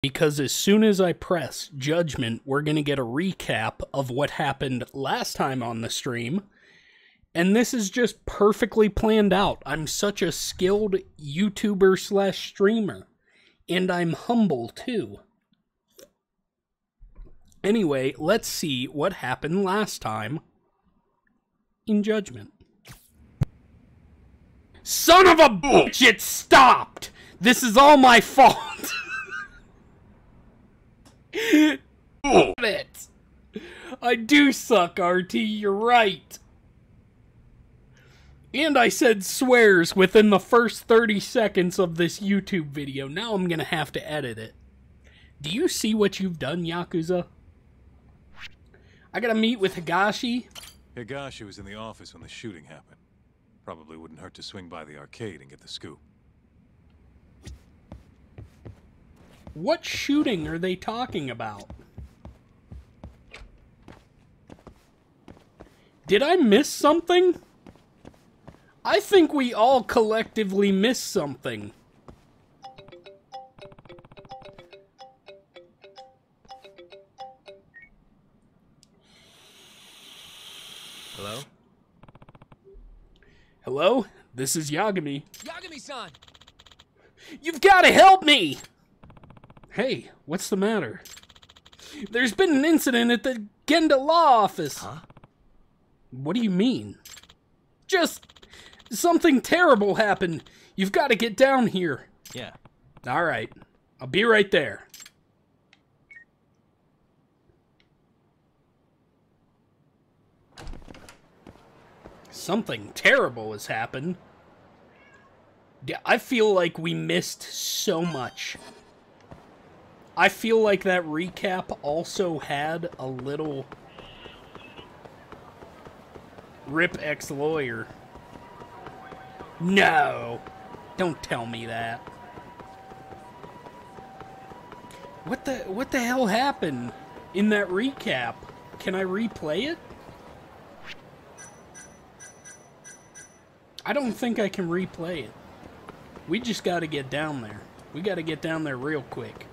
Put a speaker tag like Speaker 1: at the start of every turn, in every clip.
Speaker 1: Because as soon as I press judgment, we're going to get a recap of what happened last time on the stream. And this is just perfectly planned out. I'm such a skilled YouTuber slash streamer. And I'm humble too. Anyway, let's see what happened last time in judgment. Son of a bitch, it stopped! This is all my fault! It. I do suck, RT, you're right. And I said swears within the first 30 seconds of this YouTube video. Now I'm gonna have to edit it. Do you see what you've done, Yakuza? I gotta meet with Higashi.
Speaker 2: Higashi was in the office when the shooting happened. Probably wouldn't hurt to swing by the arcade and get the scoop.
Speaker 1: What shooting are they talking about? Did I miss something? I think we all collectively missed something.
Speaker 3: Hello?
Speaker 1: Hello? This is Yagami.
Speaker 3: Yagami-san!
Speaker 1: You've got to help me! Hey, what's the matter? There's been an incident at the Genda Law office.
Speaker 3: Huh?
Speaker 1: What do you mean? Just something terrible happened. You've got to get down here.
Speaker 3: Yeah.
Speaker 1: All right. I'll be right there. Something terrible has happened. I feel like we missed so much. I feel like that recap also had a little RIP ex-lawyer. No! Don't tell me that. What the hell happened in that recap? Can I replay it? I don't think I can replay it. We just gotta get down there. We gotta get down there real quick.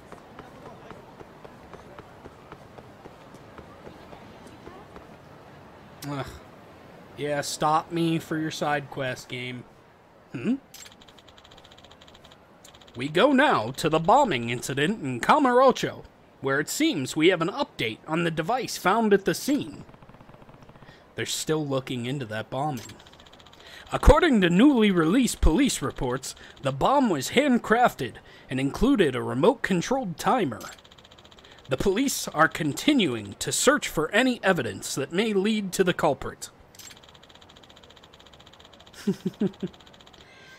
Speaker 1: Ugh. Yeah, stop me for your side quest game. We go now to the bombing incident in Kamurocho, where it seems we have an update on the device found at the scene. They're still looking into that bombing. According to newly released police reports, the bomb was handcrafted and included a remote-controlled timer. The police are continuing to search for any evidence that may lead to the culprit.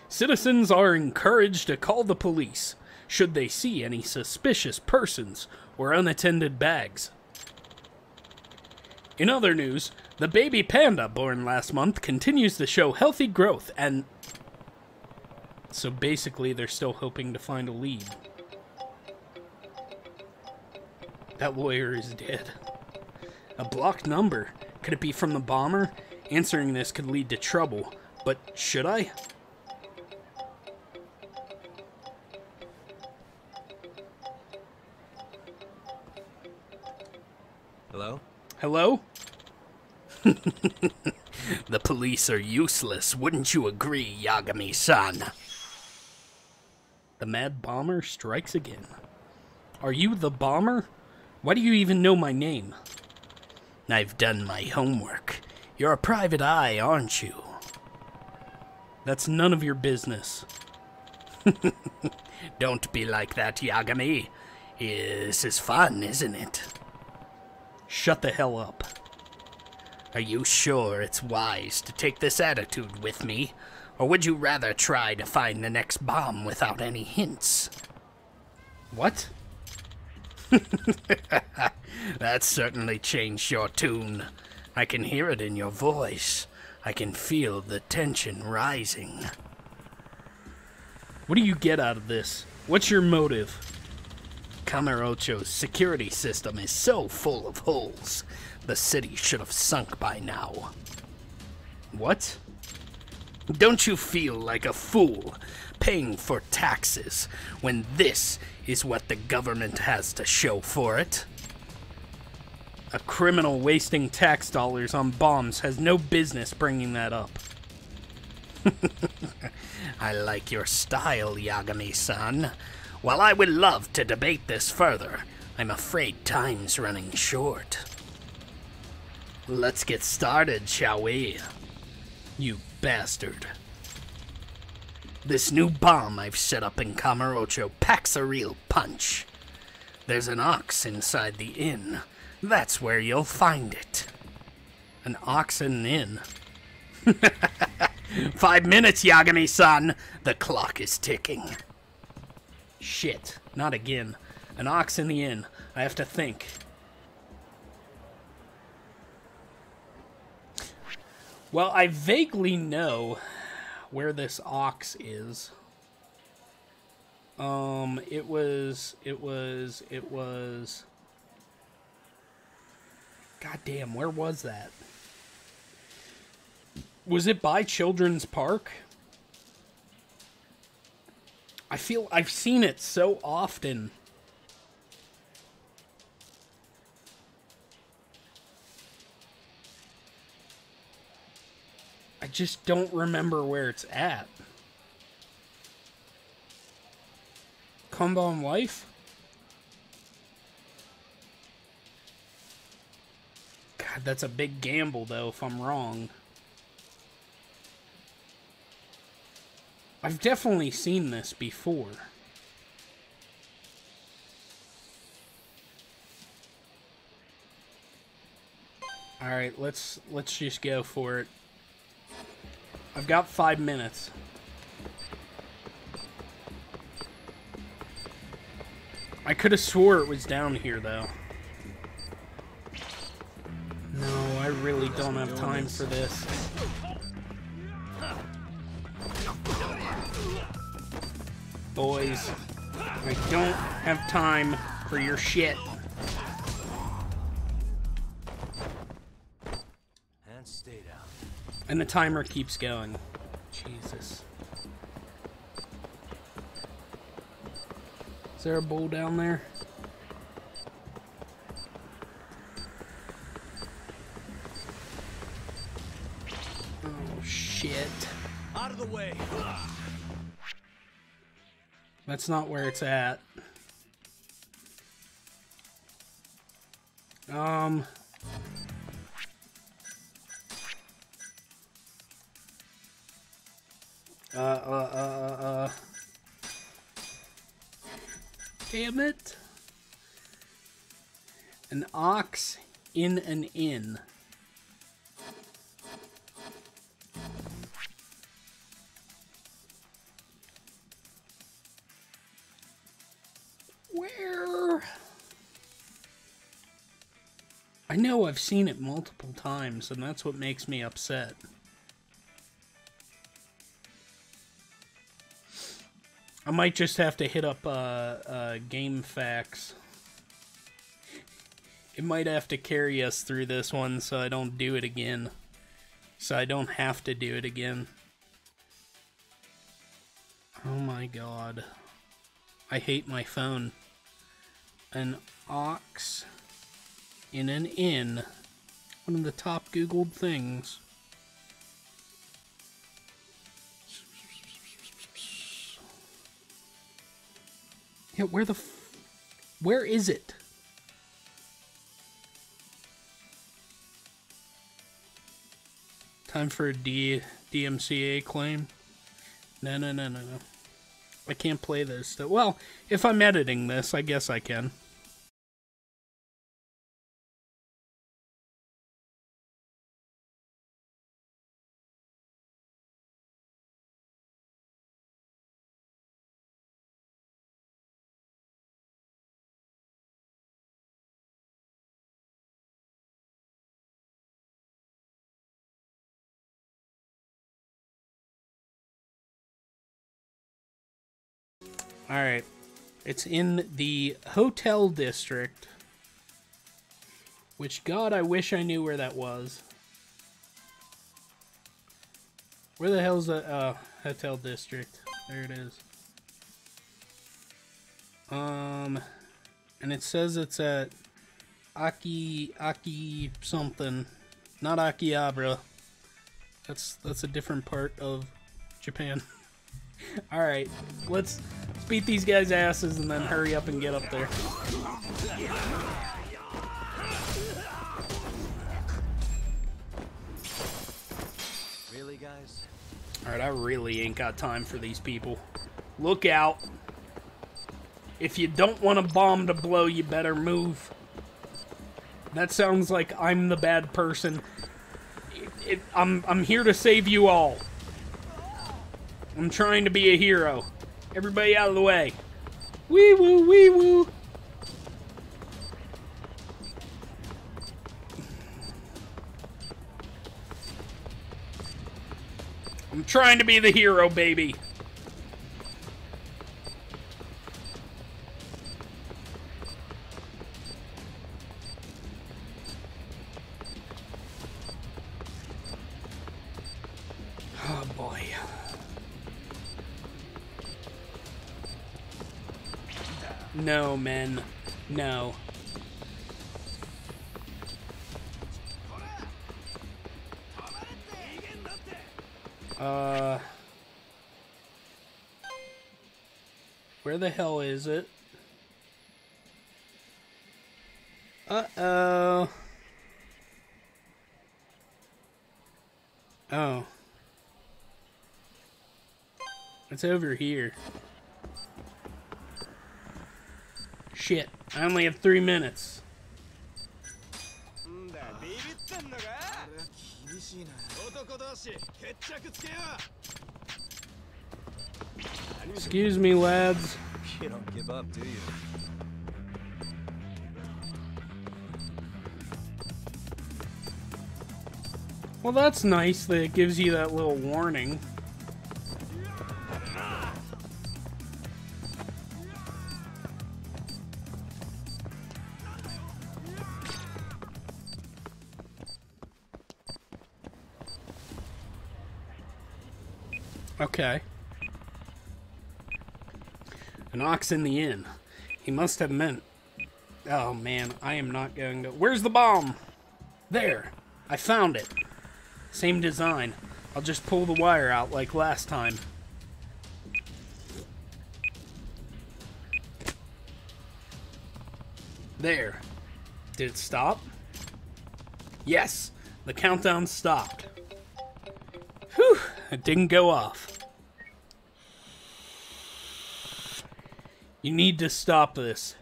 Speaker 1: Citizens are encouraged to call the police should they see any suspicious persons or unattended bags. In other news, the baby panda born last month continues to show healthy growth and... So basically they're still hoping to find a lead. That lawyer is dead. A blocked number. Could it be from the bomber? Answering this could lead to trouble, but should I?
Speaker 3: Hello?
Speaker 1: Hello? The police are useless, wouldn't you agree, Yagami-san? The mad bomber strikes again. Are you the bomber? Why do you even know my name? I've done my homework. You're a private eye, aren't you? That's none of your business. Don't be like that, Yagami. This is fun, isn't it? Shut the hell up. Are you sure it's wise to take this attitude with me? Or would you rather try to find the next bomb without any hints? What? That certainly changed your tune. I can hear it in your voice. I can feel the tension rising. What do you get out of this? What's your motive? Kamurocho's security system is so full of holes. The city should have sunk by now. What? Don't you feel like a fool paying for taxes when this is what the government has to show for it? A criminal wasting tax dollars on bombs has no business bringing that up. I like your style, Yagami-san. While I would love to debate this further, I'm afraid time's running short. Let's get started, shall we? You bastard. This new bomb I've set up in Kamurocho packs a real punch. There's an ox inside the inn. That's where you'll find it. An ox in an inn? 5 minutes, Yagami-san. The clock is ticking. Shit, not again. An ox in the inn. I have to think. Well, I vaguely know where this ox is. It was... God damn, where was that? Was it by Children's Park? I feel I've seen it so often. I just don't remember where it's at. Kanban Life? God, that's a big gamble, though, if I'm wrong. I've definitely seen this before. Alright, let's just go for it. I've got 5 minutes. I could have swore it was down here, though. No, I really don't have time for this. Boys, I don't have time for your shit.
Speaker 3: And stay down.
Speaker 1: And the timer keeps going. Jesus. Is there a bowl down there? Oh, shit.
Speaker 3: Out of the way.
Speaker 1: That's not where it's at. Damn it. An ox in an inn. Where? I know I've seen it multiple times, and that's what makes me upset. I might just have to hit up Game Facts. It might have to carry us through this one so I don't do it again. So I don't have to do it again. Oh my god. I hate my phone. An ox in an inn. One of the top Googled things. Yeah, where is it? Time for a DMCA claim? No. I can't play this. Well, if I'm editing this, I guess I can. Alright. It's in the hotel district. Which, God, I wish I knew where that was. Where the hell's the hotel district? There it is. And it says it's at Aki something. Not Akihabara. That's a different part of Japan. Alright, let's beat these guys' asses and then hurry up and get up there.
Speaker 3: Really, guys?
Speaker 1: Alright, I really ain't got time for these people. Look out. If you don't want a bomb to blow, you better move. That sounds like I'm the bad person. I'm here to save you all. I'm trying to be a hero. Everybody out of the way. Wee woo, wee woo. I'm trying to be the hero, baby. Oh boy. No, men. No. Where the hell is it? Uh-oh. Oh. It's over here. Shit, I only have 3 minutes. Excuse me, lads.
Speaker 3: You don't give up, do you?
Speaker 1: Well, that's nice that it gives you that little warning. Okay. An ox in the inn. He must have meant... Oh, man, I am not going to... Where's the bomb? There. I found it. Same design. I'll just pull the wire out like last time. There. Did it stop? Yes. The countdown stopped. Whew. It didn't go off. You need to stop this.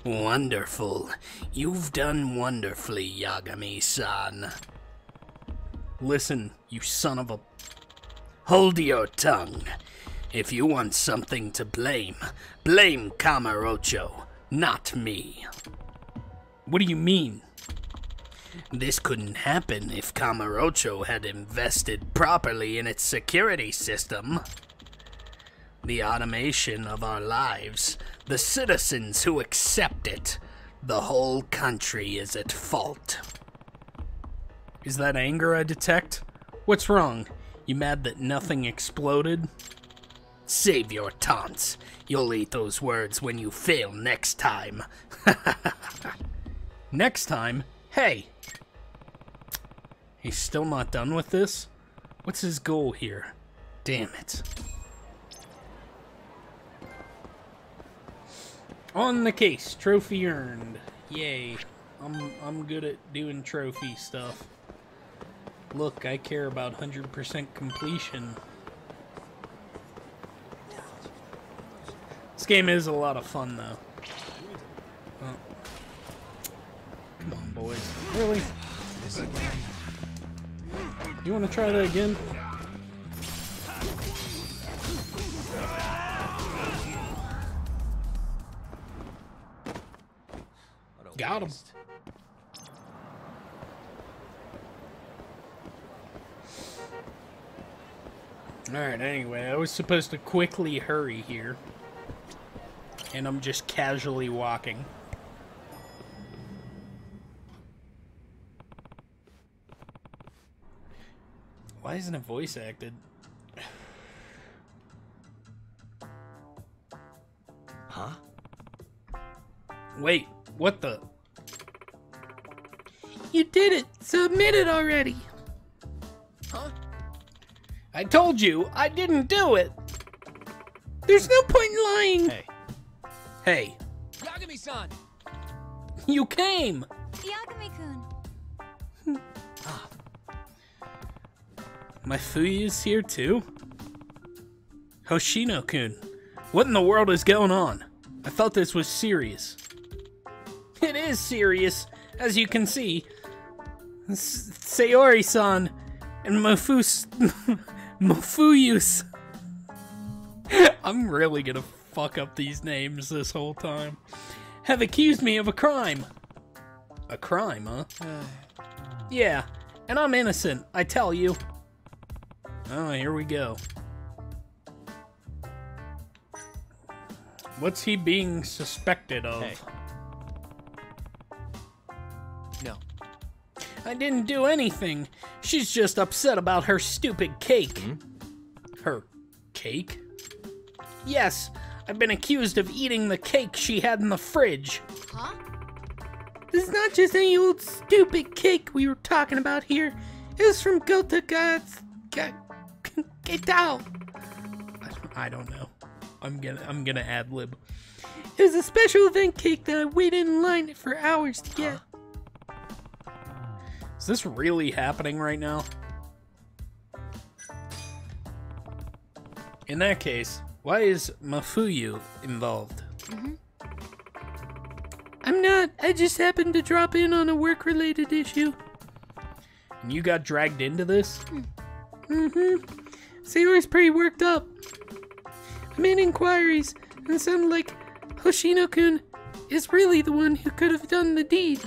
Speaker 1: Wonderful. You've done wonderfully, Yagami-san. Listen, you son of a... Hold your tongue. If you want something to blame, blame Kamurocho, not me. What do you mean? This couldn't happen if Kamurocho had invested properly in its security system. The automation of our lives, the citizens who accept it, the whole country is at fault. Is that anger I detect? What's wrong? You mad that nothing exploded? Save your taunts. You'll eat those words when you fail next time. Next time? Hey! He's still not done with this? What's his goal here? Damn it. On the case, trophy earned. Yay. I'm good at doing trophy stuff. Look, I care about 100% completion. This game is a lot of fun, though. Oh. Come on, boys. Really? You want to try that again? Got him. Alright, anyway, I was supposed to quickly hurry here. And I'm just casually walking. Why isn't it voice acted?
Speaker 3: Huh?
Speaker 1: Wait, what the? You did it! So admit it already!
Speaker 3: Huh?
Speaker 1: I told you, I didn't do it! There's no point in lying!
Speaker 3: Hey.
Speaker 1: Hey,
Speaker 3: Yagami-san!
Speaker 1: you came!
Speaker 4: Yagami-kun.
Speaker 1: My Fuyu's here too? Hoshino-kun, what in the world is going on? I thought this was serious. It is serious, as you can see. Sayori-san and Mofuyus. I'm really gonna fuck up these names this whole time. Have accused me of a crime. A crime, huh? Yeah, and I'm innocent, I tell you. Oh, here we go. What's he being suspected of?
Speaker 3: Hey. No.
Speaker 1: I didn't do anything. She's just upset about her stupid cake. Her cake? Yes, I've been accused of eating the cake she had in the fridge.
Speaker 4: Huh?
Speaker 1: This is not just any old stupid cake we were talking about here. It was from Gota God's... Get out! I don't know. I'm gonna ad-lib. It was a special event cake that I waited in line for hours to get. Is this really happening right now? In that case, why is Mafuyu involved? I'm not. I just happened to drop in on a work-related issue. And you got dragged into this? Sayori's pretty worked up. I made inquiries, and it sounded like Hoshino-kun is really the one who could have done the deed.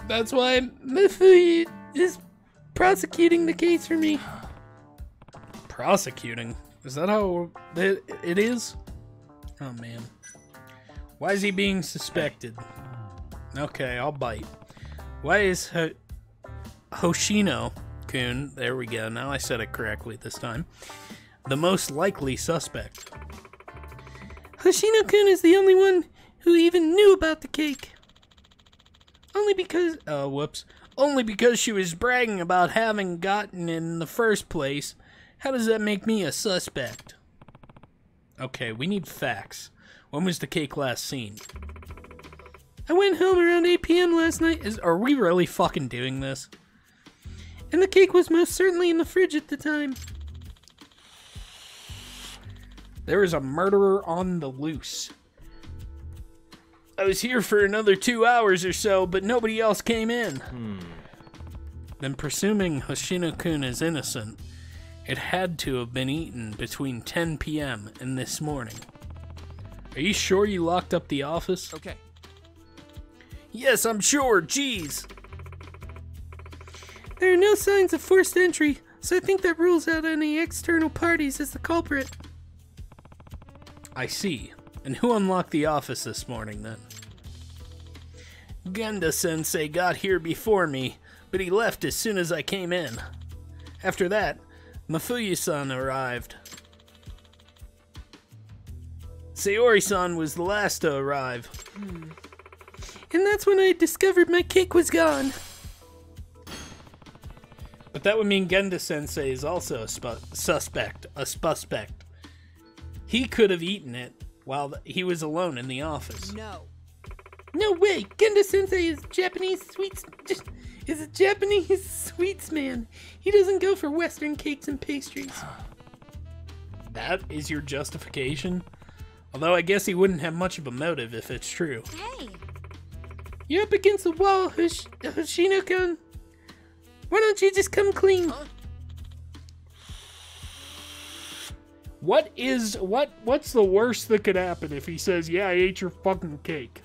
Speaker 1: That's why Mafuyu is prosecuting the case for me. Prosecuting? Is that how it is? Oh, man. Why is he being suspected? Okay, I'll bite. Why is Hoshino-kun, there we go, now I said it correctly this time, the most likely suspect? Hoshino-kun is the only one who even knew about the cake. Only because, only because she was bragging about having gotten it in the first place. How does that make me a suspect? Okay, we need facts. When was the cake last seen? I went home around 8 p.m. last night. Are we really fucking doing this? And the cake was most certainly in the fridge at the time. There is a murderer on the loose. I was here for another 2 hours or so, but nobody else came in. Then presuming Hoshino-kun is innocent, it had to have been eaten between 10 p.m. and this morning. Are you sure you locked up the office?
Speaker 3: Okay.
Speaker 1: Yes, I'm sure. Jeez. There are no signs of forced entry, so I think that rules out any external parties as the culprit. I see. And who unlocked the office this morning, then? Genda-sensei got here before me, but he left as soon as I came in. After that, Mafuyu-san arrived. Sayori-san was the last to arrive. And that's when I discovered my cake was gone. But that would mean Genda-sensei is also a suspect. He could have eaten it while he was alone in the office.
Speaker 4: No.
Speaker 1: No way! Genda-sensei is is a Japanese sweets man. He doesn't go for Western cakes and pastries. That is your justification? Although I guess he wouldn't have much of a motive if it's true.
Speaker 4: Hey.
Speaker 1: You're up against the wall, Hoshino-kun. Why don't you just come clean? What's the worst that could happen if he says, yeah, I ate your fucking cake?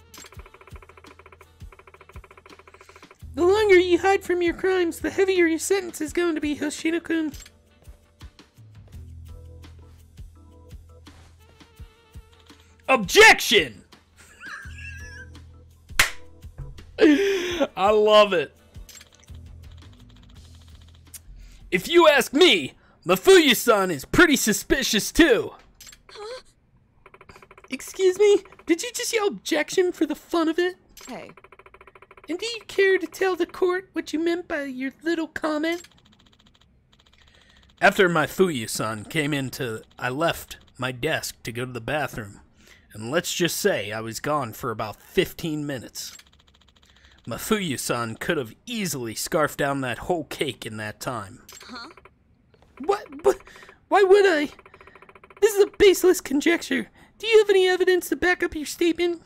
Speaker 1: The longer you hide from your crimes, the heavier your sentence is going to be, Hoshino-kun. Objection! I love it. If you ask me, Mafuyu-san is pretty suspicious too. Excuse me? Did you just yell objection for the fun of it?
Speaker 4: Hey,
Speaker 1: And do you care to tell the court what you meant by your little comment? After my Fuyu-san came into, I left my desk to go to the bathroom. And let's just say I was gone for about 15 minutes. My Fuyu-san could have easily scarfed down that whole cake in that time.
Speaker 4: huh?
Speaker 1: What? Why would I? This is a baseless conjecture. Do you have any evidence to back up your statement?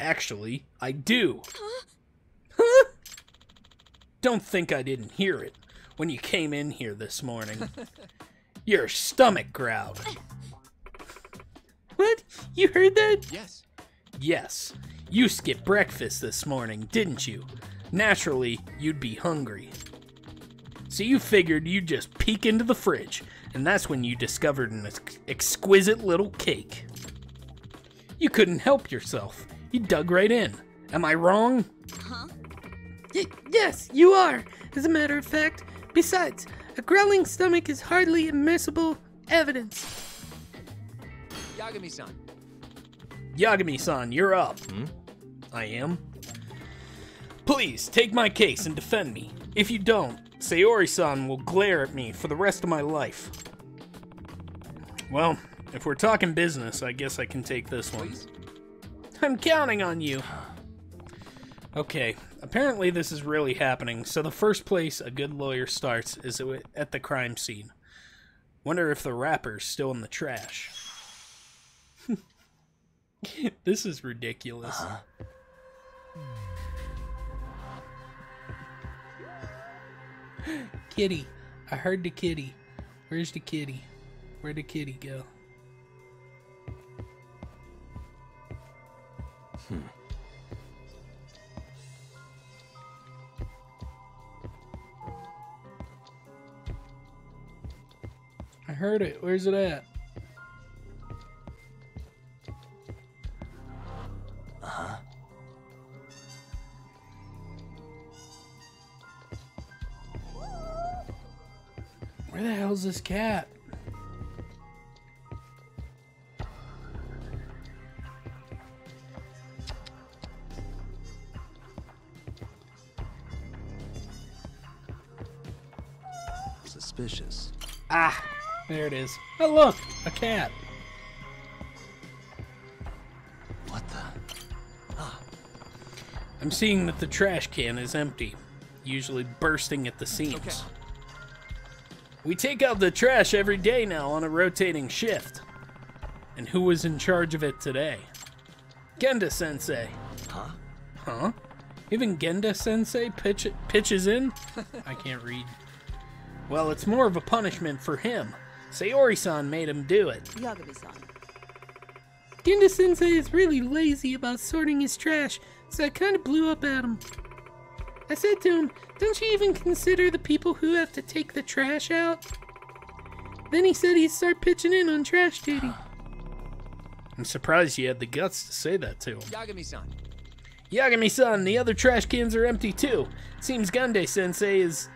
Speaker 1: Actually, I do. Huh? Don't think I didn't hear it when you came in here this morning. Your stomach growled. What? You heard that?
Speaker 3: Yes.
Speaker 1: Yes. You skipped breakfast this morning, didn't you? Naturally, you'd be hungry. So you figured you'd just peek into the fridge, and that's when you discovered an exquisite little cake. You couldn't help yourself. You dug right in. Am I wrong?
Speaker 4: Huh?
Speaker 1: Yes, you are, as a matter of fact. Besides, a growling stomach is hardly admissible evidence.
Speaker 3: Yagami-san.
Speaker 1: Yagami-san, you're up. I am. Please, take my case and defend me. If you don't, Sayori-san will glare at me for the rest of my life. Well, if we're talking business, I guess I can take this one.
Speaker 3: Please.
Speaker 1: I'm counting on you. Okay, apparently this is really happening, so the first place a good lawyer starts is at the crime scene. Wonder if the rapper's still in the trash. This is ridiculous. Kitty. I heard the kitty. Where's the kitty? Where'd the kitty go? I heard it. Where's it at? Where the hell's this cat?
Speaker 5: Suspicious.
Speaker 1: Ah, there it is. Oh, look, a cat.
Speaker 5: What the?
Speaker 1: I'm seeing that the trash can is empty, usually bursting at the seams.
Speaker 3: Okay.
Speaker 1: We take out the trash every day now on a rotating shift. And who was in charge of it today? Genda-sensei.
Speaker 5: Huh?
Speaker 1: Huh? Even Genda-sensei pitches in? I can't read. Well, it's more of a punishment for him. Sayori-san made him do it.
Speaker 4: Yagami-san.
Speaker 1: Genda-sensei is really lazy about sorting his trash, so I kind of blew up at him. I said to him, don't you even consider the people who have to take the trash out? Then he said he'd start pitching in on trash duty. I'm surprised you had the guts to say that to him.
Speaker 3: Yagami-san.
Speaker 1: Yagami-san, the other trash cans are empty too. Seems Gende-sensei is...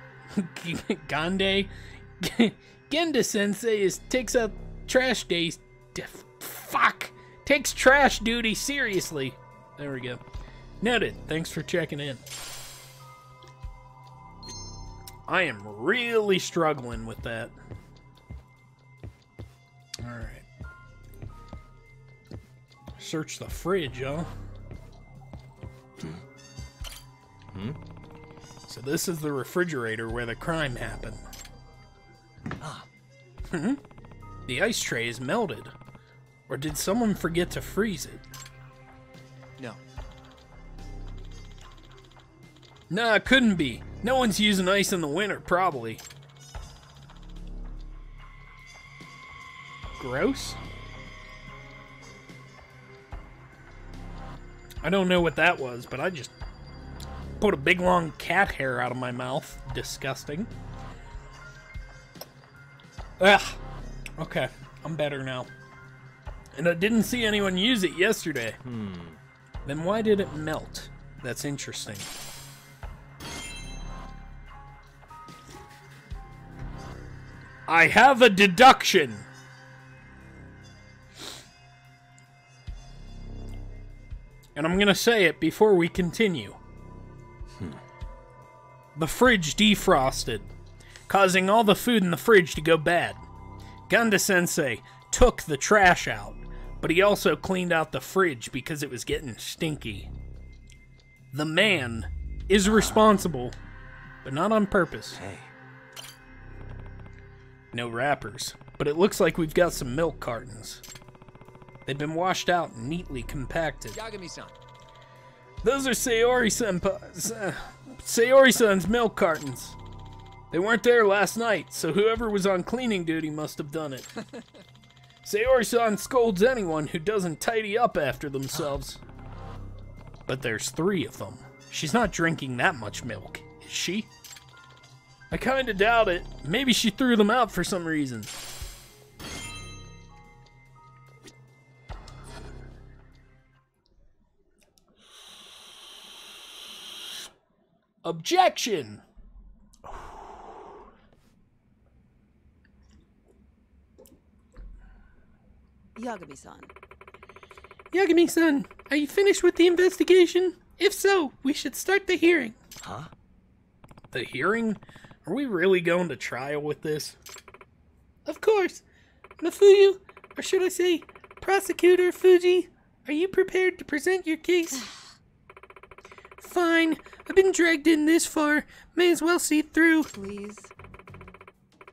Speaker 1: Genda-sensei is takes out trash days... Takes trash duty seriously. There we go. Noted. Thanks for checking in. I am really struggling with that. Alright. Search the fridge, huh? So this is the refrigerator where the crime happened. The ice tray is melted. Or did someone forget to freeze it?
Speaker 3: No.
Speaker 1: Nah, it couldn't be. No one's using ice in the winter, probably. Gross? I don't know what that was, but I just put a big long cat hair out of my mouth. Disgusting. Ugh. Okay, I'm better now. And I didn't see anyone use it yesterday. Then why did it melt? That's interesting. I have a deduction. And I'm gonna say it before we continue. The fridge defrosted, causing all the food in the fridge to go bad. Ganda-sensei took the trash out, but he also cleaned out the fridge because it was getting stinky. The man is responsible, but not on purpose.
Speaker 5: Hey.
Speaker 1: No wrappers, but it looks like we've got some milk cartons. They've been washed out and neatly compacted.
Speaker 3: Yagami-san.
Speaker 1: Those are Sayori-san's milk cartons. They weren't there last night, so whoever was on cleaning duty must have done it. Sayori-san scolds anyone who doesn't tidy up after themselves. But there's 3 of them. She's not drinking that much milk, is she? I kinda doubt it. Maybe she threw them out for some reason. Objection!
Speaker 4: Yagami-san.
Speaker 1: Yagami-san, are you finished with the investigation? If so, we should start the hearing.
Speaker 5: Huh?
Speaker 1: The hearing? Are we really going to trial with this? Of course. Mafuyu, or should I say, Prosecutor Fuji, are you prepared to present your case? Fine. I've been dragged in this far. May as well see through.
Speaker 4: Please.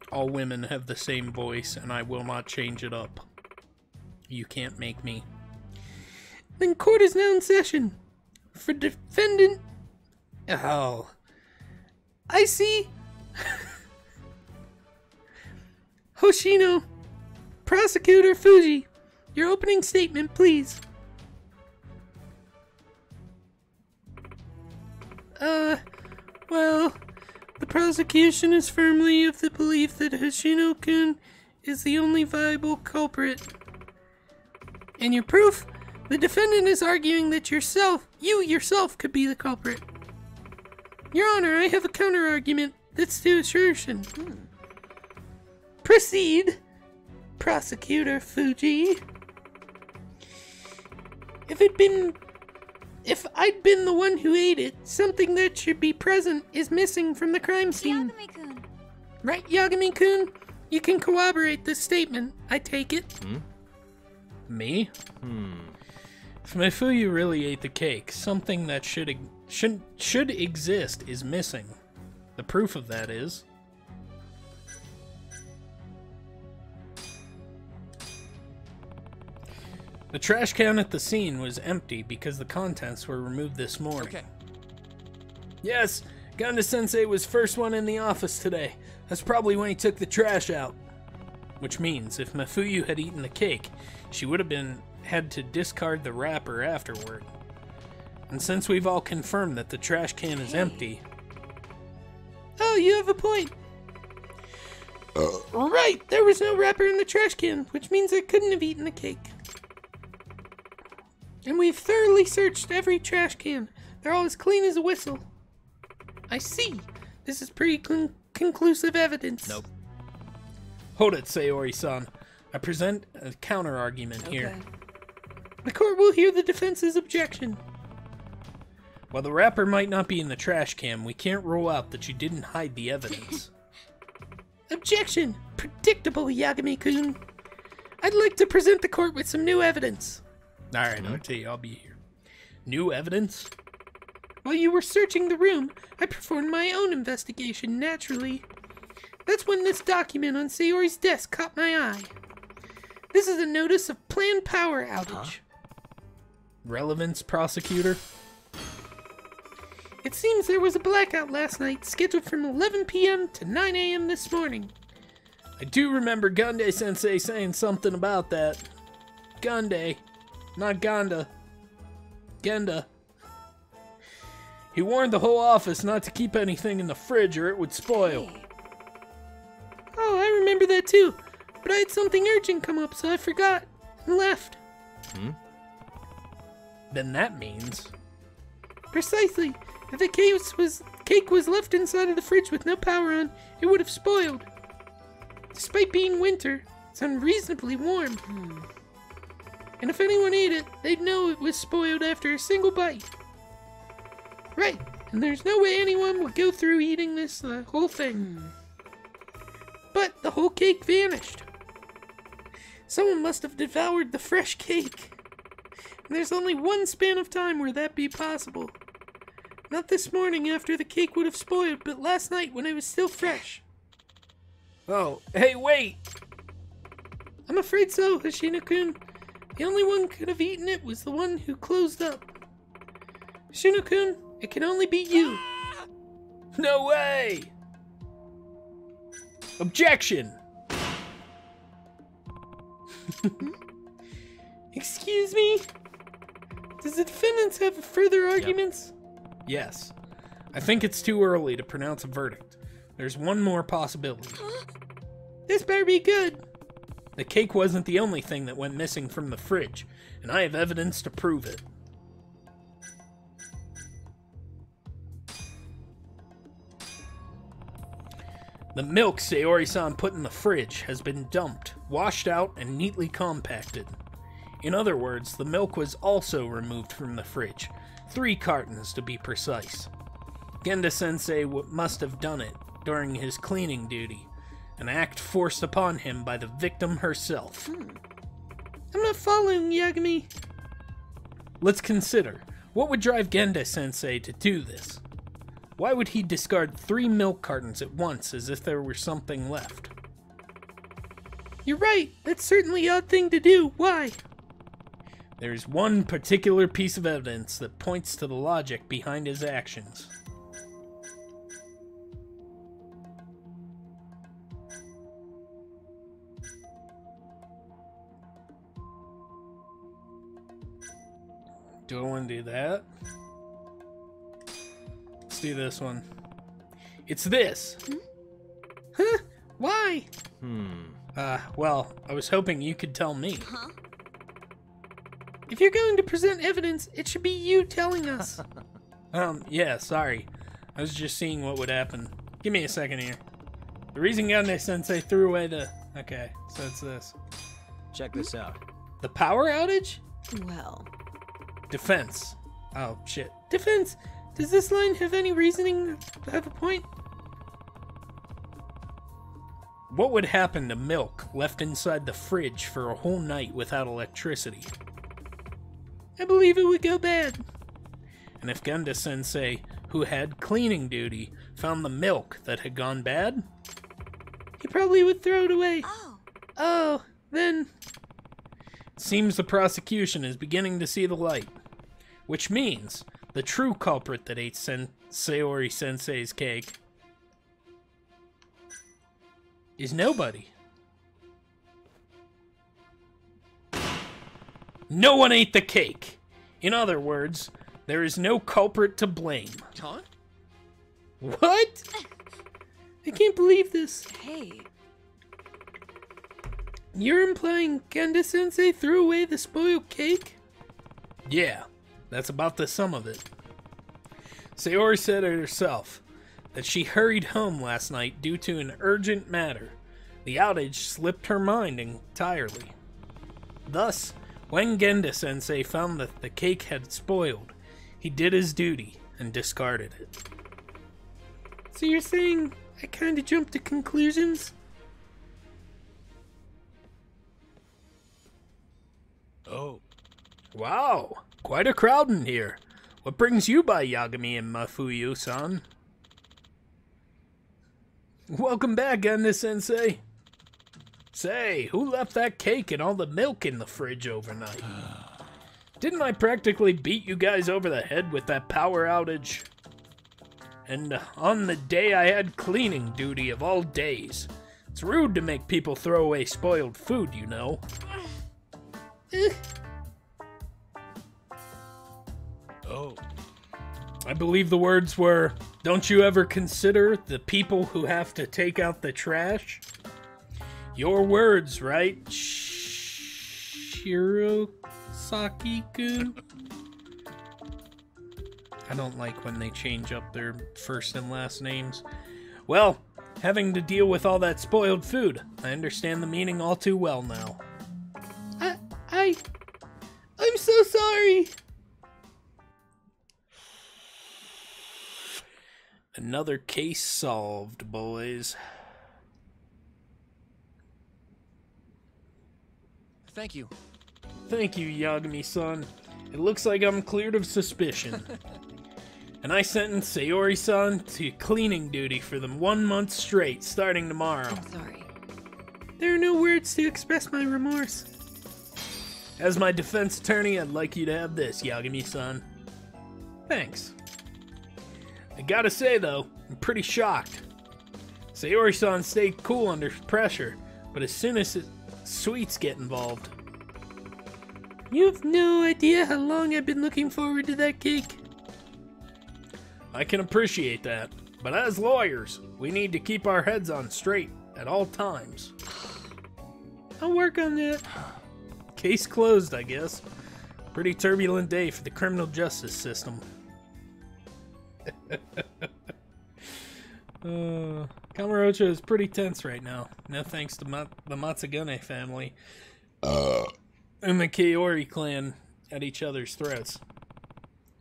Speaker 1: All women have the same voice, and I will not change it up. You can't make me. Then court is now in session. For defendant... Oh. I see. Hoshino. Prosecutor Fuji. Your opening statement, please. Well, the prosecution is firmly of the belief that Hoshino-kun is the only viable culprit. And your proof? The defendant is arguing that you yourself could be the culprit. Your Honor, I have a counter-argument that's to assertion. Proceed, Prosecutor Fuji. If I'd been the one who ate it, something that should be present is missing from the crime scene.
Speaker 4: Yagami-kun.
Speaker 1: Right, Yagami-kun? You can corroborate this statement, I take it. Me? If Mafuyu really ate the cake, something that should exist is missing. The proof of that is... the trash can at the scene was empty because the contents were removed this morning.
Speaker 3: Okay.
Speaker 1: Yes, Ganda-sensei was first one in the office today. That's probably when he took the trash out. Which means, if Mafuyu had eaten the cake, she would have had to discard the wrapper afterward. And since we've all confirmed that the trash can is empty... Oh, you have a point. Right, there was no wrapper in the trash can, which means I couldn't have eaten the cake. And we've thoroughly searched every trash can. They're all as clean as a whistle. I see. This is pretty conclusive evidence.
Speaker 3: Nope.
Speaker 1: Hold it, Sayori-san. I present a counter-argument here.
Speaker 4: Okay.
Speaker 1: The court will hear the defense's objection. While the wrapper might not be in the trash can, we can't rule out that you didn't hide the evidence. Objection! Predictable, Yagami-kun. I'd like to present the court with some new evidence. Alright, I'll tell you, I'll be here. New evidence? While you were searching the room, I performed my own investigation, naturally. That's when this document on Sayori's desk caught my eye. This is a notice of planned power outage. Relevance, prosecutor? It seems there was a blackout last night, scheduled from 11 p.m. to 9 a.m. this morning. I do remember Gande-sensei saying something about that. Gande. Not Ganda. Genda. He warned the whole office not to keep anything in the fridge or it would spoil. Oh, I remember that too. But I had something urgent come up, so I forgot and left. Then that means... Precisely. If the cake was left inside of the fridge with no power on, it would have spoiled. Despite being winter, it's unreasonably warm. And if anyone ate it, they'd know it was spoiled after a single bite. Right, and there's no way anyone would go through eating this whole thing. But the whole cake vanished. Someone must have devoured the fresh cake. And there's only one span of time where that'd be possible. Not this morning after the cake would have spoiled, but last night when it was still fresh. Oh, hey, wait! I'm afraid so, Hoshino-kun. The only one who could have eaten it was the one who closed up. Hoshino-kun, it can only be you. No way! Objection! Excuse me? Does the defendants have further arguments? Yes. I think it's too early to pronounce a verdict. There's one more possibility. This better be good. The cake wasn't the only thing that went missing from the fridge, and I have evidence to prove it. The milk Sayori-san put in the fridge has been dumped, washed out, and neatly compacted. In other words, the milk was also removed from the fridge. 3 cartons to be precise. Genda-sensei must have done it during his cleaning duty, an act forced upon him by the victim herself. I'm not following, Yagami. Let's consider, what would drive Genda-sensei to do this? Why would he discard 3 milk cartons at once as if there were something left? You're right, that's certainly an odd thing to do. Why? There's one particular piece of evidence that points to the logic behind his actions. Do I want to do that? Let's do this one. It's this. Huh? Why? Well, I was hoping you could tell me.
Speaker 4: Huh?
Speaker 1: If you're going to present evidence, it should be you telling us. Yeah, sorry. I was just seeing what would happen. Give me a second here. The reason Ganda-sensei threw away the... Okay, so it's this.
Speaker 5: Check this out.
Speaker 1: The power outage?
Speaker 4: Well,
Speaker 1: Defense. Oh, shit. Defense! Does this line have any reasoning? Have a point? What would happen to milk left inside the fridge for a whole night without electricity? I believe it would go bad. And if Genda-sensei, who had cleaning duty, found the milk that had gone bad, he probably would throw it away. Oh, then... Seems the prosecution is beginning to see the light. Which means the true culprit that ate Sayori-sensei's cake is nobody. No one ate the cake. In other words, there is no culprit to blame.
Speaker 3: Huh?
Speaker 1: What? I can't believe this.
Speaker 4: hey,
Speaker 1: You're implying Genda-sensei threw away the spoiled cake? Yeah, that's about the sum of it. Sayori said it herself, that she hurried home last night due to an urgent matter. The outage slipped her mind entirely. Thus, when Genda-sensei found that the cake had spoiled, he did his duty and discarded it. So you're saying I kinda jumped to conclusions?
Speaker 2: Oh.
Speaker 1: Wow, quite a crowd in here. What brings you by, Yagami and Mafuyu-san? Welcome back, Genda-sensei. Say, who left that cake and all the milk in the fridge overnight? Didn't I practically beat you guys over the head with that power outage? And on the day I had cleaning duty of all days. It's rude to make people throw away spoiled food, you know.
Speaker 2: Oh.
Speaker 1: I believe the words were, "Don't you ever consider the people who have to take out the trash?" Your words, right, Shirosaki-kun? I don't like when they change up their first and last names. Well, having to deal with all that spoiled food, I understand the meaning all too well now. so sorry. Another case solved, boys.
Speaker 3: Thank you.
Speaker 1: Thank you, Yagami-san. It looks like I'm cleared of suspicion. And I sentence Sayori-san to cleaning duty for them 1 month straight, starting tomorrow.
Speaker 4: I'm sorry.
Speaker 1: There are no words to express my remorse. As my defense attorney, I'd like you to have this, Yagami-san. Thanks. I gotta say, though, I'm pretty shocked. Sayori-san stayed cool under pressure, but as soon as sweets get involved... You have no idea how long I've been looking forward to that cake. I can appreciate that, but as lawyers, we need to keep our heads on straight at all times. I'll work on that. Case closed, I guess. Pretty turbulent day for the criminal justice system. Kamurocho is pretty tense right now. No thanks to the Matsugane family. And the Kaori clan at each other's throats.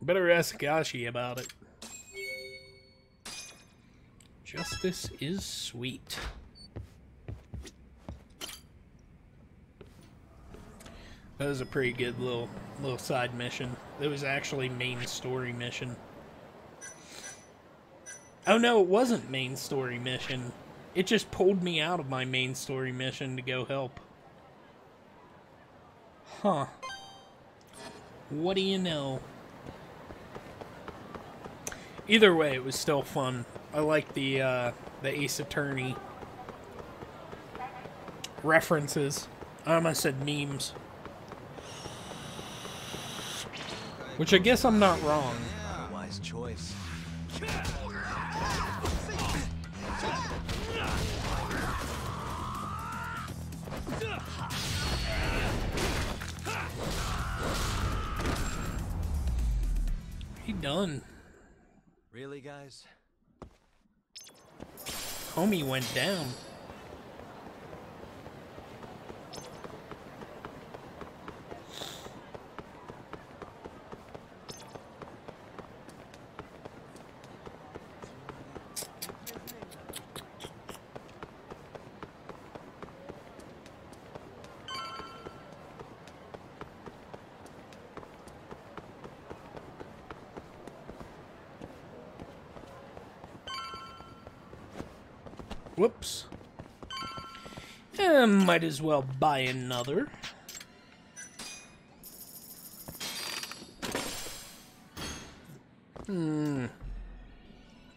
Speaker 1: Better ask Gashi about it. Justice is sweet. That was a pretty good little side mission. It was actually main story mission. Oh no, it wasn't main story mission. It just pulled me out of my main story mission to go help. Huh. What do you know? Either way, it was still fun. I like the Ace Attorney references. I almost said memes. Which I guess I'm not wrong.
Speaker 5: Wise choice.
Speaker 1: He done.
Speaker 5: Really, guys?
Speaker 1: Homie went down. Whoops. Might as well buy another.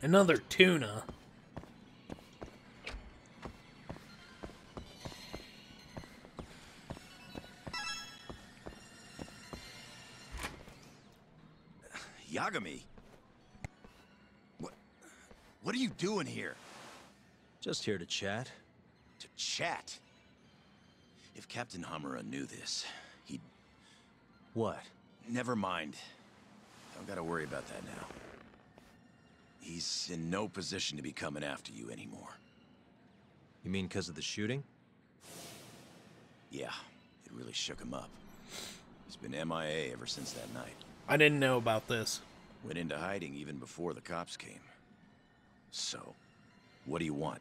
Speaker 1: Another tuna.
Speaker 6: Yagami? What are you doing here?
Speaker 5: Just here to chat.
Speaker 6: To chat? If Captain Hamura knew this, he'd...
Speaker 5: What?
Speaker 6: Never mind. Don't gotta worry about that now. He's in no position to be coming after you anymore.
Speaker 5: You mean because of the shooting?
Speaker 6: Yeah, it really shook him up. He's been MIA ever since that night.
Speaker 1: I didn't know about this.
Speaker 6: Went into hiding even before the cops came. So, what do you want?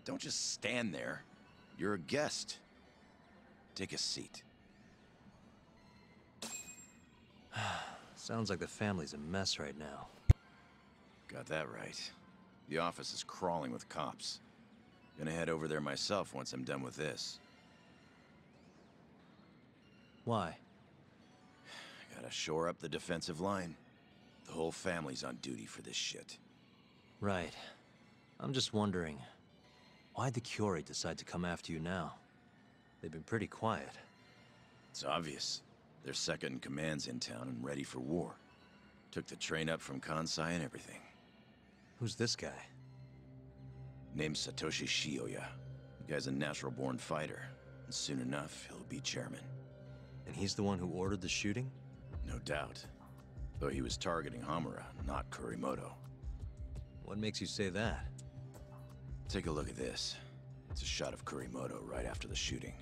Speaker 6: Don't just stand there. You're a guest. Take a seat.
Speaker 5: Sounds like the family's a mess right now.
Speaker 6: Got that right. The office is crawling with cops. Gonna head over there myself once I'm done with this.
Speaker 5: Why?
Speaker 6: Gotta shore up the defensive line. The whole family's on duty for this shit.
Speaker 5: Right. I'm just wondering, why'd the Kiori decide to come after you now? They've been pretty quiet.
Speaker 6: It's obvious. Their second in command's in town and ready for war. Took the train up from Kansai and everything.
Speaker 5: Who's this guy?
Speaker 6: Name's Satoshi Shioya. The guy's a natural-born fighter. And soon enough, he'll be chairman.
Speaker 5: And he's the one who ordered the shooting?
Speaker 6: No doubt. Though he was targeting Hamura, not Kurimoto.
Speaker 5: What makes you say that?
Speaker 6: Take a look at this. It's a shot of Kurimoto right after the shooting.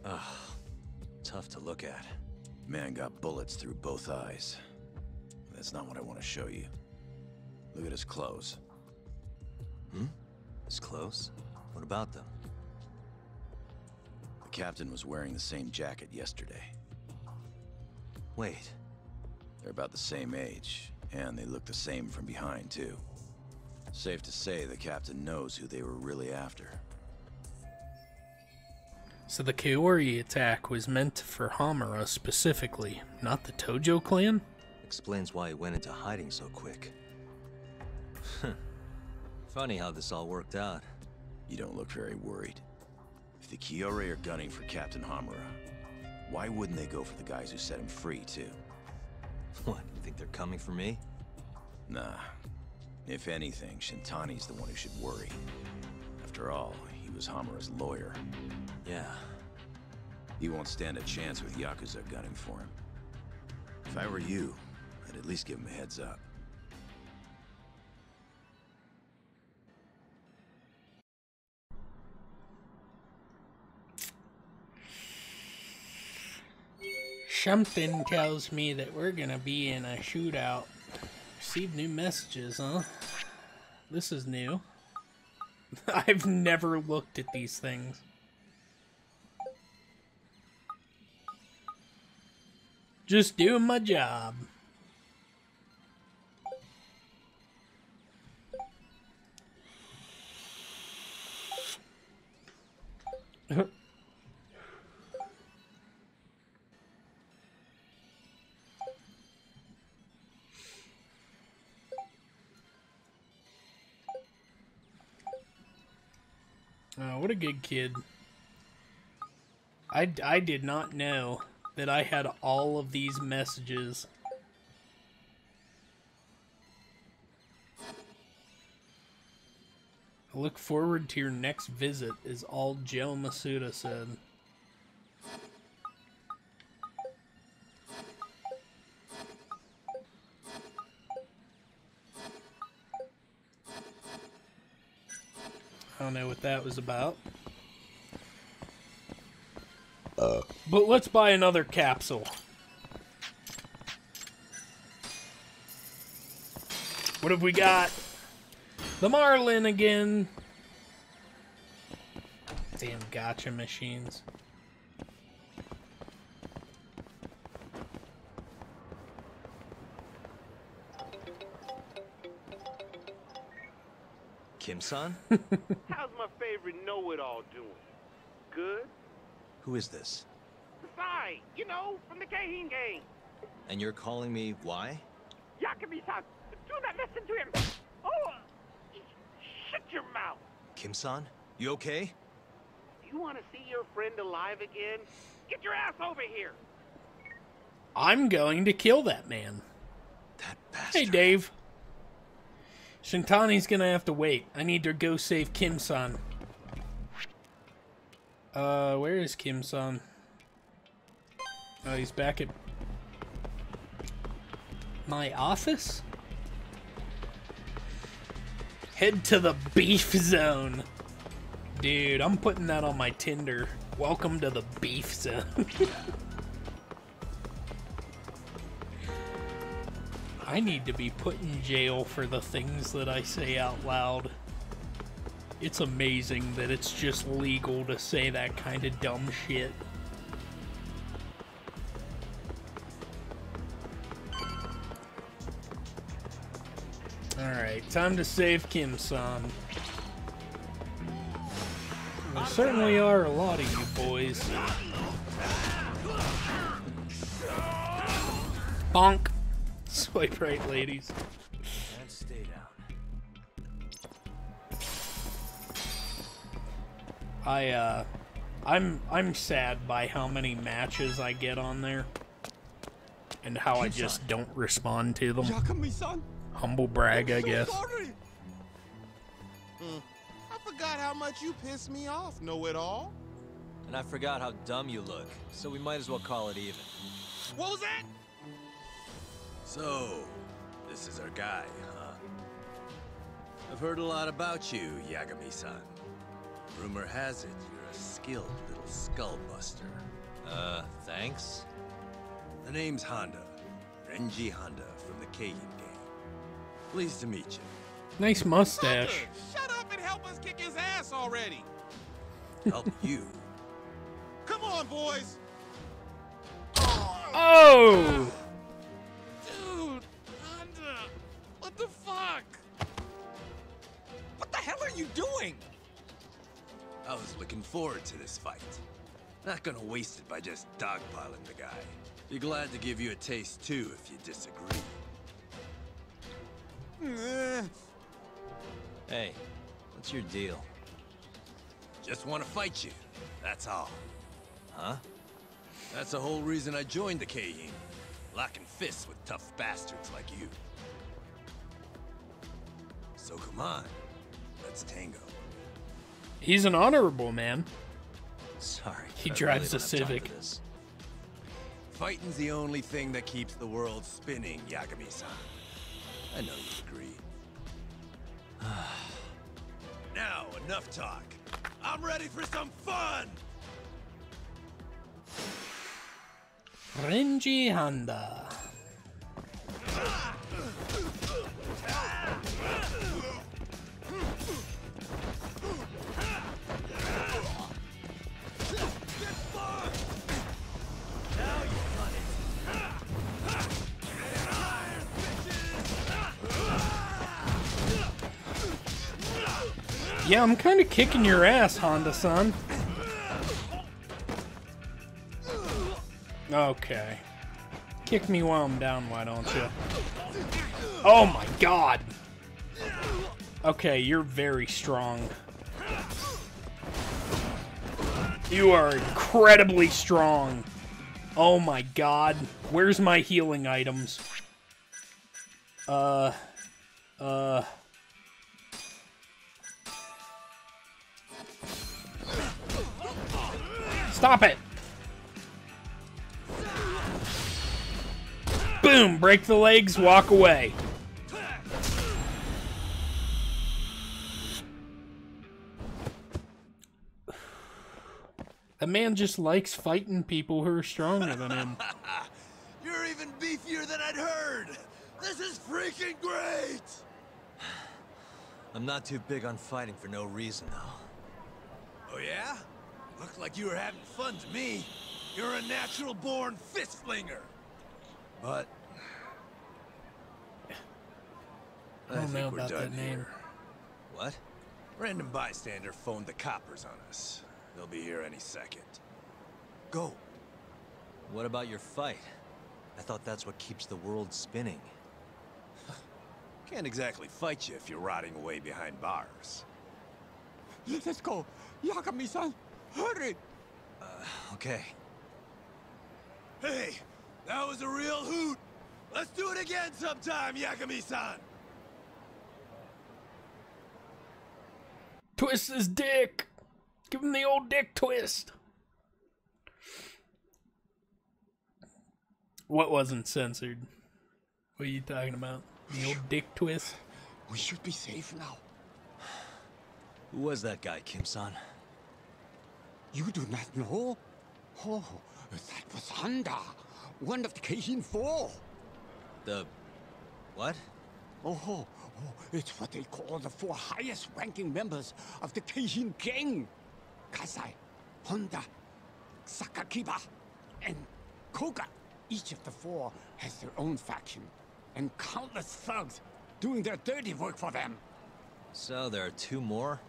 Speaker 5: Ugh. tough to look at.
Speaker 6: Man got bullets through both eyes. That's not what I want to show you. Look at his clothes.
Speaker 5: His clothes? What about them?
Speaker 6: The captain was wearing the same jacket yesterday.
Speaker 5: Wait.
Speaker 6: They're about the same age, and they look the same from behind, too. Safe to say the captain knows who they were really after.
Speaker 1: So the Kaori attack was meant for Hamura specifically, not the Tojo clan?
Speaker 5: Explains why he went into hiding so quick. Funny how this all worked out.
Speaker 6: You don't look very worried. If the Kiore are gunning for Captain Hamura, why wouldn't they go for the guys who set him free, too?
Speaker 5: What, you think they're coming for me?
Speaker 6: Nah. If anything, Shintani's the one who should worry. After all, he was Hamura's lawyer.
Speaker 5: Yeah.
Speaker 6: He won't stand a chance with Yakuza gunning for him. If I were you, I'd at least give him a heads up.
Speaker 1: Something tells me that we're gonna be in a shootout. Received new messages, huh? This is new. I've never looked at these things. Just doing my job. Oh, what a good kid. I did not know that I had all of these messages. I look forward to your next visit, is all Joe Masuda said. I don't know what that was about. But let's buy another capsule. What have we got? The Marlin again. Damn gotcha machines.
Speaker 5: Kim-san?
Speaker 7: How's my favorite know-it-all doing? Good?
Speaker 5: Who is this?
Speaker 7: Sai, you know, from the Keihin gang.
Speaker 5: And you're calling me why?
Speaker 7: Yakami-san, do not listen to him. Oh, shut your mouth.
Speaker 5: Kim-san? You okay?
Speaker 7: You want to see your friend alive again? Get your ass over here.
Speaker 1: I'm going to kill that man.
Speaker 5: That bastard.
Speaker 1: Hey, Dave. Shintani's gonna have to wait. I need to go save Kim-san. Where is Kim-san? Oh, he's back at my office? Head to the beef zone. Dude, I'm putting that on my Tinder. Welcome to the beef zone. I need to be put in jail for the things that I say out loud. It's amazing that it's just legal to say that kind of dumb shit. Alright, time to save Kim-san. There certainly are a lot of you boys. Bonk! Swipe right, ladies.
Speaker 5: And stay
Speaker 1: down. I'm sad by how many matches I get on there. And how I just don't respond to them. Humble brag, I guess.
Speaker 8: I forgot how much you pissed me off, know-it-all.
Speaker 5: And I forgot how dumb you look, so we might as well call it even.
Speaker 8: What was that?
Speaker 6: So, this is our guy, huh? I've heard a lot about you, Yagami-san. Rumor has it you're a skilled little skull buster.
Speaker 5: Thanks. The name's Honda. Renji Honda from the Keihin gang. Pleased to meet you.
Speaker 1: Nice mustache.
Speaker 8: Shut up and help us kick his ass already.
Speaker 5: Help you?
Speaker 8: Come on, boys.
Speaker 1: Oh!
Speaker 8: Dude, Honda, what the fuck?
Speaker 3: What the hell are you doing?
Speaker 5: I was looking forward to this fight. Not gonna waste it by just dogpiling the guy. Be glad to give you a taste too if you disagree. Hey, what's your deal? Just want to fight you, that's all. Huh? That's the whole reason I joined the Keihin. Locking fists with tough bastards like you. So come on, let's tango.
Speaker 1: He's an honorable man.
Speaker 5: Sorry.
Speaker 1: He
Speaker 5: I
Speaker 1: drives
Speaker 5: really
Speaker 1: a
Speaker 5: don't have time
Speaker 1: Civic.
Speaker 5: for this. Fighting's the only thing that keeps the world spinning, Yagami-san. I know you agree. Now, enough talk. I'm ready for some fun!
Speaker 1: Renji Honda. Yeah, I'm kind of kicking your ass, Honda-san. Okay. Kick me while I'm down, why don't you? Oh my god! Okay, you're very strong. You are incredibly strong. Oh my god. Where's my healing items? Stop it! Boom! Break the legs, walk away. The man just likes fighting people who are stronger than him.
Speaker 5: You're even beefier than I'd heard! This is freaking great! I'm not too big on fighting for no reason, though. Oh yeah? Looked like you were having fun to me. You're a natural-born fist-flinger. But...
Speaker 1: I don't know about that name.
Speaker 5: What? Random bystander phoned the coppers on us. They'll be here any second. Go. What about your fight? I thought that's what keeps the world spinning. Can't exactly fight you if you're rotting away behind bars.
Speaker 3: Let's go. Yagami-san, hurry.
Speaker 5: Okay. Hey, that was a real hoot. Let's do it again sometime, Yagami-san.
Speaker 1: Twist his dick! Give him the old dick twist! What wasn't censored? What are you talking about? The old dick twist?
Speaker 3: We should be safe now.
Speaker 5: Who was that guy, Kim-san?
Speaker 3: You do not know? Oh, that was Honda, one of the Keihin 4.
Speaker 5: The... what?
Speaker 3: Oh, it's what they call the 4 highest-ranking members of the Keihin gang. Kasai, Honda, Sakakiba, and Koga. Each of the 4 has their own faction, and countless thugs doing their dirty work for them.
Speaker 5: So there are 2 more?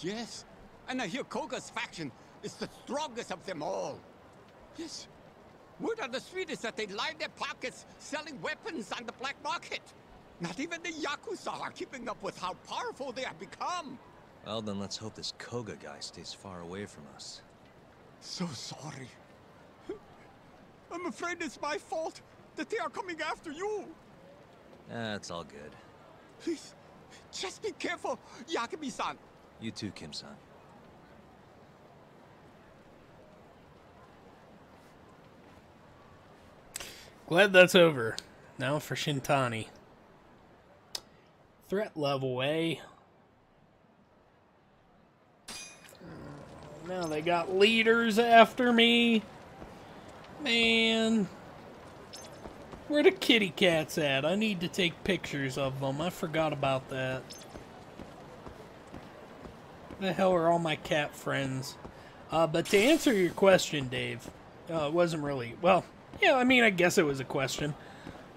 Speaker 3: Yes, and I hear Koga's faction is the strongest of them all. Yes, word on the street is that they line their pockets selling weapons on the black market. Not even the Yakuza are keeping up with how powerful they have become.
Speaker 5: Well, then let's hope this Koga guy stays far away from us.
Speaker 3: So sorry. I'm afraid it's my fault that they are coming after you.
Speaker 5: It's all good.
Speaker 3: Please, just be careful, Yagami-san.
Speaker 5: You too, Kim-san.
Speaker 1: Glad that's over. Now for Shintani. Threat level A. Now they got leaders after me. Man. Where the kitty cats at? I need to take pictures of them. I forgot about that. The hell are all my cat friends? But to answer your question, Dave, it wasn't really... Well, yeah, I mean, I guess it was a question.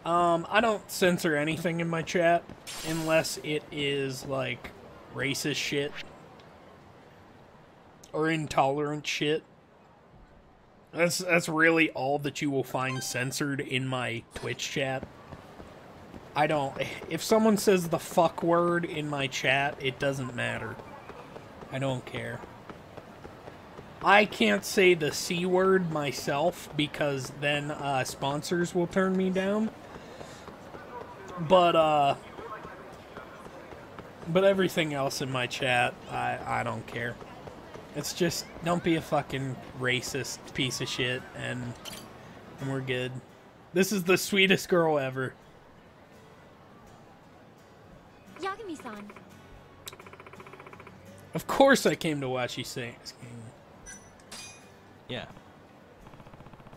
Speaker 1: I don't censor anything in my chat unless it is, like, racist shit. Or intolerant shit. That's really all that you will find censored in my Twitch chat. I don't... If someone says the fuck word in my chat, it doesn't matter. I don't care. I can't say the C word myself because then sponsors will turn me down. But everything else in my chat, I don't care. It's just, don't be a fucking racist piece of shit, and we're good. This is the sweetest girl ever.
Speaker 9: Yagami-san.
Speaker 1: Of course I came to watch you sing.
Speaker 5: Yeah.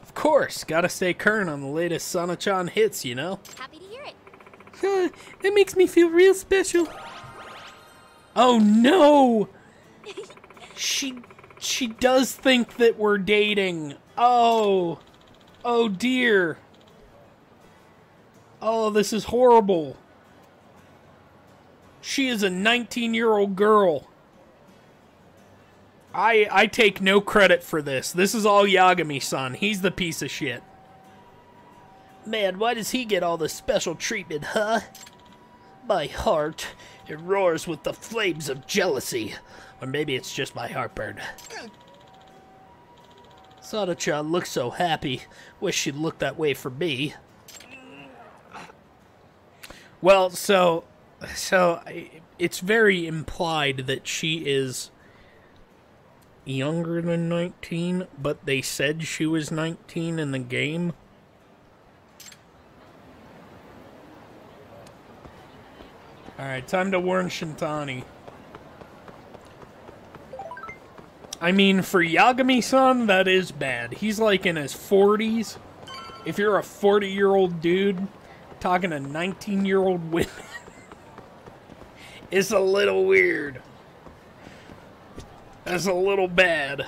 Speaker 1: Of course, gotta stay current on the latest Sana-chan hits, you know?
Speaker 9: Happy to hear it.
Speaker 1: That makes me feel real special. Oh no! She does think that we're dating. Oh. Oh dear. Oh, this is horrible. She is a 19-year-old girl. I take no credit for this. This is all Yagami-san. He's the piece of shit. Man, why does he get all the special treatment, huh? My heart, it roars with the flames of jealousy. Or maybe it's just my heartburn. Sada-chan looks so happy. Wish she'd look that way for me. Well, so it's very implied that she is younger than 19, but they said she was 19 in the game. Alright, time to warn Shintani. I mean, for Yagami-san, that is bad. He's like in his 40s. If you're a 40-year-old dude talking to 19-year-old women, it's a little weird. That's a little bad.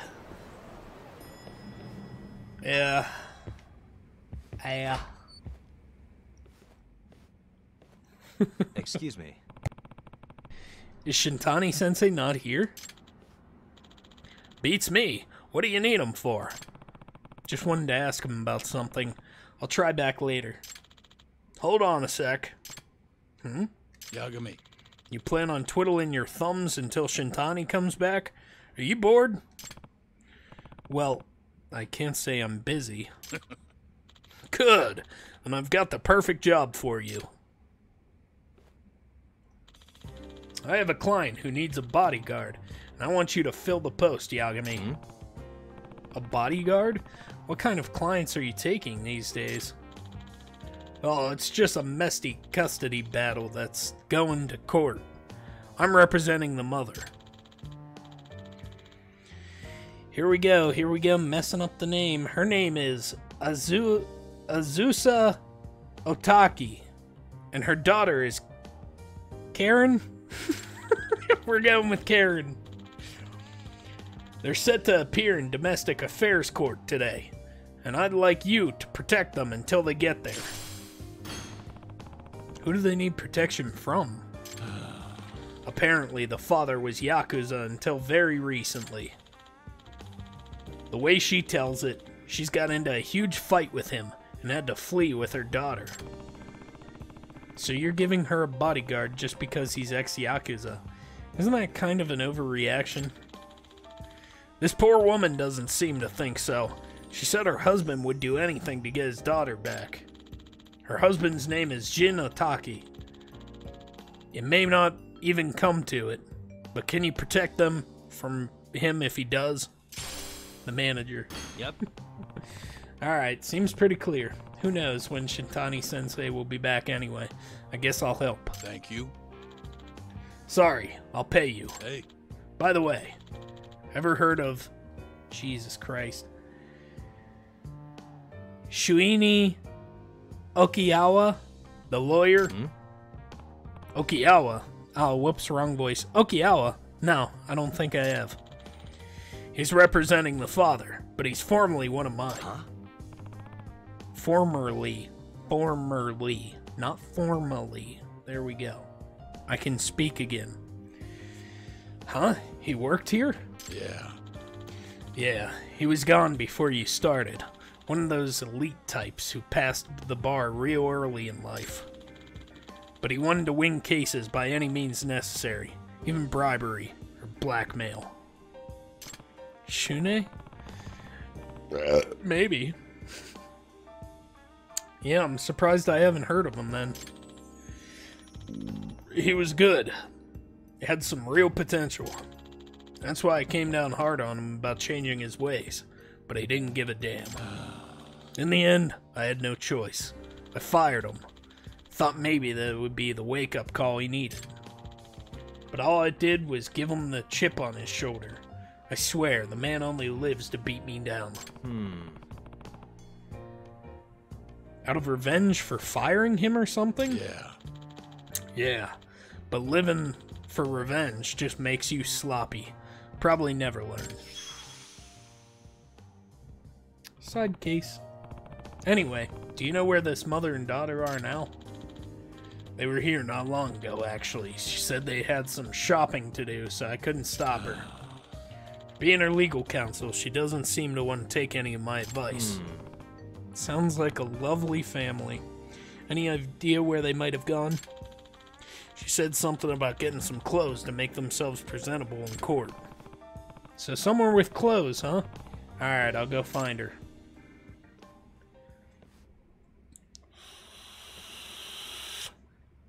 Speaker 1: Yeah. Yeah.
Speaker 5: Excuse me.
Speaker 1: Is Shintani-sensei not here? Beats me. What do you need him for? Just wanted to ask him about something. I'll try back later. Hold on a sec.
Speaker 3: Yagami.
Speaker 1: You plan on twiddling your thumbs until Shintani comes back? Are you bored? Well, I can't say I'm busy. Good. And I've got the perfect job for you. I have a client who needs a bodyguard, and I want you to fill the post, Yagami. A bodyguard? What kind of clients are you taking these days? Oh, it's just a messy custody battle that's going to court. I'm representing the mother. Here we go, messing up the name. Her name is Azusa Otaki, and her daughter is Karen? We're going with Karen. They're set to appear in domestic affairs court today, and I'd like you to protect them until they get there. Who do they need protection from? Apparently, the father was Yakuza until very recently. The way she tells it, she's got into a huge fight with him and had to flee with her daughter. So you're giving her a bodyguard just because he's ex-Yakuza. Isn't that kind of an overreaction? This poor woman doesn't seem to think so. She said her husband would do anything to get his daughter back. Her husband's name is Jin Otaki. It may not even come to it, but can you protect them from him if he does? The manager.
Speaker 5: Yep.
Speaker 1: Alright, seems pretty clear. Who knows when Shintani-sensei will be back anyway. I guess I'll help.
Speaker 3: Thank you.
Speaker 1: Sorry, I'll pay you.
Speaker 3: Hey.
Speaker 1: By the way, ever heard of... Jesus Christ. Shuini Okiawa, the lawyer. Okiawa. Oh, whoops, wrong voice. Okiawa. No, I don't think I have. He's representing the father, but he's formerly one of mine.
Speaker 5: Huh?
Speaker 1: Formerly, not formally. There we go. I can speak again. Huh? He worked here?
Speaker 3: Yeah.
Speaker 1: Yeah, he was gone before you started. One of those elite types who passed the bar real early in life. But he wanted to win cases by any means necessary, even bribery or blackmail. Shune? Maybe. Yeah, I'm surprised I haven't heard of him then. He was good. He had some real potential. That's why I came down hard on him about changing his ways, but he didn't give a damn. In the end, I had no choice. I fired him. Thought maybe that would be the wake-up call he needed. But all I did was give him the chip on his shoulder. I swear, the man only lives to beat me down. Out of revenge for firing him or something?
Speaker 3: Yeah.
Speaker 1: Yeah, but living for revenge just makes you sloppy. Probably never learn. Side case. Anyway, do you know where this mother and daughter are now? They were here not long ago, actually. She said they had some shopping to do, so I couldn't stop her. Being her legal counsel, she doesn't seem to want to take any of my advice. Sounds like a lovely family. Any idea where they might have gone? She said something about getting some clothes to make themselves presentable in court. So somewhere with clothes, huh? Alright, I'll go find her.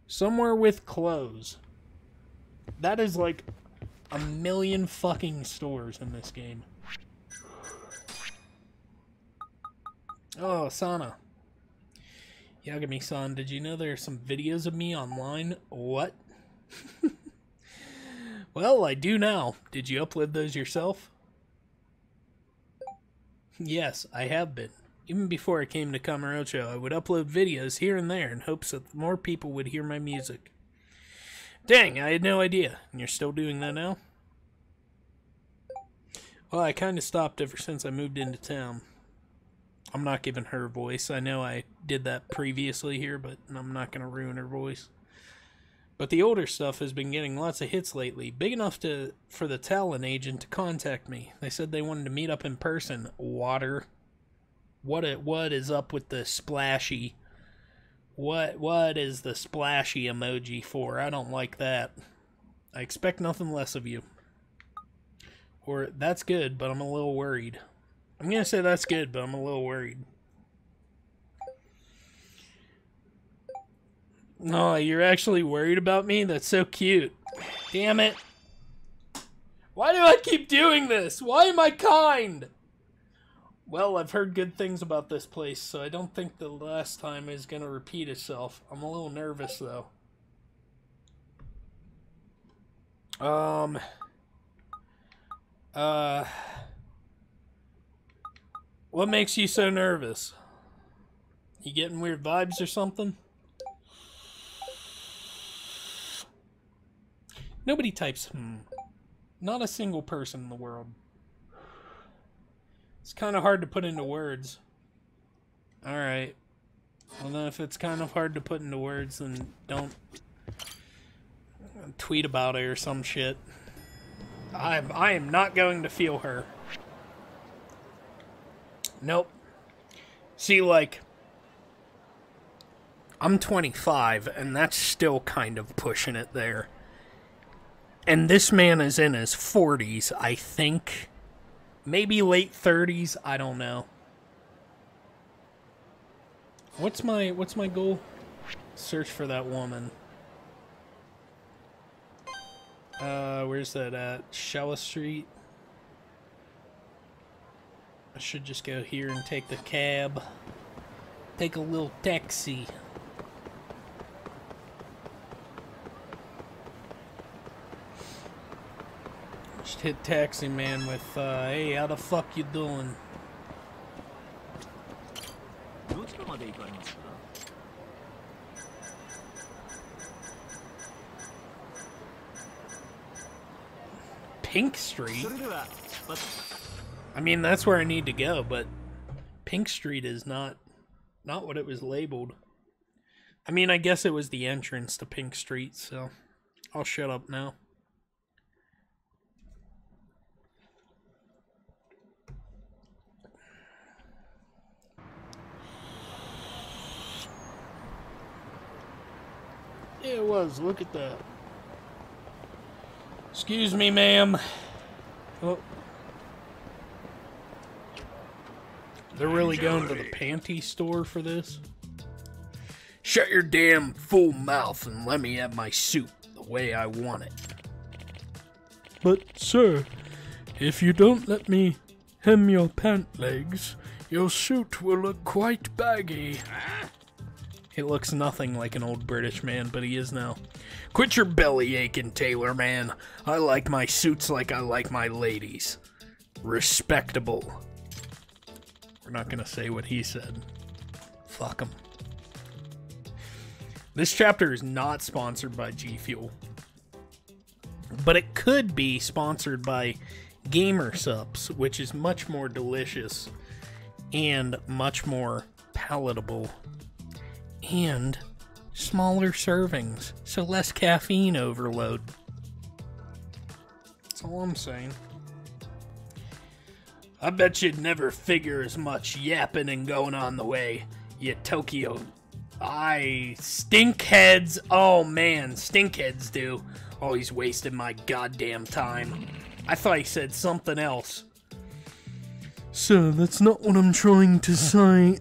Speaker 1: Somewhere with clothes. That is like a million fucking stores in this game. Oh, Sana. Yagami-san, did you know there are some videos of me online? What? Well, I do now. Did you upload those yourself? Yes, I have been. Even before I came to Kamurocho, I would upload videos here and there in hopes that more people would hear my music. Dang, I had no idea. And you're still doing that now? Well, I kind of stopped ever since I moved into town. I'm not giving her a voice. I know I did that previously here, but I'm not going to ruin her voice. But the older stuff has been getting lots of hits lately, big enough for the talent agent to contact me. They said they wanted to meet up in person. Water. What is up with the splashy? What is the splashy emoji for? I don't like that. I expect nothing less of you. Or, that's good, but I'm a little worried. I'm gonna say that's good, but I'm a little worried. Oh, you're actually worried about me? That's so cute. Damn it. Why do I keep doing this? Why am I kind? Well, I've heard good things about this place, so I don't think the last time is gonna repeat itself. I'm a little nervous, though. What makes you so nervous? You getting weird vibes or something? Nobody types Not a single person in the world. It's kind of hard to put into words. Alright. Well, then if it's kind of hard to put into words, then don't tweet about it or some shit. I am not going to feel her. Nope. See, like, I'm 25, and that's still kind of pushing it there. And this man is in his 40s, I think. Maybe late 30s, I don't know. What's my goal? Search for that woman. Where's that at? Shella Street. I should just go here and take the cab. Take a little taxi. Just hit taxi man with, hey, how the fuck you doing? Pink Street? I mean, that's where I need to go, but Pink Street is not what it was labeled. I mean, I guess it was the entrance to Pink Street, so I'll shut up now. Yeah, it was. Look at that. Excuse me, ma'am. Oh. They're really going to the panty store for this? Shut your damn fool mouth and let me have my suit the way I want it. But, sir, if you don't let me hem your pant legs, your suit will look quite baggy. He looks nothing like an old British man, but he is now. Quit your belly aching, tailor man. I like my suits like I like my ladies. Respectable. We're not gonna say what he said. Fuck him. This chapter is not sponsored by G Fuel, but it could be sponsored by Gamer Subs, which is much more delicious and much more palatable and smaller servings, so less caffeine overload. That's all I'm saying. I bet you'd never figure as much yapping and going on the way, you Tokyo. Stinkheads. Oh man, stinkheads do. Always wasting my goddamn time. I thought he said something else. Sir, that's not what I'm trying to say.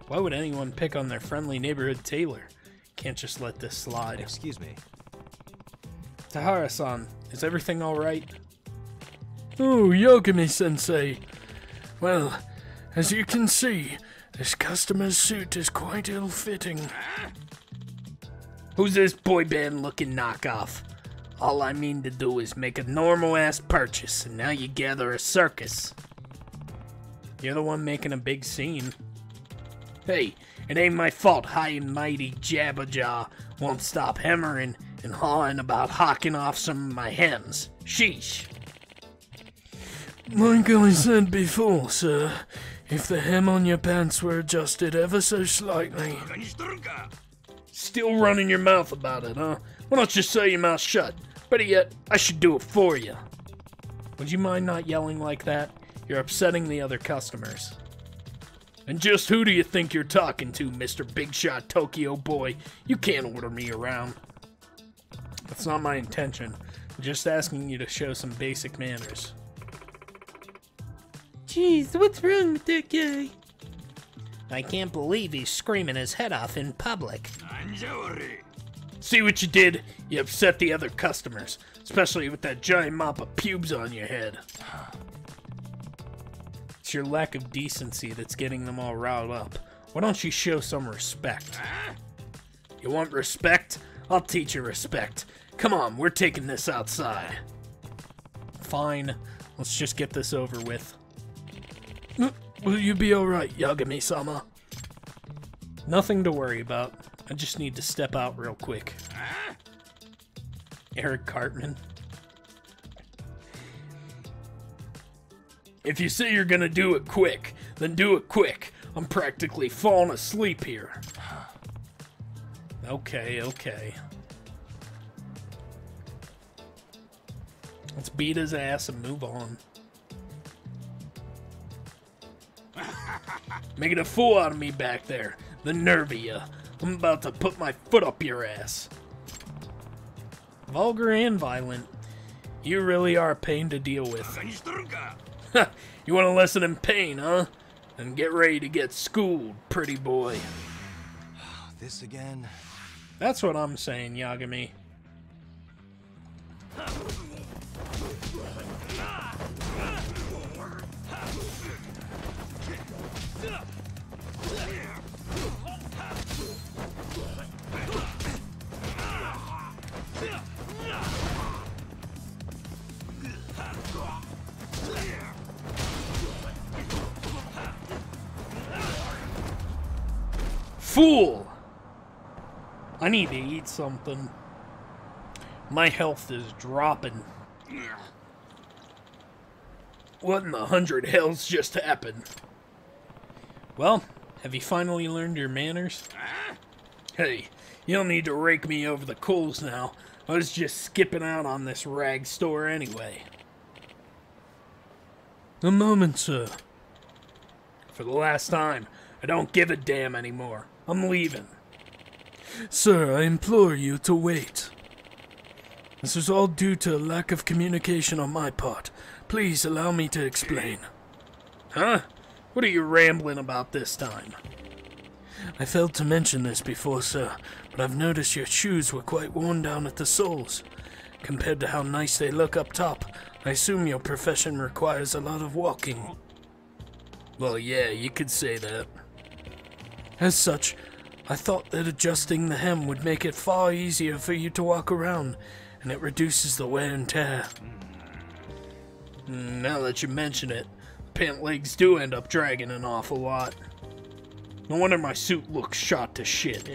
Speaker 1: Why would anyone pick on their friendly neighborhood tailor? Can't just let this slide.
Speaker 5: Excuse me.
Speaker 1: Tahara-san, is everything alright? Oh, Yogami-sensei. Well, as you can see, this customer's suit is quite ill-fitting. Who's this boy band-looking knockoff? All I mean to do is make a normal-ass purchase, and now you gather a circus. You're the one making a big scene. Hey, it ain't my fault high and mighty Jabberjaw won't stop hammering and hawing about hawking off some of my hems. Sheesh. Like I said before, sir, if the hem on your pants were adjusted ever so slightly... Still running your mouth about it, huh? Why don't you say your mouth shut? Better yet, I should do it for you. Would you mind not yelling like that? You're upsetting the other customers. And just who do you think you're talking to, Mr. Big Shot Tokyo Boy? You can't order me around. That's not my intention. I'm just asking you to show some basic manners. Jeez, what's wrong with that guy? I can't believe he's screaming his head off in public. See what you did? You upset the other customers, especially with that giant mop of pubes on your head. It's your lack of decency that's getting them all riled up. Why don't you show some respect? You want respect? I'll teach you respect. Come on, we're taking this outside. Fine, let's just get this over with. Will you be alright, Yagami-sama? Nothing to worry about. I just need to step out real quick. Eric Cartman. If you say you're gonna do it quick, then do it quick. I'm practically falling asleep here. Okay. Let's beat his ass and move on. Making a fool out of me back there. The nerve of ya. I'm about to put my foot up your ass. Vulgar and violent. You really are a pain to deal with. You want to lessen in pain, huh? Then get ready to get schooled, pretty boy.
Speaker 5: This again?
Speaker 1: That's what I'm saying, Yagami. Fool! I need to eat something. My health is dropping. What in the 100 hells just happened? Well, have you finally learned your manners? Hey, you don't need to rake me over the coals now. I was just skipping out on this rag store anyway. A moment, sir. For the last time, I don't give a damn anymore. I'm leaving. Sir, I implore you to wait. This is all due to a lack of communication on my part. Please allow me to explain. Huh? What are you rambling about this time? I failed to mention this before, sir, but I've noticed your shoes were quite worn down at the soles. Compared to how nice they look up top, I assume your profession requires a lot of walking. Well, yeah, you could say that. As such, I thought that adjusting the hem would make it far easier for you to walk around, and it reduces the wear and tear. Now that you mention it, pant legs do end up dragging an awful lot. No wonder my suit looks shot to shit.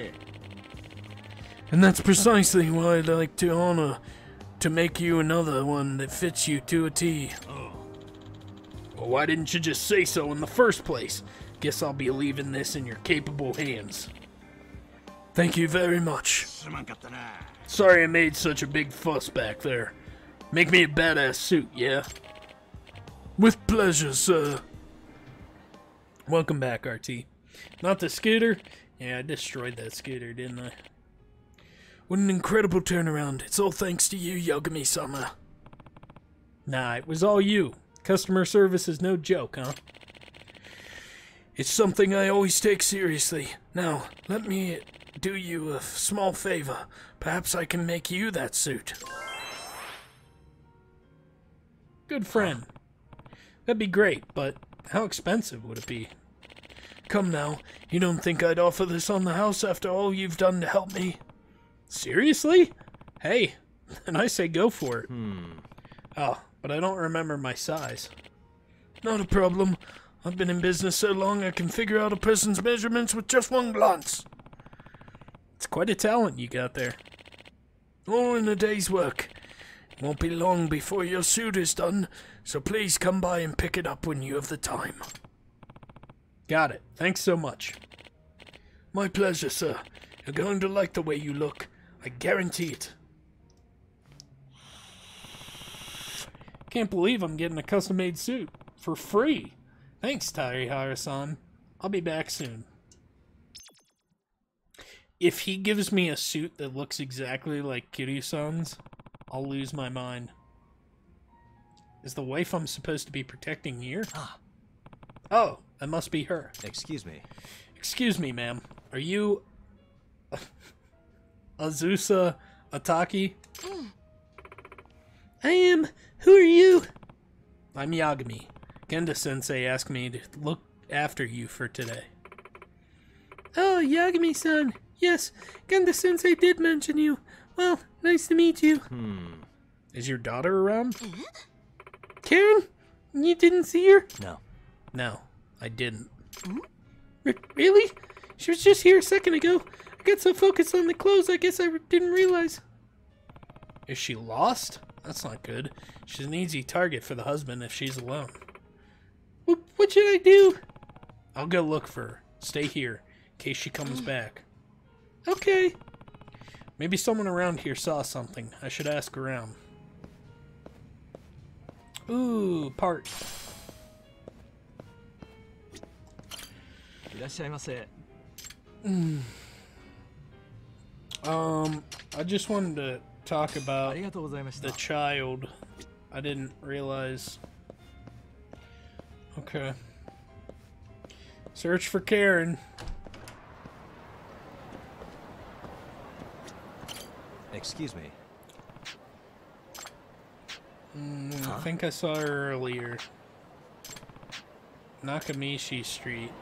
Speaker 1: And that's precisely why I'd like to honor to make you another one that fits you to a T. Well, why didn't you just say so in the first place? Guess I'll be leaving this in your capable hands. Thank you very much. Sorry I made such a big fuss back there. Make me a badass suit, yeah? With pleasure, sir. Welcome back, RT. Not the scooter? Yeah, I destroyed that scooter, didn't I? What an incredible turnaround. It's all thanks to you, Yagami-sama. Nah, it was all you. Customer service is no joke, huh? It's something I always take seriously. Now, let me do you a small favor. Perhaps I can make you that suit. Good friend. That'd be great, but how expensive would it be? Come now, you don't think I'd offer this on the house after all you've done to help me? Seriously? Hey, then I say go for it. Oh, but I don't remember my size. Not a problem. I've been in business so long I can figure out a person's measurements with just one glance. It's quite a talent you got there. All in a day's work. It won't be long before your suit is done, so please come by and pick it up when you have the time. Got it. Thanks so much. My pleasure, sir. You're going to like the way you look. I guarantee it. Can't believe I'm getting a custom-made suit for free. Thanks, Tarihara-san. I'll be back soon. If he gives me a suit that looks exactly like Kiryu-san's, I'll lose my mind. Is the wife I'm supposed to be protecting here? Oh, that must be her.
Speaker 5: Excuse me.
Speaker 1: Excuse me, ma'am. Are you... Azusa Ataki? I am. Who are you? I'm Yagami. Genda-sensei asked me to look after you for today. Oh, Yagami-san. Yes, Genda-sensei did mention you. Well, nice to meet you. Is your daughter around? Karen? You didn't see her?
Speaker 5: No.
Speaker 1: No, I didn't. Really? She was just here a second ago. I got so focused on the clothes, I guess I didn't realize. Is she lost? That's not good. She's an easy target for the husband if she's alone. What should I do? I'll go look for her. Stay here, in case she comes back. Okay. Maybe someone around here saw something. I should ask around. Ooh, part. I just wanted to talk about the child. I didn't realize. Okay. Search for Karen.
Speaker 5: Excuse me.
Speaker 1: I think I saw her earlier. Nakamichi Street.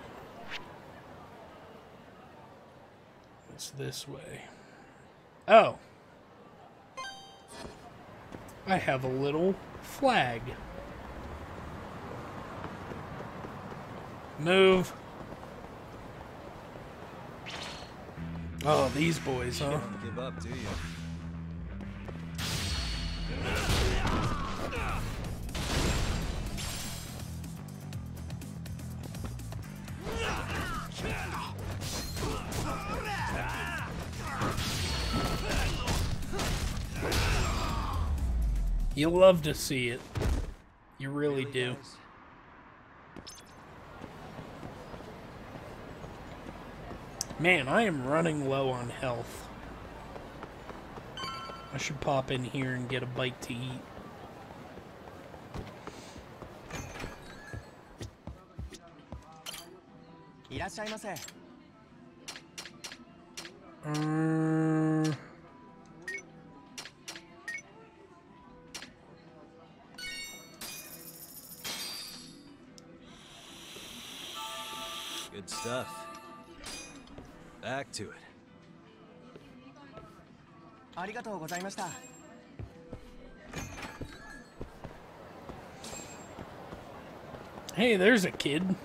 Speaker 1: It's this way. Oh. I have a little flag. Oh, these boys, huh?
Speaker 5: You don't give up, do you?
Speaker 1: You love to see it. You really do.
Speaker 5: Guys?
Speaker 1: Man, I am running low on health. I should pop in here and get a bite to eat.
Speaker 5: Good stuff. Back to it.
Speaker 1: Hey, there's a kid.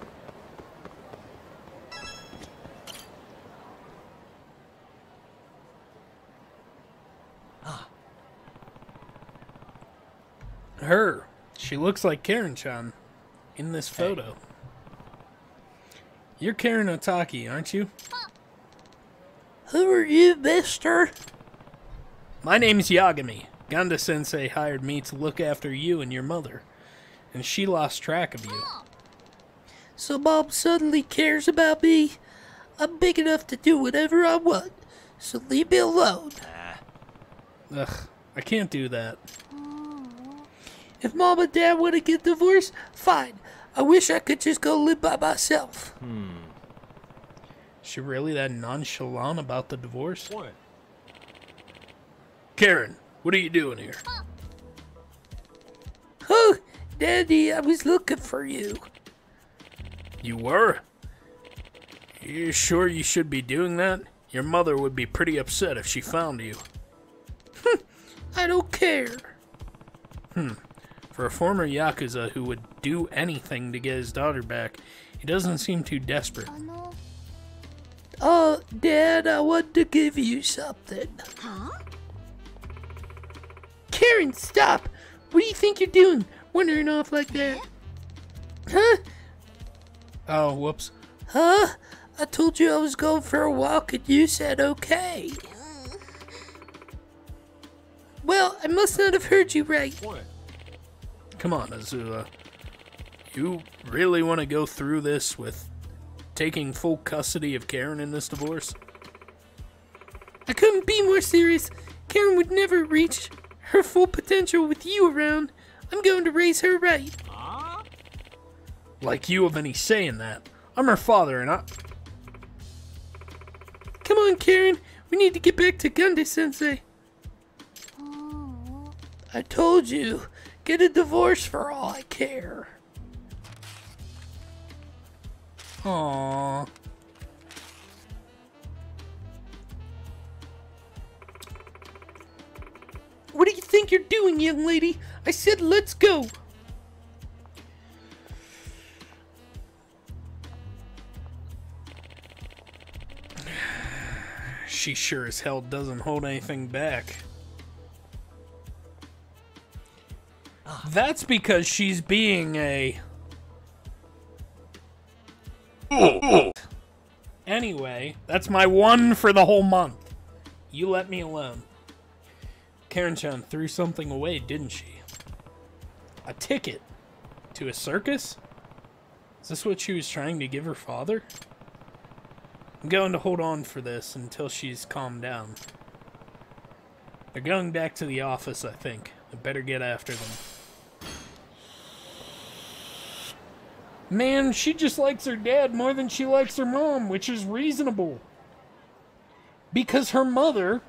Speaker 1: Her. She looks like Karen-chan in this photo. You're Karen Otaki, aren't you? Who are you, mister? My name's Yagami. Ganda-sensei hired me to look after you and your mother, and she lost track of you. So Mom suddenly cares about me? I'm big enough to do whatever I want, so leave me alone. Ugh, I can't do that. If Mom and Dad want to get divorced, fine. I wish I could just go live by myself. Is she really that nonchalant about the divorce?
Speaker 5: What?
Speaker 1: Karen, what are you doing here? Oh, Daddy, I was looking for you. You were? You sure you should be doing that? Your mother would be pretty upset if she found you. I don't care. For a former Yakuza who would do anything to get his daughter back, he doesn't seem too desperate. Oh, Dad, I want to give you something.
Speaker 4: Huh?
Speaker 1: Karen, stop! What do you think you're doing? Wandering off like that? Huh? Oh, whoops. Huh? I told you I was going for a walk and you said okay. Well, I must not have heard you right.
Speaker 5: What?
Speaker 1: Come on, Azula. You really want to go through this with taking full custody of Karen in this divorce? I couldn't be more serious. Karen would never reach her full potential with you around. I'm going to raise her right. Like you have any say in that. I'm her father and I... Come on, Karen. We need to get back to Gunda-sensei. I told you. Get a divorce for all I care. Aww. What do you think you're doing, young lady? I said let's go. She sure as hell doesn't hold anything back. That's because she's being a... Anyway, that's my one for the whole month. You let me alone. Karen-chan threw something away, didn't she? A ticket to a circus? Is this what she was trying to give her father? I'm going to hold on for this until she's calmed down. They're going back to the office, I think. I better get after them. Man, she just likes her dad more than she likes her mom, which is reasonable. Because her mother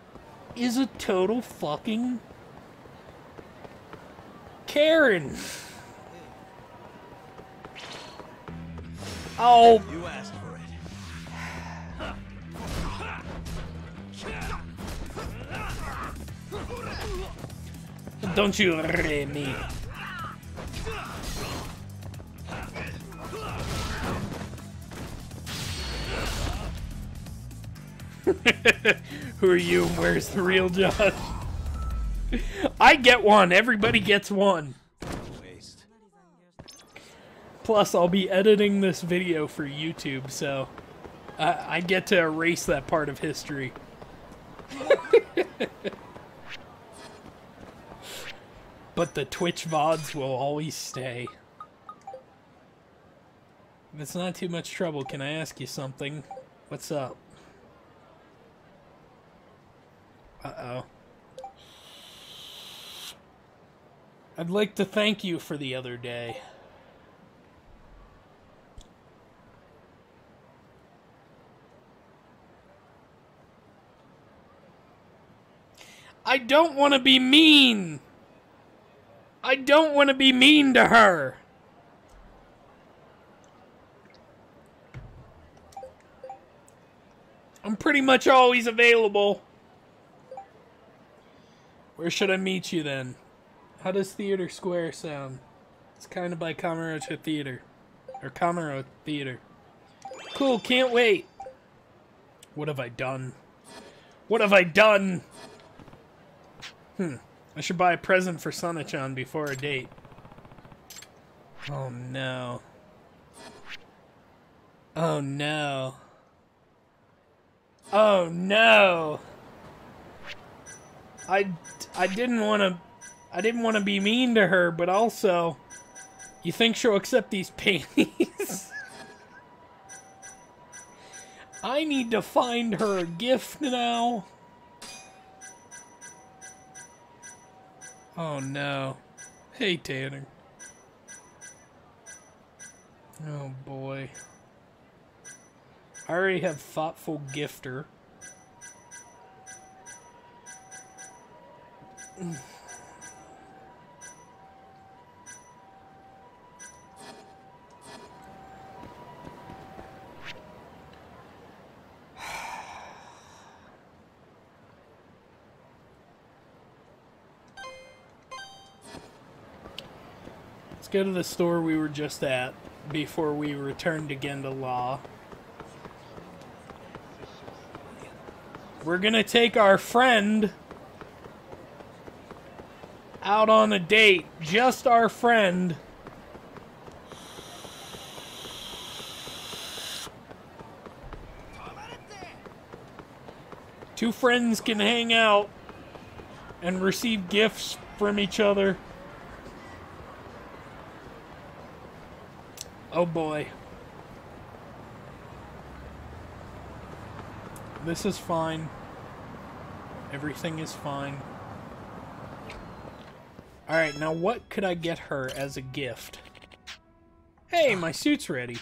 Speaker 1: is a total fucking Karen. Oh.
Speaker 5: You asked for it.
Speaker 1: Don't you worry me. Who are you and where's the real Josh? I get one. Everybody gets one.
Speaker 5: Waste.
Speaker 1: Plus, I'll be editing this video for YouTube, so I get to erase that part of history. But the Twitch VODs will always stay. If it's not too much trouble, can I ask you something? What's up? Uh-oh. I'd like to thank you for the other day. I don't want to be mean. I don't want to be mean to her. I'm pretty much always available. Where should I meet you then? How does Theater Square sound? It's kind of by Kamurocho Theater. Or Kamuro Theater. Cool, can't wait. What have I done? What have I done? I should buy a present for Sana-chan before a date. Oh no. Oh no. Oh no. I didn't want to be mean to her, but also, you think she'll accept these panties? I need to find her a gift now. Oh no. Hey, Tanner. Oh boy. I already have thoughtful gifter. Let's go to the store we were just at before we return to Genda Law. We're gonna take our friend out on a date. Just our friend. Two friends can hang out and receive gifts from each other. Oh boy. This is fine. Everything is fine. Alright, now what could I get her as a gift? Hey, my suit's ready.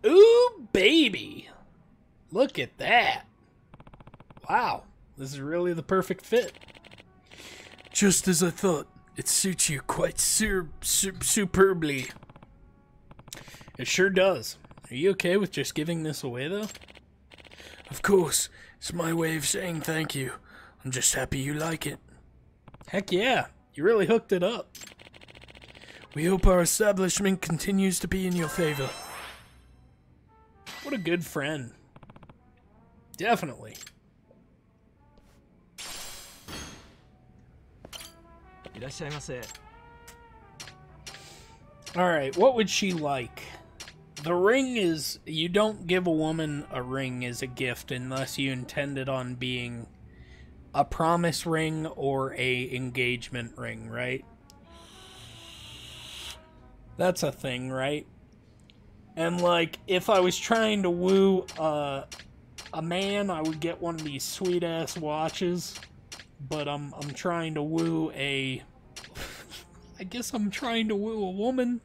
Speaker 1: Ooh, baby! Look at that. Wow, this is really the perfect fit. Just as I thought. It suits you quite superbly. It sure does. Are you okay with just giving this away, though? Of course. It's my way of saying thank you. I'm just happy you like it. Heck yeah. You really hooked it up. We hope our establishment continues to be in your favor. What a good friend. Definitely. Alright, what would she like? The ring is... You don't give a woman a ring as a gift unless you intend it on being a promise ring or a engagement ring, right? That's a thing, right? And, like, if I was trying to woo a man, I would get one of these sweet-ass watches. But I'm trying to woo a... I guess I'm trying to woo a woman.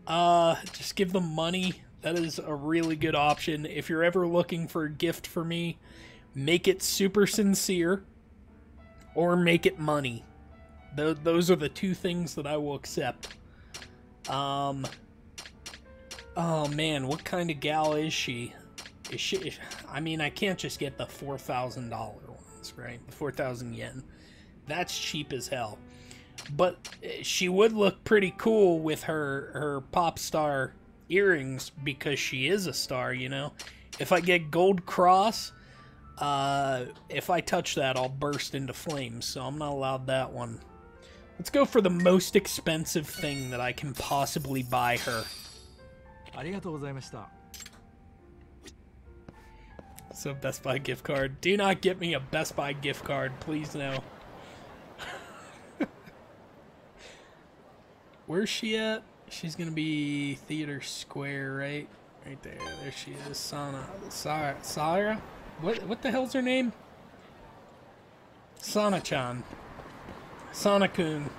Speaker 1: Just give them money. That is a really good option. If you're ever looking for a gift for me, make it super sincere. Or make it money. Those are the two things that I will accept. Oh man, what kind of gal is she? I mean, I can't just get the $4,000 ones, right? The 4,000 yen. That's cheap as hell. But she would look pretty cool with her pop star earrings because she is a star, you know? If I get gold cross, if I touch that, I'll burst into flames, so I'm not allowed that one. Let's go for the most expensive thing that I can possibly buy her. So Best Buy gift card. Do not get me a Best Buy gift card, please no. Where's she at? She's gonna be Theater Square, right? Right there. There she is. Sarah? What the hell's her name? Sana-chan. Sana-kun.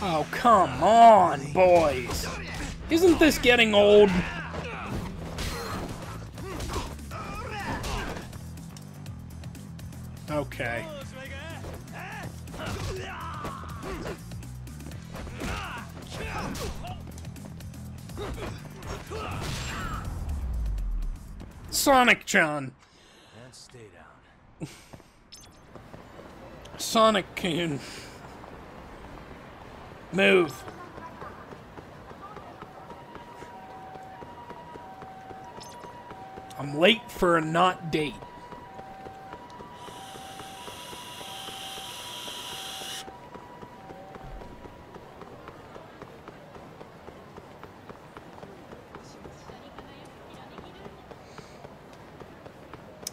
Speaker 1: Oh, come on, boys. Isn't this getting old? Okay. Sonic-chan.
Speaker 5: And stay down.
Speaker 1: Sonic-kun. Move. I'm late for a not date.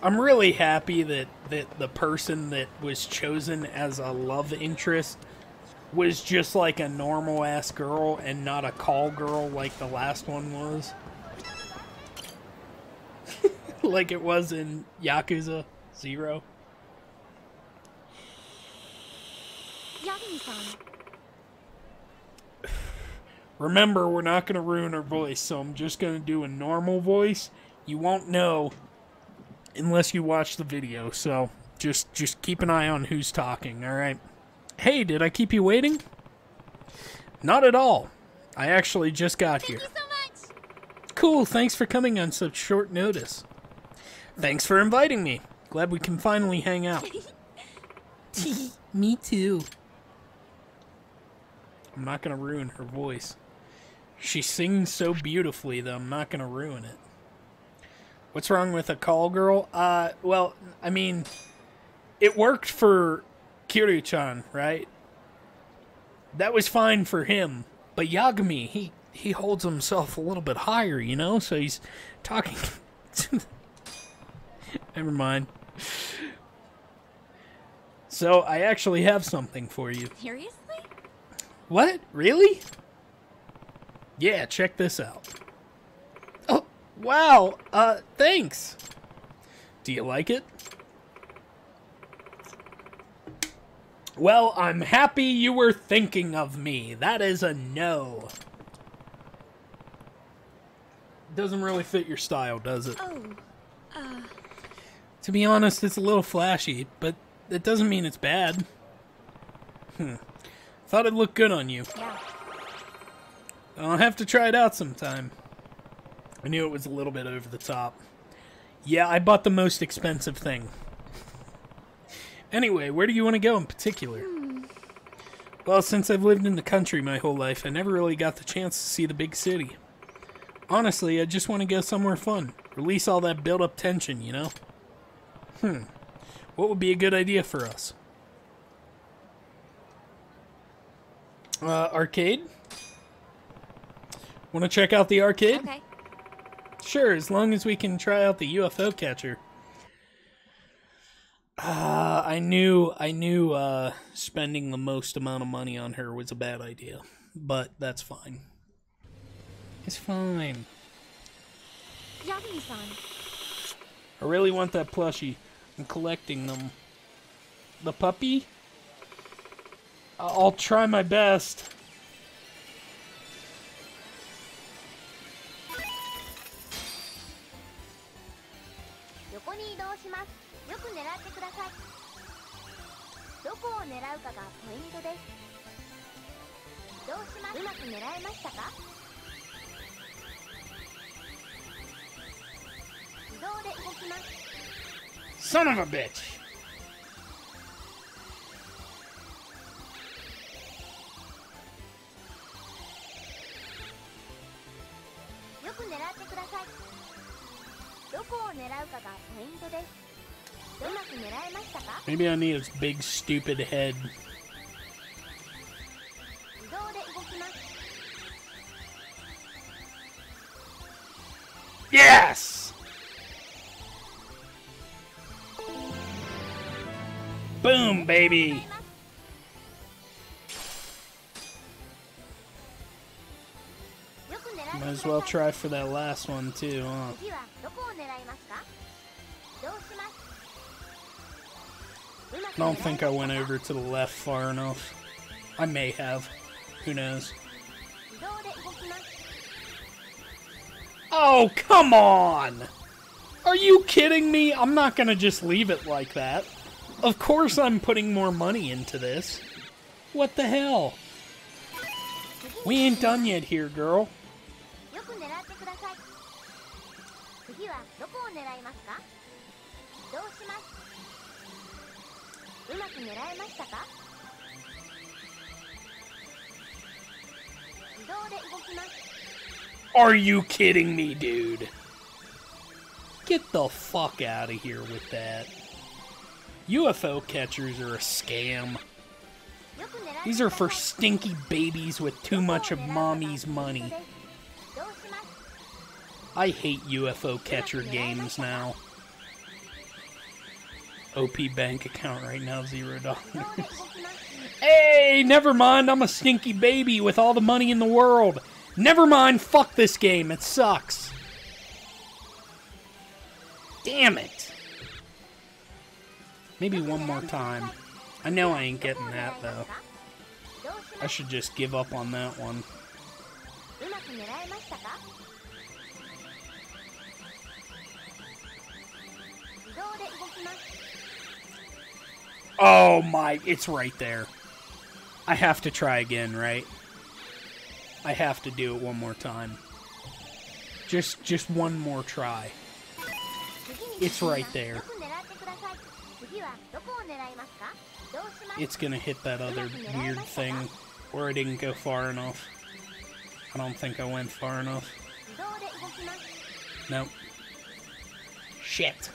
Speaker 1: I'm really happy that the person that was chosen as a love interest was just like a normal ass girl and not a call girl like the last one was. Like it was in Yakuza 0.
Speaker 9: Yagami-san.
Speaker 1: Remember, we're not going to ruin her voice, so I'm just going to do a normal voice. You won't know unless you watch the video, so just keep an eye on who's talking, alright? Hey, did I keep you waiting? Not at all. I actually just got here.
Speaker 9: Thank you so much.
Speaker 1: Cool, thanks for coming on such short notice. Thanks for inviting me. Glad we can finally hang out. Me too. I'm not going to ruin her voice. She sings so beautifully, though I'm not going to ruin it. What's wrong with a call girl? Well, I mean, it worked for Kiryu-chan, right? That was fine for him. But Yagami, he holds himself a little bit higher, you know? So he's talking to... Never mind. So, I actually have something for you.
Speaker 9: Seriously?
Speaker 1: What? Really? Yeah, check this out. Oh, wow. Thanks. Do you like it? Well, I'm happy you were thinking of me. That is a no. Doesn't really fit your style, does it?
Speaker 9: Oh,
Speaker 1: To be honest, it's a little flashy, but it doesn't mean it's bad. Thought it'd look good on you.
Speaker 9: yeah.
Speaker 1: I'll have to try it out sometime. I knew it was a little bit over the top. Yeah, I bought the most expensive thing. Anyway, where do you want to go in particular? Well, since I've lived in the country my whole life, I never really got the chance to see the big city. Honestly, I just want to go somewhere fun. Release all that built-up tension, you know? What would be a good idea for us? Arcade? Want to check out the arcade?
Speaker 9: Okay.
Speaker 1: Sure, as long as we can try out the UFO catcher. I knew spending the most amount of money on her was a bad idea, but that's fine. It's fine.
Speaker 9: Yagami-san.
Speaker 1: I really want that plushie. I'm collecting them. The puppy? I'll try my best. Son of a bitch! Maybe I need a big stupid head. Yes! Boom, baby! Might as well try for that last one too, huh? I don't think I went over to the left far enough. I may have. Who knows? Oh, come on! Are you kidding me? I'm not gonna just leave it like that. Of course I'm putting more money into this. What the hell? We ain't done yet here, girl. Are you kidding me, dude? Get the fuck out of here with that. UFO catchers are a scam. These are for stinky babies with too much of mommy's money. I hate UFO catcher games now. OP bank account right now, $0. Hey, never mind, I'm a stinky baby with all the money in the world. Never mind, fuck this game, it sucks. Damn it. Maybe one more time. I know I ain't getting that, though. I should just give up on that one. Oh my, it's right there. I have to try again, right? I have to do it one more time. Just one more try. It's right there. It's gonna hit that other weird thing, or I didn't go far enough. I don't think I went far enough. Nope. Shit.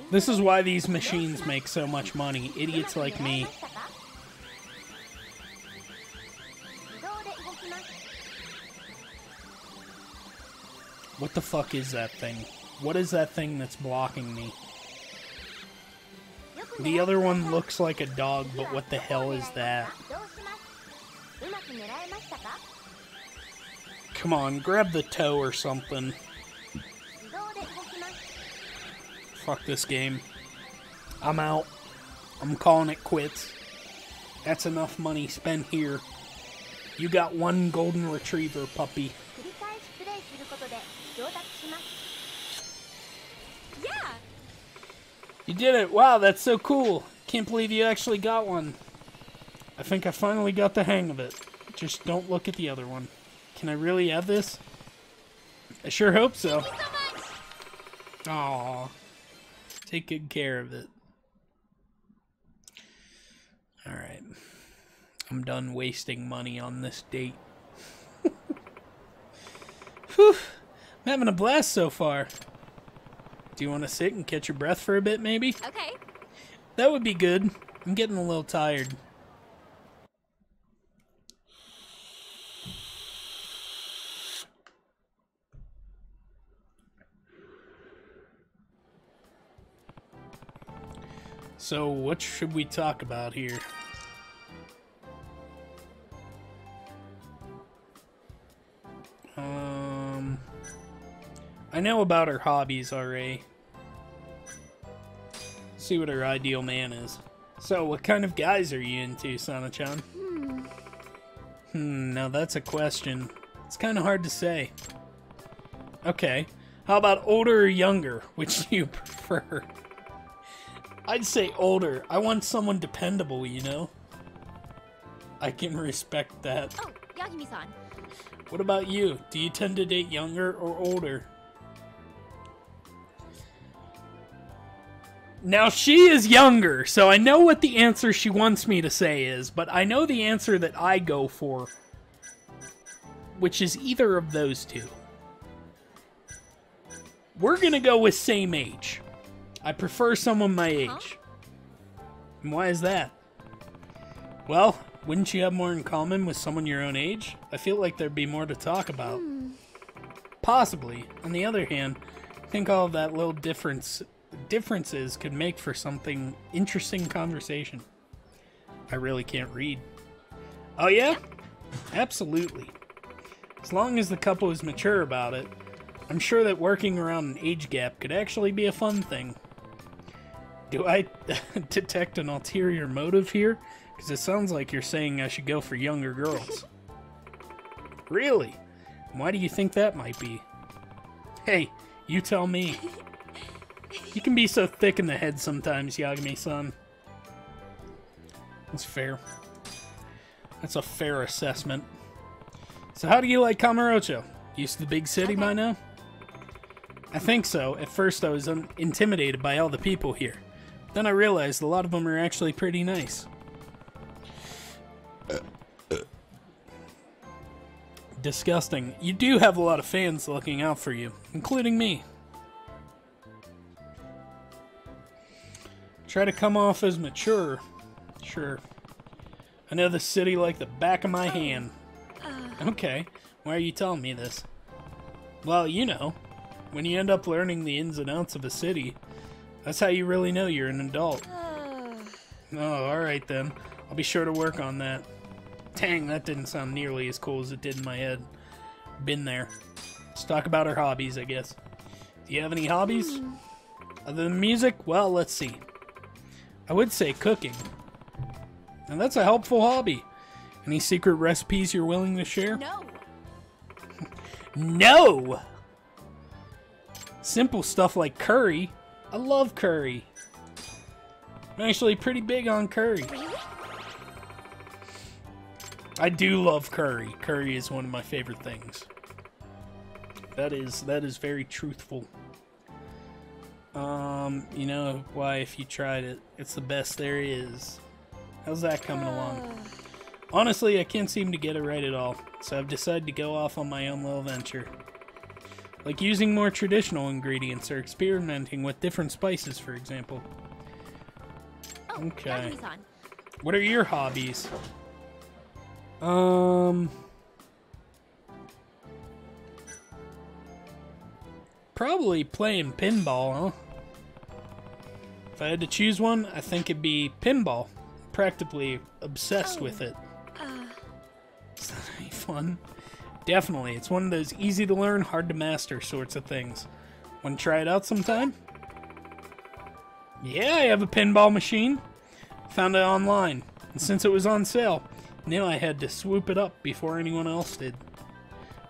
Speaker 1: This is why these machines make so much money. Idiots like me. What the fuck is that thing? What is that thing that's blocking me? The other one looks like a dog, but what the hell is that? Come on, grab the toe or something. Fuck this game. I'm out. I'm calling it quits. That's enough money spent here. You got one golden retriever, puppy.
Speaker 9: Yeah!
Speaker 1: You did it! Wow, that's so cool! Can't believe you actually got one. I think I finally got the hang of it. Just don't look at the other one. Can I really have this? I sure hope so.
Speaker 9: Thank you so much!
Speaker 1: Aww. Take good care of it. Alright. I'm done wasting money on this date. Whew. I'm having a blast so far. Do you want to sit and catch your breath for a bit, maybe?
Speaker 9: Okay.
Speaker 1: That would be good. I'm getting a little tired. So, what should we talk about here? I know about her hobbies already. See what her ideal man is. So, what kind of guys are you into, Sana-chan? Now that's a question. It's kind of hard to say. Okay. How about older or younger? Which do you prefer? I'd say older. I want someone dependable, you know? I can respect that.
Speaker 9: Oh, Yagami-san.
Speaker 1: What about you? Do you tend to date younger or older? Now, she is younger, so I know what the answer she wants me to say is, but I know the answer that I go for, which is either of those two. We're gonna go with same age. I prefer someone my age.
Speaker 9: Huh?
Speaker 1: And why is that? Well, wouldn't you have more in common with someone your own age? I feel like there'd be more to talk about. Possibly. On the other hand, I think all of that little differences could make for something interesting conversation. I really can't read. Oh yeah? Absolutely. As long as the couple is mature about it, I'm sure that working around an age gap could actually be a fun thing. Do I detect an ulterior motive here? Because it sounds like you're saying I should go for younger girls. Really? Why do you think that might be? Hey, you tell me. You can be so thick in the head sometimes, Yagami-san. That's fair. That's a fair assessment. So how do you like Kamurocho? Used to the big city by now? I think so. At first I was intimidated by all the people here. Then I realized a lot of them are actually pretty nice. Disgusting. You do have a lot of fans looking out for you, including me. Try to come off as mature. Sure. I know the city like the back of my hand. Okay. Why are you telling me this? Well, you know, when you end up learning the ins and outs of a city, that's how you really know you're an adult. Oh, alright then. I'll be sure to work on that. Dang, that didn't sound nearly as cool as it did in my head. Been there. Let's talk about our hobbies, I guess. Do you have any hobbies? Other than music? Well, let's see. I would say cooking. And that's a helpful hobby. Any secret recipes you're willing to share?
Speaker 9: No.
Speaker 1: No! Simple stuff like curry. I love curry. I'm actually pretty big on curry.
Speaker 9: Really?
Speaker 1: I do love curry. Curry is one of my favorite things. That is very truthful. You know why if you tried it, it's the best there is. How's that coming along? Honestly, I can't seem to get it right at all, so I've decided to go off on my own little venture. Like using more traditional ingredients or experimenting with different spices, for example.
Speaker 9: Oh,
Speaker 1: okay.
Speaker 9: Yagami-san.
Speaker 1: What are your hobbies? Probably playing pinball, huh? If I had to choose one, I think it'd be pinball. Practically obsessed with it. Is that any fun? Definitely. It's one of those easy to learn, hard to master sorts of things. Want to try it out sometime? Yeah, I have a pinball machine. Found it online. And since it was on sale, knew I had to swoop it up before anyone else did.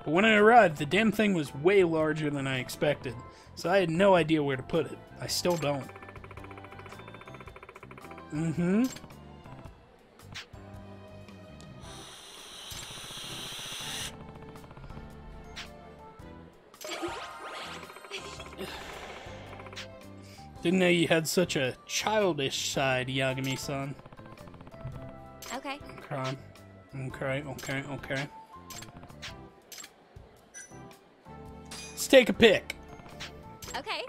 Speaker 1: But when it arrived, the damn thing was way larger than I expected, so I had no idea where to put it. I still don't. Didn't know you had such a childish side, Yagami-san.
Speaker 9: Okay.
Speaker 1: Okay. Let's take a pic.
Speaker 9: Okay.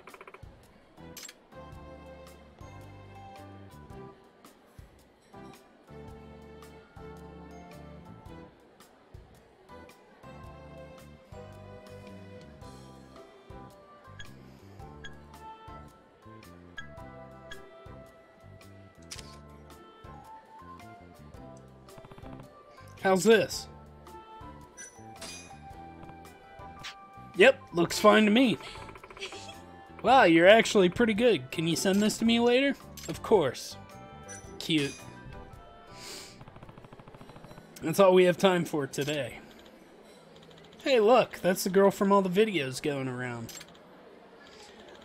Speaker 1: How's this? Yep, looks fine to me. Wow, you're actually pretty good. Can you send this to me later? Of course. Cute. That's all we have time for today. Hey, look, that's the girl from all the videos going around.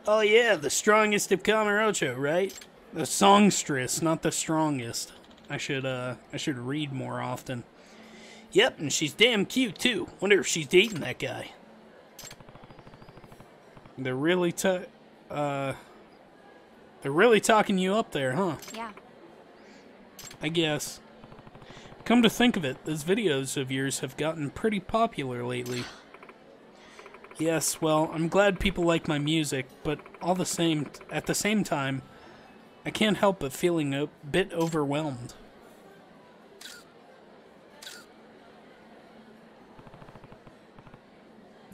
Speaker 1: Oh yeah, the strongest of Kamurocho, right? The songstress, not the strongest. I should read more often. Yep, and she's damn cute too. Wonder if she's dating that guy. They're really talking you up there, huh?
Speaker 9: Yeah.
Speaker 1: I guess. Come to think of it, those videos of yours have gotten pretty popular lately. Yes, well, I'm glad people like my music, but at the same time, I can't help but feeling a bit overwhelmed.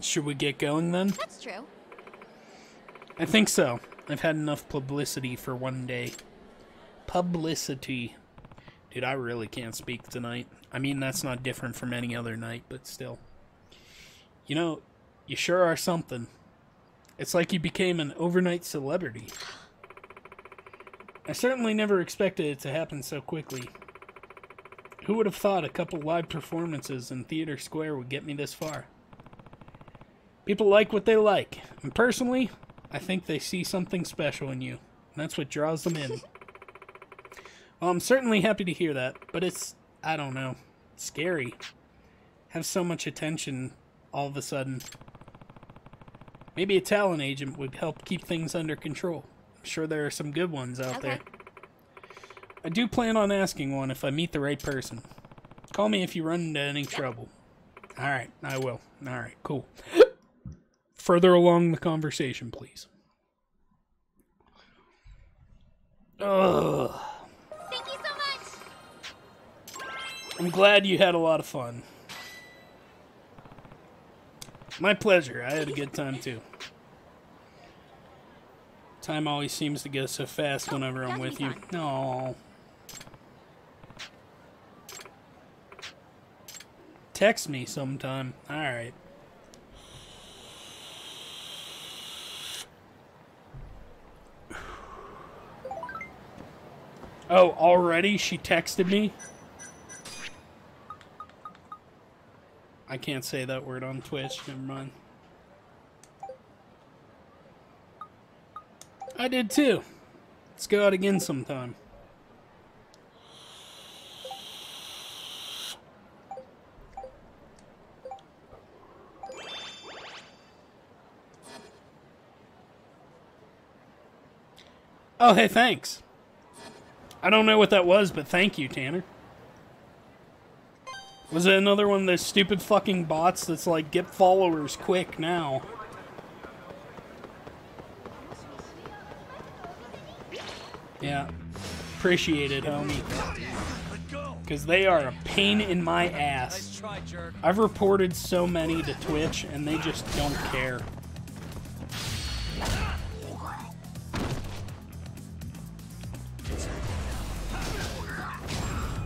Speaker 1: Should we get going then?
Speaker 9: That's true.
Speaker 1: I think so. I've had enough publicity for one day. Publicity. Dude, I really can't speak tonight. I mean, that's not different from any other night, but still. You know, you sure are something. It's like you became an overnight celebrity. I certainly never expected it to happen so quickly. Who would have thought a couple live performances in Theater Square would get me this far? People like what they like, and personally, I think they see something special in you, and that's what draws them in. Well, I'm certainly happy to hear that, but it's, I don't know, scary. Have so much attention all of a sudden. Maybe a talent agent would help keep things under control. I'm sure there are some good ones out there. I do plan on asking one if I meet the right person. Call me if you run into any trouble. Alright, I will. Alright, cool. Further along the conversation, please. Ugh.
Speaker 9: Thank you so much.
Speaker 1: I'm glad you had a lot of fun. My pleasure. I had a good time too. Time always seems to go so fast whenever I'm with you. No. Text me sometime. Alright. Oh, already? She texted me? I can't say that word on Twitch. Never mind. I did too. Let's go out again sometime. Oh, hey, thanks. I don't know what that was, but thank you, Tanner. Was it another one of those stupid fucking bots that's like, get followers quick now? Yeah. Appreciate it, homie. Because they are a pain in my ass. I've reported so many to Twitch, and they just don't care.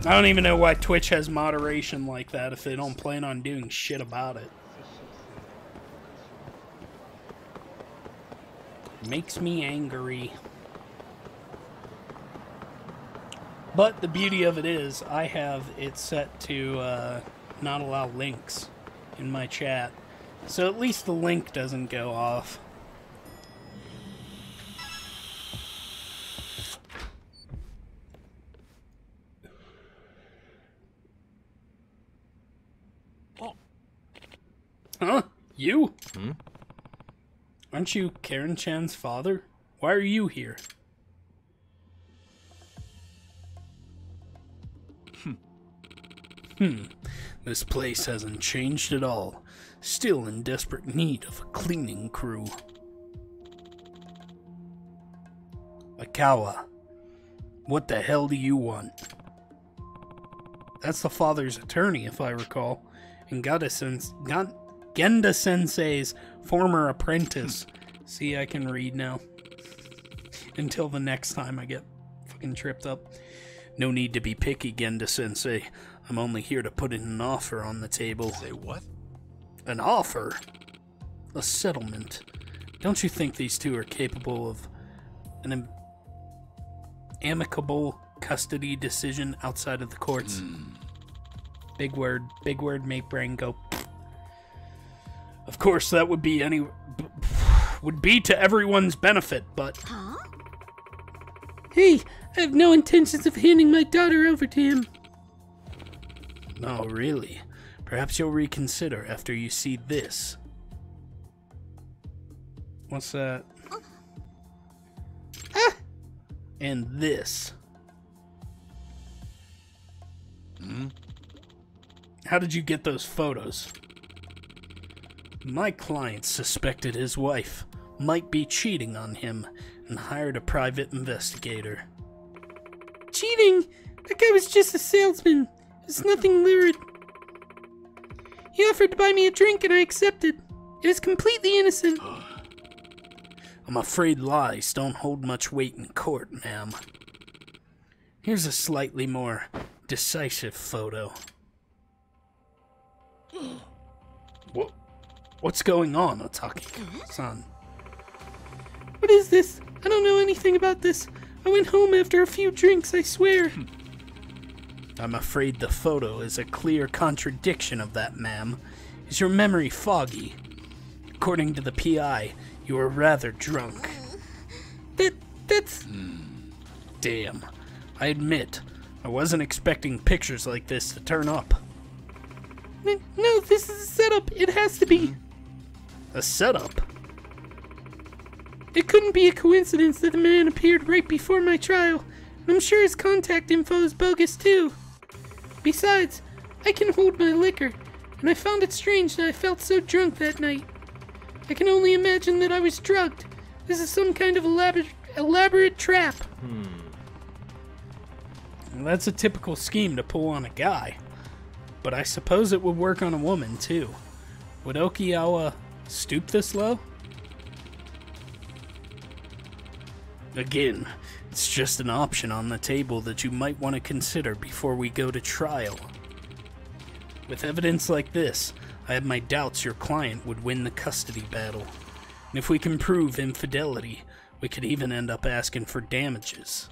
Speaker 1: I don't even know why Twitch has moderation like that if they don't plan on doing shit about it. Makes me angry. But the beauty of it is, I have it set to not allow links in my chat. So at least the link doesn't go off. Huh? You?
Speaker 5: Hmm?
Speaker 1: Aren't you Karen Chan's father? Why are you here? This place hasn't changed at all. Still in desperate need of a cleaning crew. Akawa, what the hell do you want? That's the father's attorney, if I recall. And Genda Sensei's former apprentice. See, I can read now. Until the next time I get fucking tripped up. No need to be picky, Genda Sensei. I'm only here to put in an offer on the table.
Speaker 5: Say what?
Speaker 1: An offer? A settlement. Don't you think these two are capable of an amicable custody decision outside of the courts? Big word, make brain go. Of course, that would be to everyone's benefit, but...
Speaker 4: Huh?
Speaker 1: Hey, I have no intentions of handing my daughter over to him. No, really. Perhaps you'll reconsider after you see this. What's that? Ah! And this. How did you get those photos? My client suspected his wife might be cheating on him and hired a private investigator. Cheating? That guy was just a salesman. It's nothing lurid. He offered to buy me a drink and I accepted. It was completely innocent. I'm afraid lies don't hold much weight in court, ma'am. Here's a slightly more decisive photo. What's going on, Otaki-san? What is this? I don't know anything about this. I went home after a few drinks, I swear. I'm afraid the photo is a clear contradiction of that, ma'am. Is your memory foggy? According to the PI, you were rather drunk. That's... Damn. I admit, I wasn't expecting pictures like this to turn up. No, this is a setup. It has to be. A setup? It couldn't be a coincidence that the man appeared right before my trial. I'm sure his contact info is bogus too. Besides, I can hold my liquor, and I found it strange that I felt so drunk that night. I can only imagine that I was drugged. This is some kind of elaborate trap. Well, that's a typical scheme to pull on a guy. But I suppose it would work on a woman, too. Would Okiawa stoop this low? Again, it's just an option on the table that you might want to consider before we go to trial. With evidence like this, I have my doubts your client would win the custody battle. And if we can prove infidelity, we could even end up asking for damages.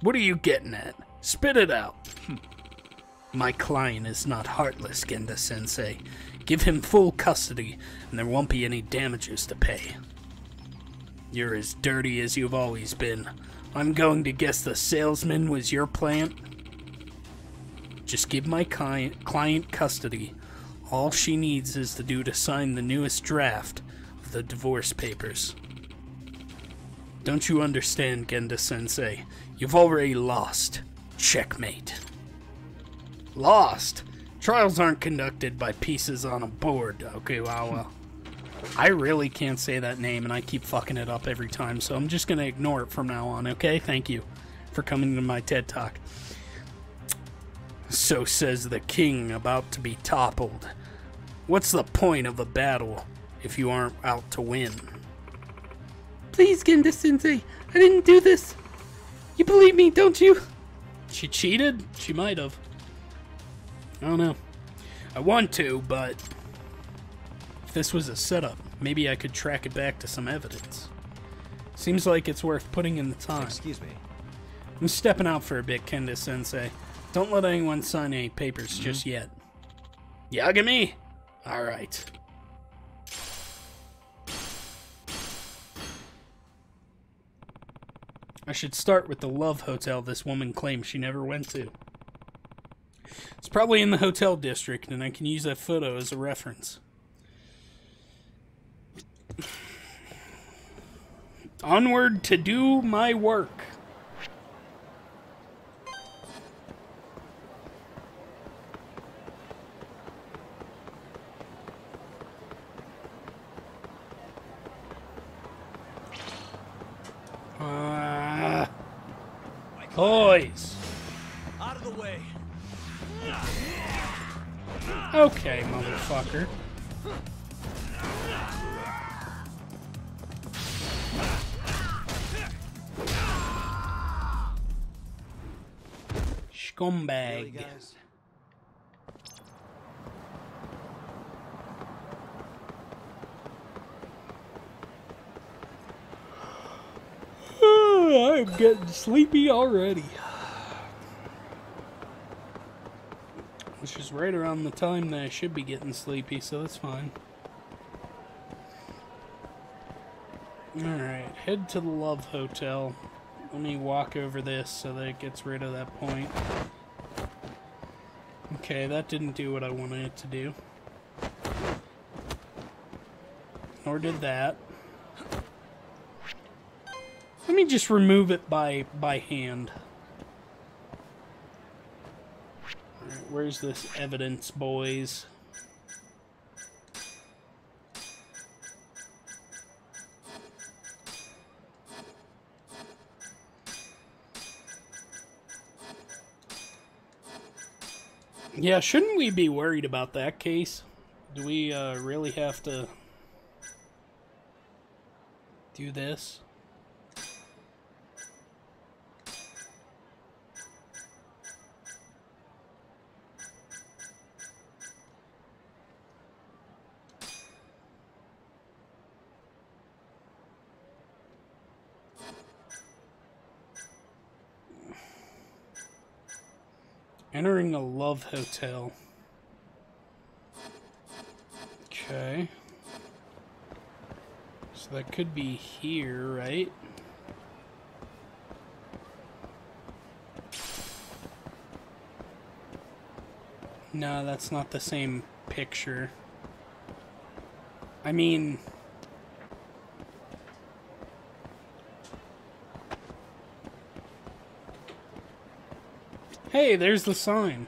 Speaker 1: What are you getting at? Spit it out. My client is not heartless, Genda-sensei. Give him full custody, and there won't be any damages to pay. You're as dirty as you've always been. I'm going to guess the salesman was your plant. Just give my client custody. All she needs is to sign the newest draft of the divorce papers. Don't you understand, Genda-sensei? You've already lost. Checkmate. Lost? Trials aren't conducted by pieces on a board, Okiawa. I really can't say that name, and I keep fucking it up every time, so I'm just gonna ignore it from now on, okay? Thank you for coming to my TED Talk. So says the king about to be toppled. What's the point of a battle if you aren't out to win? Please, Genda-sensei, I didn't do this. You believe me, don't you? She cheated? She might have. I don't know. I want to, but if this was a setup, maybe I could track it back to some evidence. Seems like it's worth putting in the time.
Speaker 5: Excuse me.
Speaker 1: I'm stepping out for a bit, Kenda-sensei. Don't let anyone sign any papers just yet. Yagami? Alright. I should start with the love hotel this woman claims she never went to. It's probably in the hotel district, and I can use that photo as a reference. Onward to do my work. Boys.
Speaker 5: Out of the way.
Speaker 1: Okay, motherfucker. Scumbag.
Speaker 5: Really, guys?
Speaker 1: I'm getting sleepy already. Which is right around the time that I should be getting sleepy, so that's fine. Alright, head to the Love Hotel. let me walk over this so that it gets rid of that point. Okay, that didn't do what I wanted it to do. Nor did that. Let me just remove it by hand. Alright, where's this evidence, boys? Yeah, shouldn't we be worried about that case? Do we really have to do this? Entering a love hotel. Okay. So that could be here, right? No, that's not the same picture. I mean... Hey, there's the sign.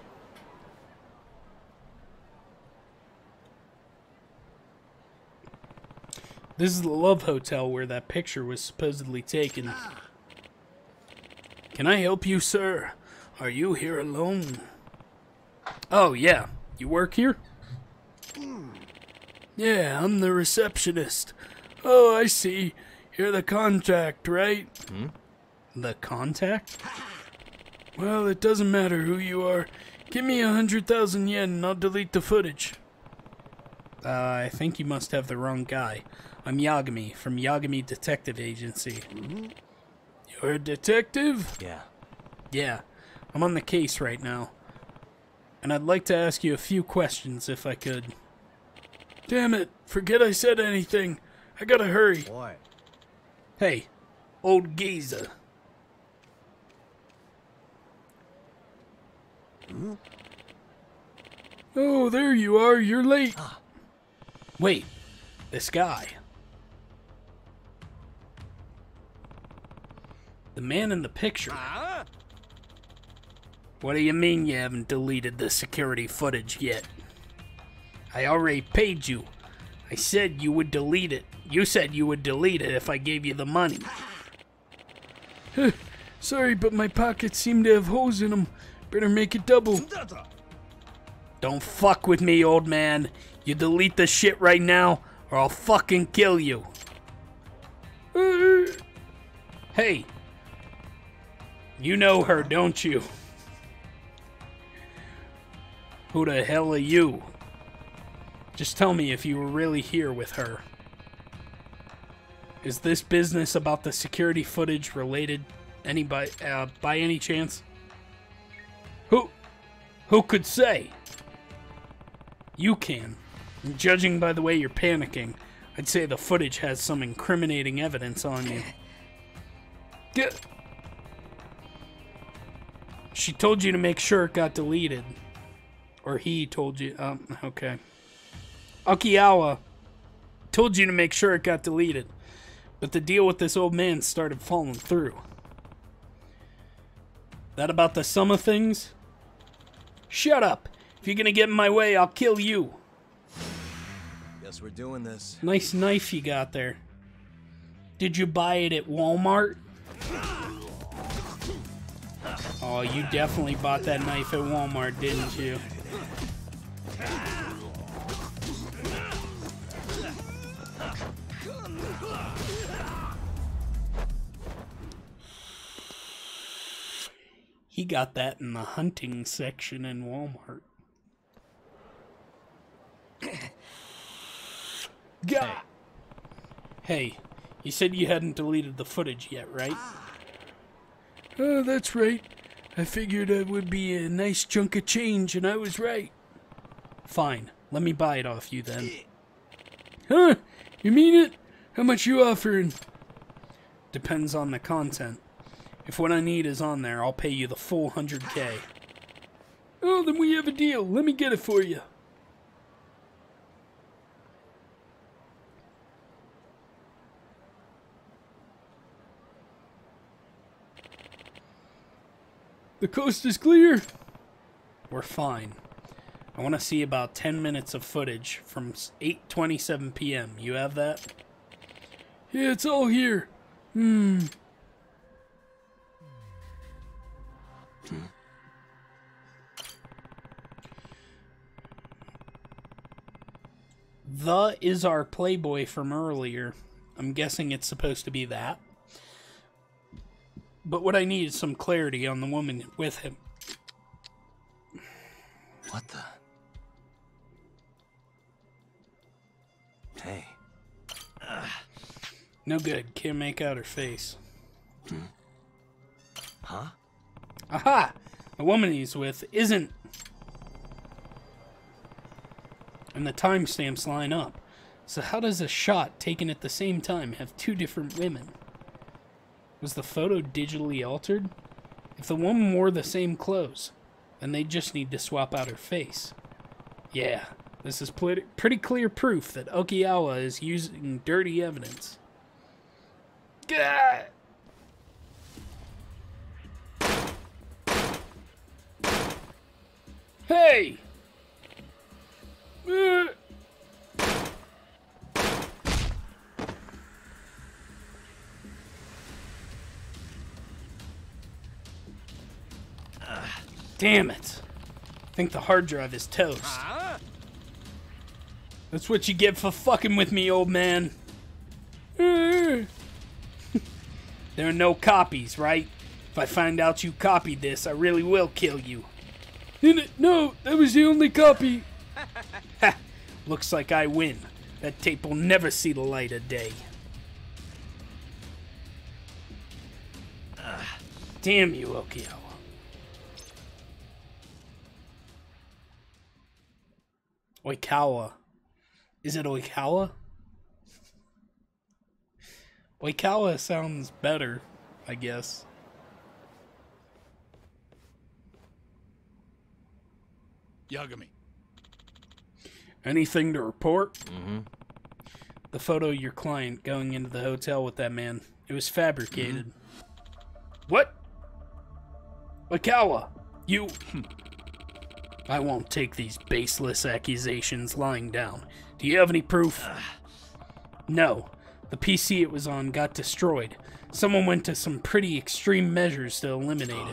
Speaker 1: This is the Love Hotel where that picture was supposedly taken. Can I help you, sir? Are you here alone? Oh, yeah. You work here? Yeah, I'm the receptionist. Oh, I see. You're the contact, right? The contact? Well, it doesn't matter who you are. Give me 100,000 yen and I'll delete the footage. I think you must have the wrong guy. I'm Yagami, from Yagami Detective Agency. You're a detective?
Speaker 5: Yeah.
Speaker 1: Yeah, I'm on the case right now. And I'd like to ask you a few questions if I could. Damn it, forget I said anything. I gotta hurry.
Speaker 5: What?
Speaker 1: Hey, old geezer. Oh, there you are. You're late. Wait, this guy. The man in the picture. What do you mean you haven't deleted the security footage yet? I already paid you. I said you would delete it. You said you would delete it if I gave you the money. Sorry, but my pockets seem to have holes in them. Better make it double. Don't fuck with me, old man. You delete the shit right now, or I'll fucking kill you. Hey. You know her, don't you? Who the hell are you? Just tell me if you were really here with her. Is this business about the security footage related by any chance? Who could say? You can. And judging by the way you're panicking, I'd say the footage has some incriminating evidence on you. She told you to make sure it got deleted. Or he told you, okay. Akiawa told you to make sure it got deleted. But the deal with this old man started falling through. That about the sum of things? Shut up! If you're gonna get in my way, I'll kill you.
Speaker 5: Guess we're doing this.
Speaker 1: Nice knife you got there. Did you buy it at Walmart? Oh, you definitely bought that knife at Walmart, didn't you? He got that in the hunting section in Walmart. Hey, you said you hadn't deleted the footage yet, right? Oh, that's right. I figured it would be a nice chunk of change, and I was right. Fine, let me buy it off you then. Huh? You mean it? How much you offering? Depends on the content. If what I need is on there, I'll pay you the full 100K. Oh, then we have a deal. Let me get it for you. The coast is clear. We're fine. I want to see about 10 minutes of footage from 8:27 p.m. You have that? Yeah, it's all here. The is our Playboy from earlier. I'm guessing it's supposed to be that. But what I need is some clarity on the woman with him.
Speaker 5: What the? Hey.
Speaker 1: No good. Can't make out her face.
Speaker 5: Huh?
Speaker 1: Aha! The woman he's with isn't. And the timestamps line up. So how does a shot taken at the same time have two different women? Was the photo digitally altered? If the woman wore the same clothes, then they just need to swap out her face. Yeah, this is pretty clear proof that Okiawa is using dirty evidence. Gah! Hey! Damn it. I think the hard drive is toast. That's what you get for fucking with me, old man. There are no copies, right? If I find out you copied this, I really will kill you. No, that was the only copy. Ha! Looks like I win. That tape will never see the light of day. Damn you, Okiawa. Oikawa. Is it Oikawa? Oikawa sounds better, I guess.
Speaker 3: Yagami.
Speaker 1: Anything to report? The photo of your client going into the hotel with that man. It was fabricated. What? Oikawa, you... I won't take these baseless accusations lying down. Do you have any proof? No. The PC it was on got destroyed. Someone went to some pretty extreme measures to eliminate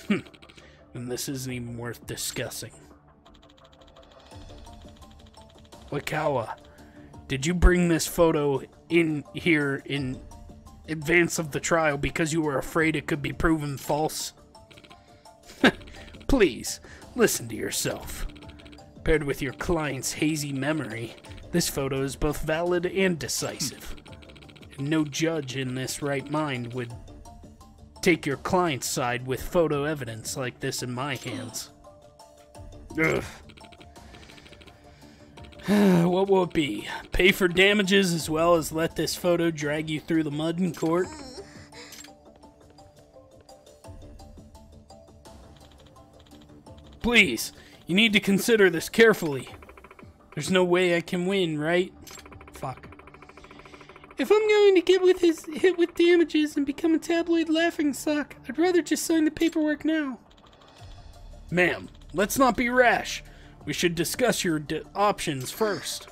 Speaker 1: it. And this isn't even worth discussing. Oikawa, did you bring this photo in here in advance of the trial because you were afraid it could be proven false? Please, listen to yourself. Paired with your client's hazy memory, this photo is both valid and decisive. And no judge in this right mind would take your client's side with photo evidence like this in my hands. Ugh. What will it be? Pay for damages as well as let this photo drag you through the mud in court? Please, you need to consider this carefully. There's no way I can win, right? Fuck. If I'm going to get hit with damages and become a tabloid laughingstock, I'd rather just sign the paperwork now. Ma'am, let's not be rash. We should discuss your options first.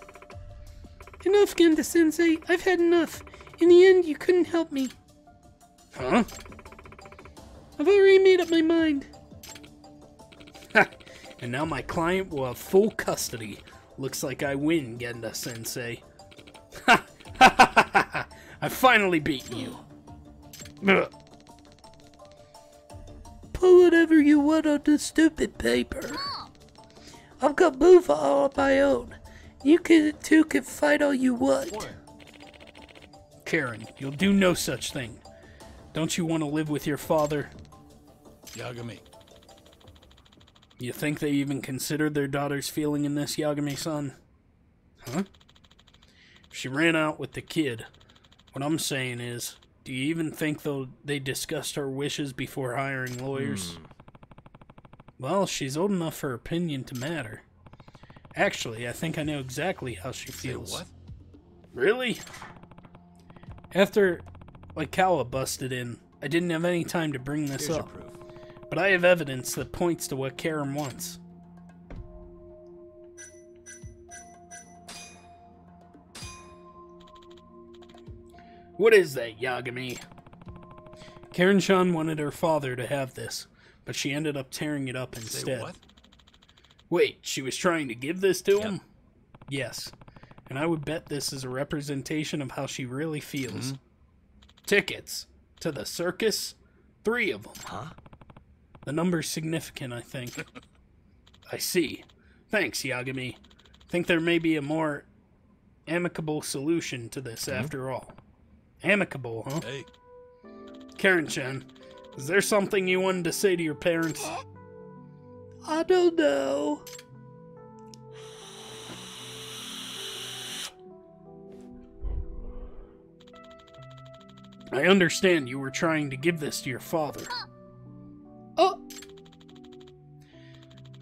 Speaker 1: Enough, Genda-sensei. I've had enough. In the end, you couldn't help me. Huh? I've already made up my mind. And now my client will have full custody. Looks like I win, Genda-sensei. Ha! Ha ha ha ha! I finally beat you. Ugh. Put whatever you want on the stupid paper. I've got Bufa all on my own. You two can fight all you want. Karen, you'll do no such thing. Don't you want to live with your father?
Speaker 3: Yagami.
Speaker 1: You think they even considered their daughter's feeling in this, Yagami-san? Huh? If she ran out with the kid, what I'm saying is, Do you even think they discussed her wishes before hiring lawyers? Well, she's old enough for her opinion to matter. Actually, I think I know exactly how she feels.
Speaker 2: Say what?
Speaker 1: Really? After Kawa busted in, I didn't have any time to bring this
Speaker 2: Here's your
Speaker 1: up.
Speaker 2: proof.
Speaker 1: But I have evidence that points to what Karen wants. What is that, Yagami? Karen-chan wanted her father to have this, but she ended up tearing it up instead.
Speaker 2: Say what?
Speaker 1: Wait, she was trying to give this to him? Yes. And I would bet this is a representation of how she really feels. Tickets to the circus? 3 of them.
Speaker 5: Huh?
Speaker 1: The number's significant, I think. I see. Thanks, Yagami. Think there may be a more amicable solution to this after all. Amicable, huh?
Speaker 2: Hey.
Speaker 1: Karen-chan, is there something you wanted to say to your parents? I don't know. I understand you were trying to give this to your father. Oh!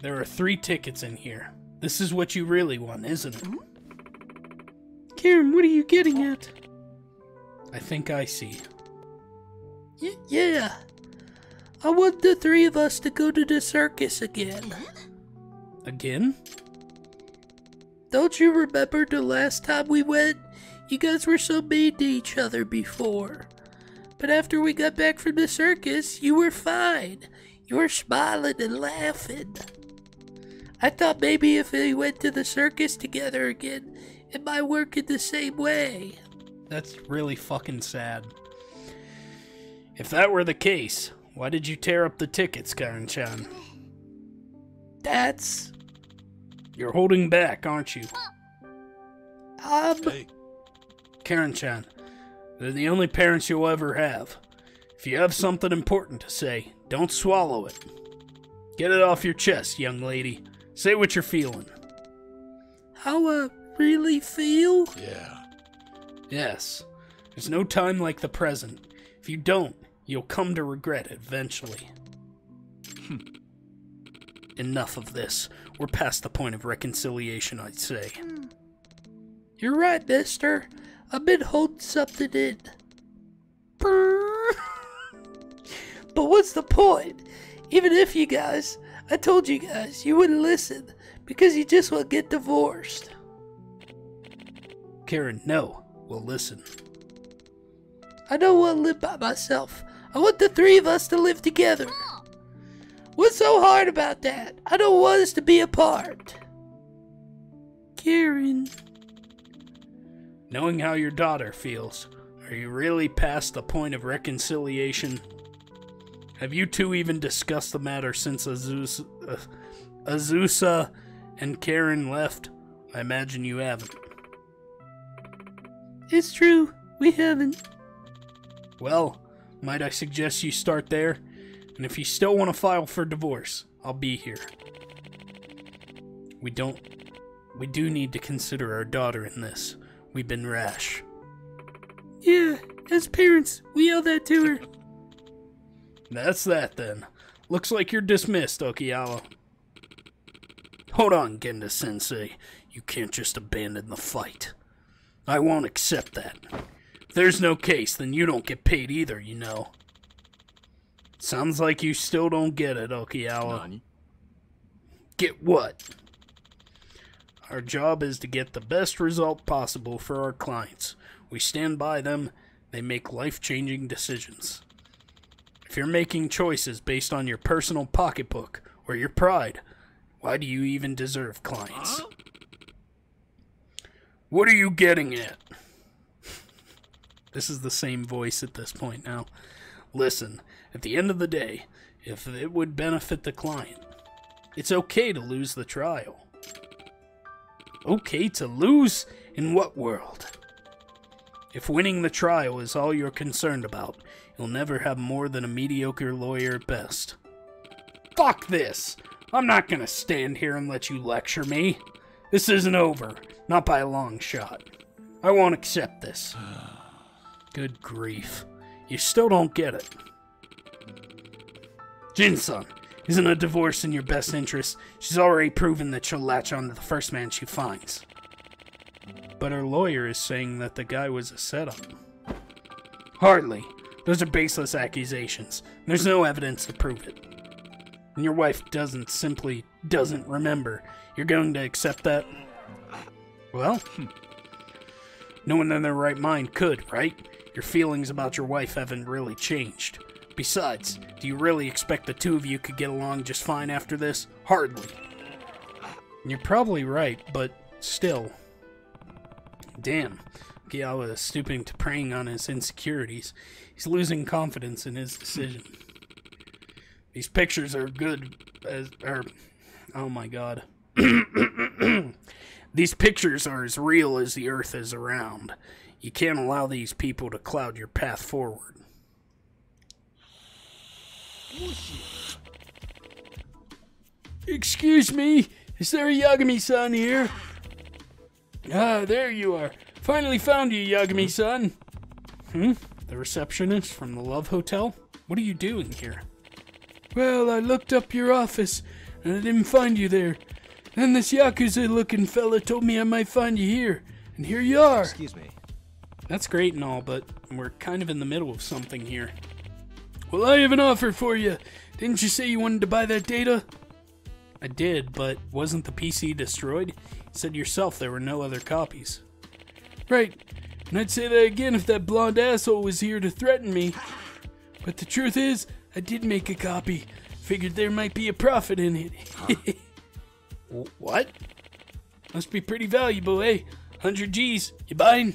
Speaker 1: There are 3 tickets in here. This is what you really want, isn't it? Karen, what are you getting at? I think I see. Yeah. I want the 3 of us to go to the circus again. Again? Don't you remember the last time we went? You guys were so mean to each other before. But after we got back from the circus, you were fine. You were smiling and laughing. I thought maybe if we went to the circus together again, it might work in the same way. That's really fucking sad. If that were the case, why did you tear up the tickets, Karen-chan? You're holding back, aren't you?
Speaker 2: Hey.
Speaker 1: Karen-chan, they're the only parents you'll ever have. If you have something important to say, don't swallow it. Get it off your chest, young lady. Say what you're feeling. How I really feel?
Speaker 2: Yeah.
Speaker 1: Yes. There's no time like the present. If you don't, you'll come to regret it eventually. Enough of this. We're past the point of reconciliation, I'd say. You're right, mister. I've been holding something in. But what's the point? Even if I told you guys, you wouldn't listen, because you just want to get divorced. Karen, no. We'll listen. I don't want to live by myself. I want the 3 of us to live together. What's so hard about that? I don't want us to be apart. Karen. Knowing how your daughter feels, are you really past the point of reconciliation? Have you two even discussed the matter since Azusa and Karen left? I imagine you haven't. It's true, we haven't. Well, might I suggest you start there? And if you still want to file for divorce, I'll be here. We do need to consider our daughter in this. We've been rash. Yeah, as parents, we owe that to her. That's that then. Looks like you're dismissed, Okiawa. Hold on, Genda-sensei. You can't just abandon the fight. I won't accept that. If there's no case, then you don't get paid either, you know. Sounds like you still don't get it, Okiawa.
Speaker 6: Nani?
Speaker 1: Get what? Our job is to get the best result possible for our clients. We stand by them. They make life-changing decisions. If you're making choices based on your personal pocketbook or your pride, why do you even deserve clients? What are you getting at? This is the same voice at this point now. Listen, at the end of the day, if it would benefit the client, it's okay to lose the trial. Okay to lose? In what world? If winning the trial is all you're concerned about, you'll never have more than a mediocre lawyer at best. Fuck this! I'm not gonna stand here and let you lecture me. This isn't over, not by a long shot. I won't accept this. Good grief. You still don't get it. Jin-san, isn't a divorce in your best interest? She's already proven that she'll latch on to the first man she finds. But her lawyer is saying that the guy was a setup. Hardly. Those are baseless accusations. There's no evidence to prove it. And your wife simply doesn't remember. You're going to accept that? Well, no one in their right mind could, right? Your feelings about your wife haven't really changed. Besides, do you really expect the two of you could get along just fine after this? Hardly. You're probably right, but still. Damn. Kiawa is stooping to preying on his insecurities. He's losing confidence in his decision. These pictures are good as... oh my god. These pictures are as real as the earth is around. You can't allow these people to cloud your path forward. Excuse me, is there a Yagami-san here? Ah, there you are. Finally found you, Yagami-san. The receptionist from the Love Hotel? What are you doing here? Well, I looked up your office, and I didn't find you there. Then this Yakuza-looking fella told me I might find you here, and here you are.
Speaker 5: Excuse me.
Speaker 1: That's great and all, but we're kind of in the middle of something here. Well, I have an offer for you. Didn't you say you wanted to buy that data? I did, but wasn't the PC destroyed? You said yourself there were no other copies. Right, and I'd say that again if that blonde asshole was here to threaten me. But the truth is, I did make a copy. Figured there might be a profit in it. What? Must be pretty valuable, eh? 100 G's. You buying?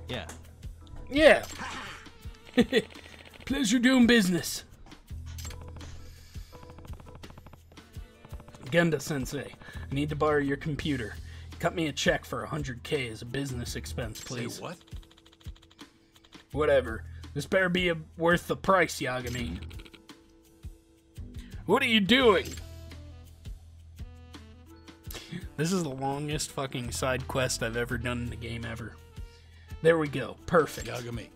Speaker 5: Yeah.
Speaker 1: Yeah. Pleasure doing business. Genda-sensei, I need to borrow your computer. Cut me a check for 100K as a business expense, please.
Speaker 2: Say what?
Speaker 1: Whatever. This better be worth the price, Yagami. What are you doing? This is the longest fucking side quest I've ever done in the game ever. There we go. Perfect.
Speaker 2: Yagami.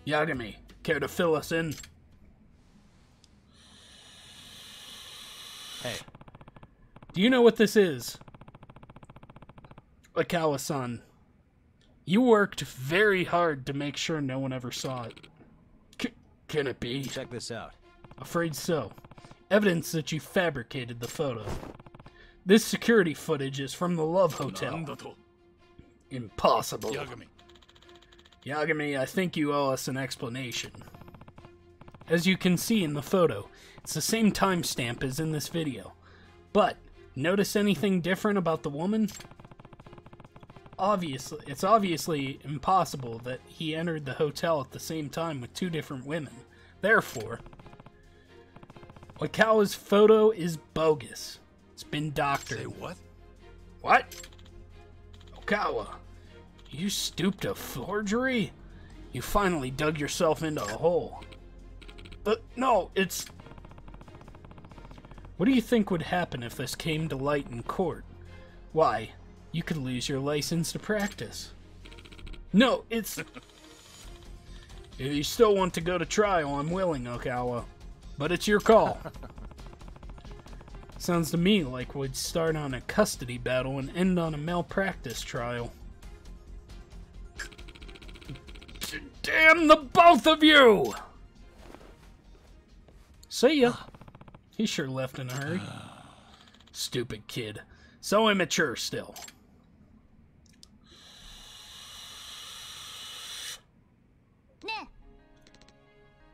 Speaker 1: Yagami, care to fill us in?
Speaker 5: Hey.
Speaker 1: Do you know what this is? Akawa-san, you worked very hard to make sure no one ever saw it. Can it be?
Speaker 5: Check this out.
Speaker 1: Afraid so. Evidence that you fabricated the photo. This security footage is from the Love Hotel. Impossible.
Speaker 2: Yagami.
Speaker 1: Yagami, I think you owe us an explanation. As you can see in the photo, it's the same timestamp as in this video. But, notice anything different about the woman? It's obviously impossible that he entered the hotel at the same time with two different women. Therefore, Wakawa's photo is bogus. It's been doctored.
Speaker 2: Say what?
Speaker 1: What? Okawa, you stooped to forgery? You finally dug yourself into a hole. No, it's... What do you think would happen if this came to light in court? Why, you could lose your license to practice. No, it's... If you still want to go to trial, I'm willing, Okawa. But it's your call. Sounds to me like we'd start on a custody battle and end on a malpractice trial. Damn the both of you! See ya. He sure left in a hurry. Stupid kid. So immature still.
Speaker 9: Nah.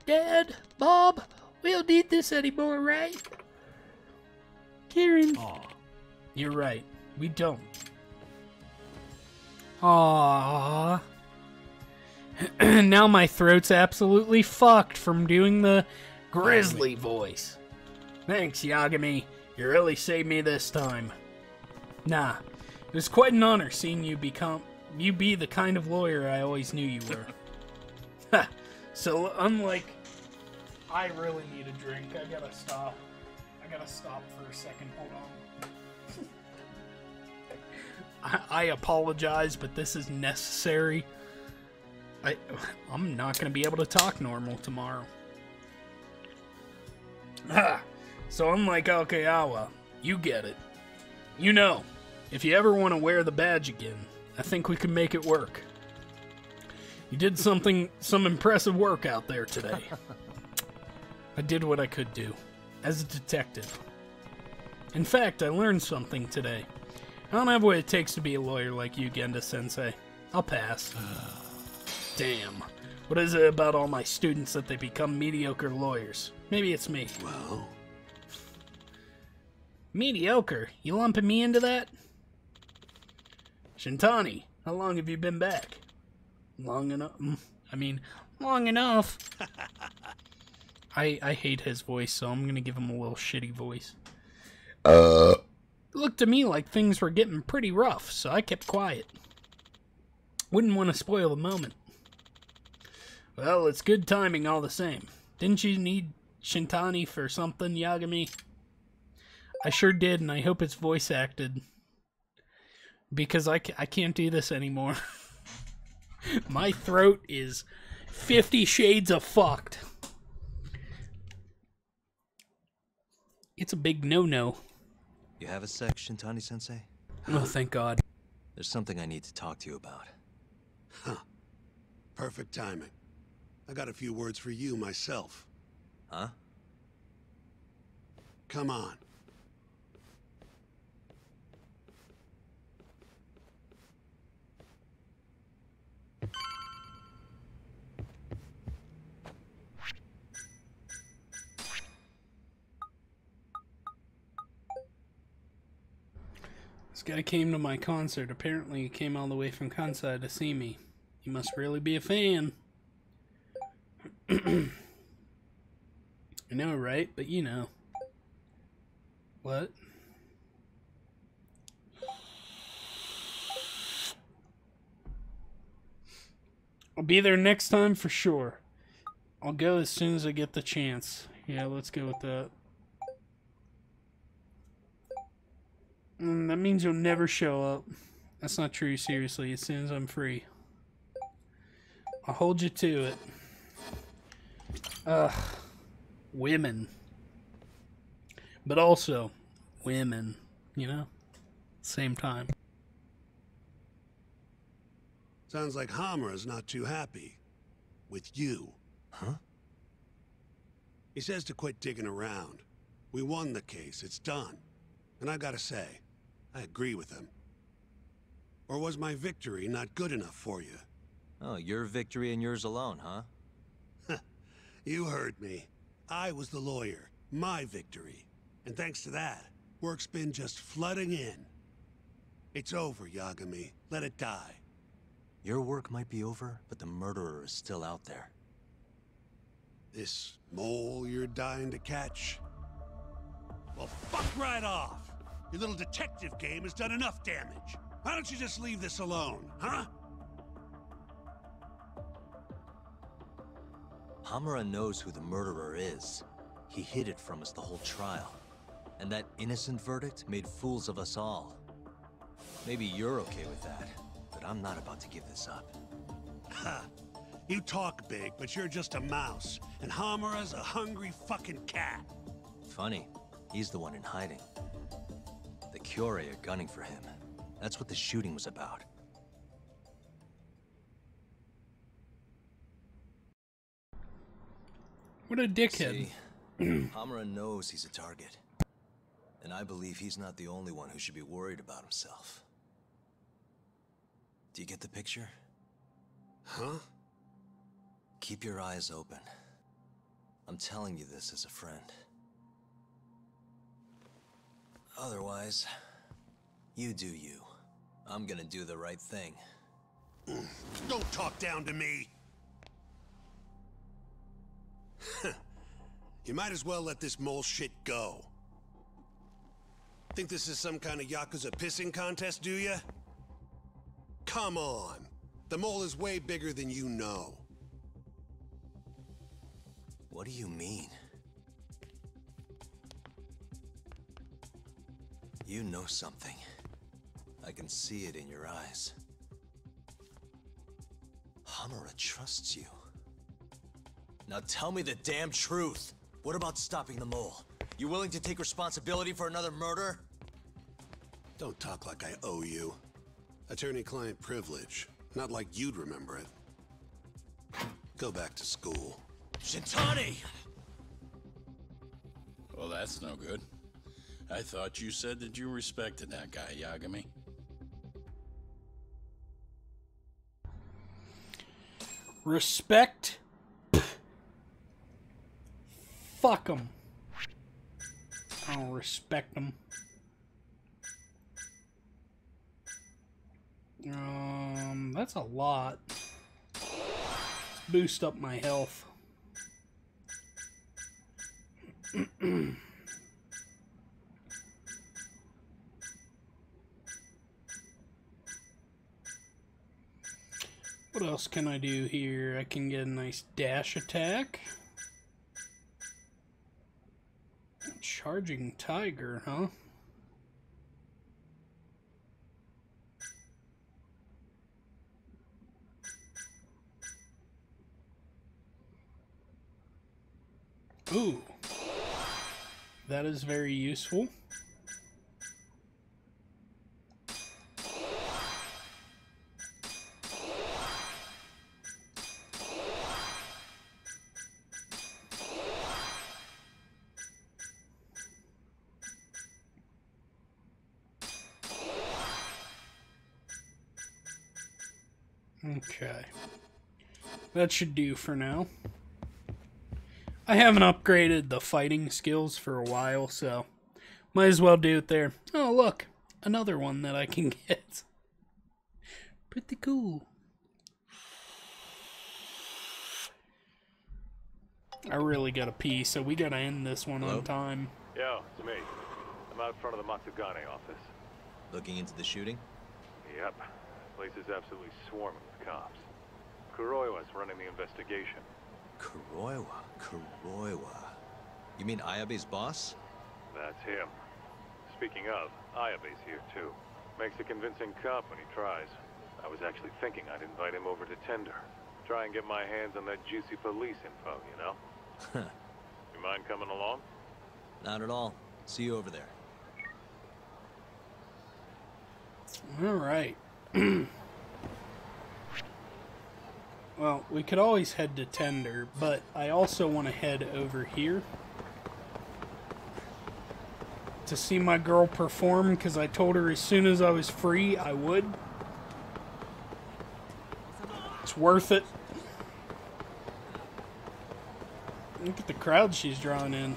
Speaker 1: Dad, Bob, we don't need this anymore, right? Karen.
Speaker 2: Aw.
Speaker 1: You're right. We don't. Aww. Now my throat's absolutely fucked from doing the grizzly voice. Thanks, Yagami. You really saved me this time. Nah, it was quite an honor seeing you be the kind of lawyer I always knew you were. Ha! So, unlike... I really need a drink. I gotta stop for a second. Hold on. I apologize, but this is necessary. I'm not going to be able to talk normal tomorrow. So I'm like, Okayawa, you get it. You know, if you ever want to wear the badge again, I think we can make it work. You did some impressive work out there today. I did what I could do, as a detective. In fact, I learned something today. I don't have what it takes to be a lawyer like you, Genda-sensei. I'll pass. Damn. What is it about all my students that they become mediocre lawyers? Maybe it's me.
Speaker 3: Well,
Speaker 1: mediocre? You lumping me into that? Shintani, how long have you been back? Long enough. Long enough. I hate his voice, so I'm gonna give him a little shitty voice. It looked to me like things were getting pretty rough, so I kept quiet. Wouldn't want to spoil the moment. Well, it's good timing all the same. Didn't you need Shintani for something, Yagami? I sure did, and I hope it's voice acted. Because I can't do this anymore. My throat is 50 shades of fucked. It's a big no-no.
Speaker 5: You have a sec, Shintani-sensei?
Speaker 1: Oh, thank God.
Speaker 5: There's something I need to talk to you about.
Speaker 3: Huh. Perfect timing. I got a few words for you myself.
Speaker 5: Huh?
Speaker 3: Come on.
Speaker 1: This guy came to my concert. Apparently he came all the way from Kansai to see me. He must really be a fan. I know, right? But you know. What? I'll be there next time for sure. I'll go as soon as I get the chance. Yeah, let's go with that. That means you'll never show up. That's not true, seriously. As soon as I'm free. I'll hold you to it. Ugh. Women. But also, women. You know? Same time.
Speaker 3: Sounds like Hamura's not too happy. With you.
Speaker 5: Huh?
Speaker 3: He says to quit digging around. We won the case. It's done. And I gotta say, I agree with him. Or was my victory not good enough for you?
Speaker 5: Oh, your victory and yours alone, huh?
Speaker 3: You heard me. I was the lawyer. My victory. And thanks to that, work's been just flooding in. It's over, Yagami. Let it die.
Speaker 5: Your work might be over, but the murderer is still out there.
Speaker 3: This mole you're dying to catch? Well, fuck right off! Your little detective game has done enough damage. Why don't you just leave this alone, huh?
Speaker 5: Hamura knows who the murderer is. He hid it from us the whole trial. And that innocent verdict made fools of us all. Maybe you're okay with that, but I'm not about to give this up.
Speaker 3: Ha! You talk big, but you're just a mouse. And Hamura's a hungry fucking cat.
Speaker 5: Funny, he's the one in hiding. The Kyorei are gunning for him. That's what the shooting was about.
Speaker 1: What a dickhead.
Speaker 5: See, Hamura knows he's a target. And I believe he's not the only one who should be worried about himself. Do you get the picture?
Speaker 3: Huh?
Speaker 5: Keep your eyes open. I'm telling you this as a friend. Otherwise, you do you. I'm gonna do the right thing.
Speaker 3: Don't talk down to me! You might as well let this mole shit go. Think this is some kind of Yakuza pissing contest, do ya? Come on. The mole is way bigger than you know.
Speaker 5: What do you mean? You know something. I can see it in your eyes. Hamura trusts you. Now tell me the damn truth. What about stopping the mole? You willing to take responsibility for another murder?
Speaker 10: Don't talk like I owe you. Attorney-client privilege. Not like you'd remember it. Go back to school.
Speaker 5: Shintani!
Speaker 11: Well, that's no good. I thought you said that you respected that guy, Yagami.
Speaker 1: Respect? Fuck him. I don't respect him. That's a lot. Let's boost up my health. What else can I do here? I can get a nice dash attack. Charging tiger, huh? Ooh. That is very useful. Okay. That should do for now. I haven't upgraded the fighting skills for a while, so might as well do it there. Oh, look. Another one that I can get. Pretty cool. I really gotta pee, so we gotta end this one on time.
Speaker 2: Yo, it's me. I'm out front of the Matsugane office.
Speaker 5: Looking into the shooting?
Speaker 2: Yep. Place is absolutely swarming with cops. Kuroiwa's running the investigation.
Speaker 5: Kuroiwa? You mean Ayabe's boss?
Speaker 2: That's him. Speaking of, Ayabe's here too. Makes a convincing cop when he tries. I was actually thinking I'd invite him over to Tender. Try and get my hands on that juicy police info, you know? You mind coming along?
Speaker 5: Not at all. See you over there.
Speaker 1: Alright. Well, we could always head to Tender, but I also want to head over here to see my girl perform, because I told her as soon as I was free, I would. It's worth it. Look at the crowd she's drawing in.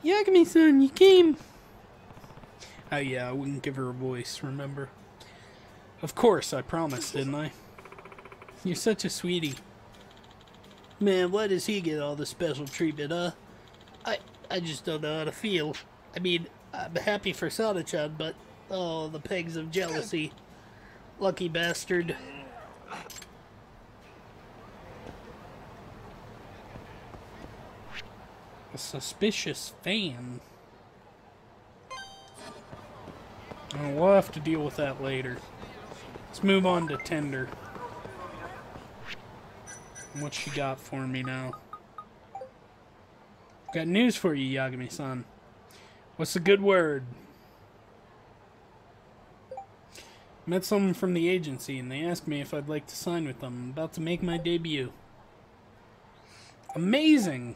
Speaker 1: Yagami-san, you came! Oh yeah, I wouldn't give her a voice, remember? Of course, I promised, didn't I? You're such a sweetie. Man, why does he get all the special treatment, huh? I just don't know how to feel. I mean, I'm happy for Sana-chan, but... oh, the pegs of jealousy. Lucky bastard. A suspicious fan. Oh, we'll have to deal with that later. Let's move on to Tender. What she got for me now? Got news for you, Yagami-san. What's the good word? Met someone from the agency, and they asked me if I'd like to sign with them. I'm about to make my debut. Amazing!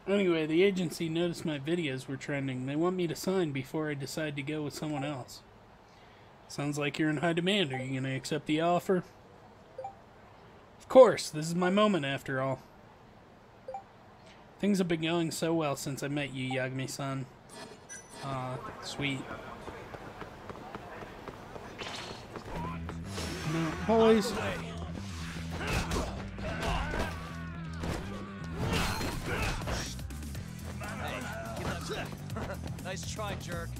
Speaker 1: Anyway, the agency noticed my videos were trending. They want me to sign before I decide to go with someone else. Sounds like you're in high demand. Are you going to accept the offer? Of course, this is my moment after all. Things have been going so well since I met you, Yagami-san. Aw, sweet. No, boys.
Speaker 5: Nice try, jerk.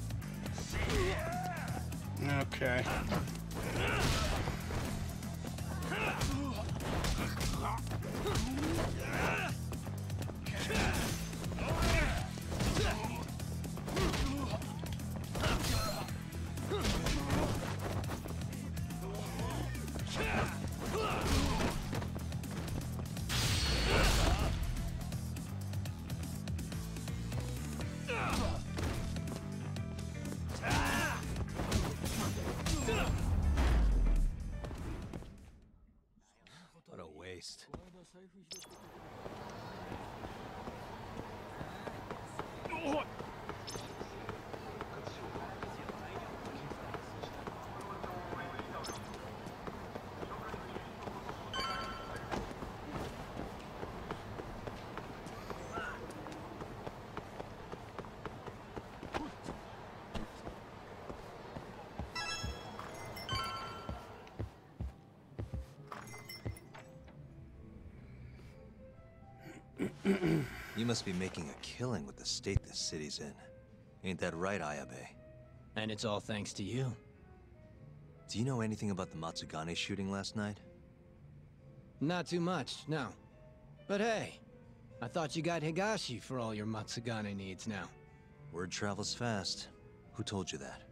Speaker 1: Okay.
Speaker 5: What a waste. You must be making a killing with the state this city's in. Ain't that right, Ayabe?
Speaker 12: And it's all thanks to you.
Speaker 5: Do you know anything about the Matsugane shooting last night?
Speaker 12: Not too much, no. But hey, I thought you got Higashi for all your Matsugane needs now.
Speaker 5: Word travels fast. Who told you that?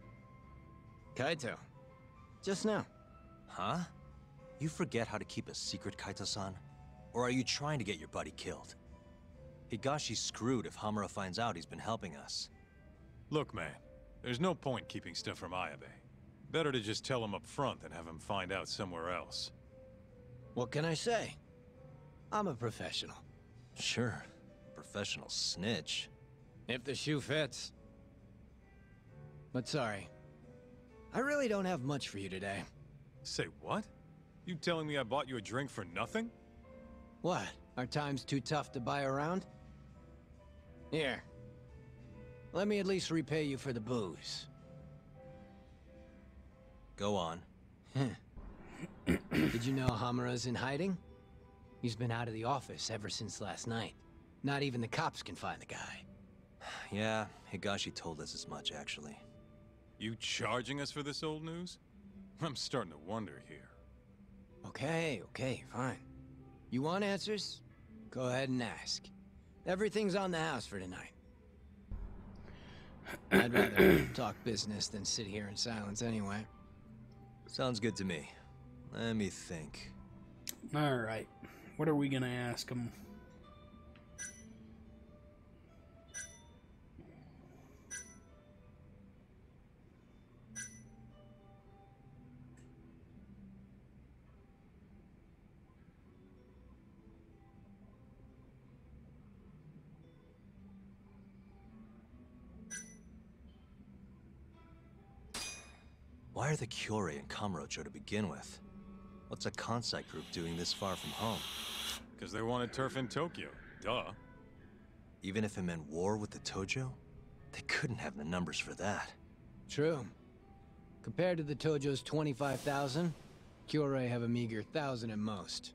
Speaker 12: Kaito. Just now.
Speaker 5: Huh? You forget how to keep a secret, Kaito-san? Or are you trying to get your buddy killed? Higashi's screwed if Hamura finds out he's been helping us.
Speaker 2: Look, man, there's no point keeping stuff from Ayabe. Better to just tell him up front than have him find out somewhere else.
Speaker 12: What can I say? I'm a professional.
Speaker 5: Sure. Professional snitch.
Speaker 12: If the shoe fits. But sorry. I really don't have much for you today.
Speaker 2: Say what? You telling me I bought you a drink for nothing?
Speaker 12: What? Are times too tough to buy around? Here. Let me at least repay you for the booze.
Speaker 5: Go on.
Speaker 12: Did you know Hamura's in hiding? He's been out of the office ever since last night. Not even the cops can find the guy.
Speaker 5: Yeah, Higashi told us as much, actually.
Speaker 2: You charging us for this old news? I'm starting to wonder here.
Speaker 12: Okay, fine. You want answers? Go ahead and ask. Everything's on the house for tonight. I'd rather talk business than sit here in silence anyway.
Speaker 5: Sounds good to me. Let me think.
Speaker 1: Alright. What are we gonna ask him?
Speaker 5: Why are the Kyorei in Kamurocho to begin with? What's a Kansai group doing this far from home?
Speaker 2: Because they wanted turf in Tokyo. Duh.
Speaker 5: Even if it meant war with the Tojo? They couldn't have the numbers for that.
Speaker 12: True. Compared to the Tojo's 25,000, Kyorei have a meager 1,000 at most.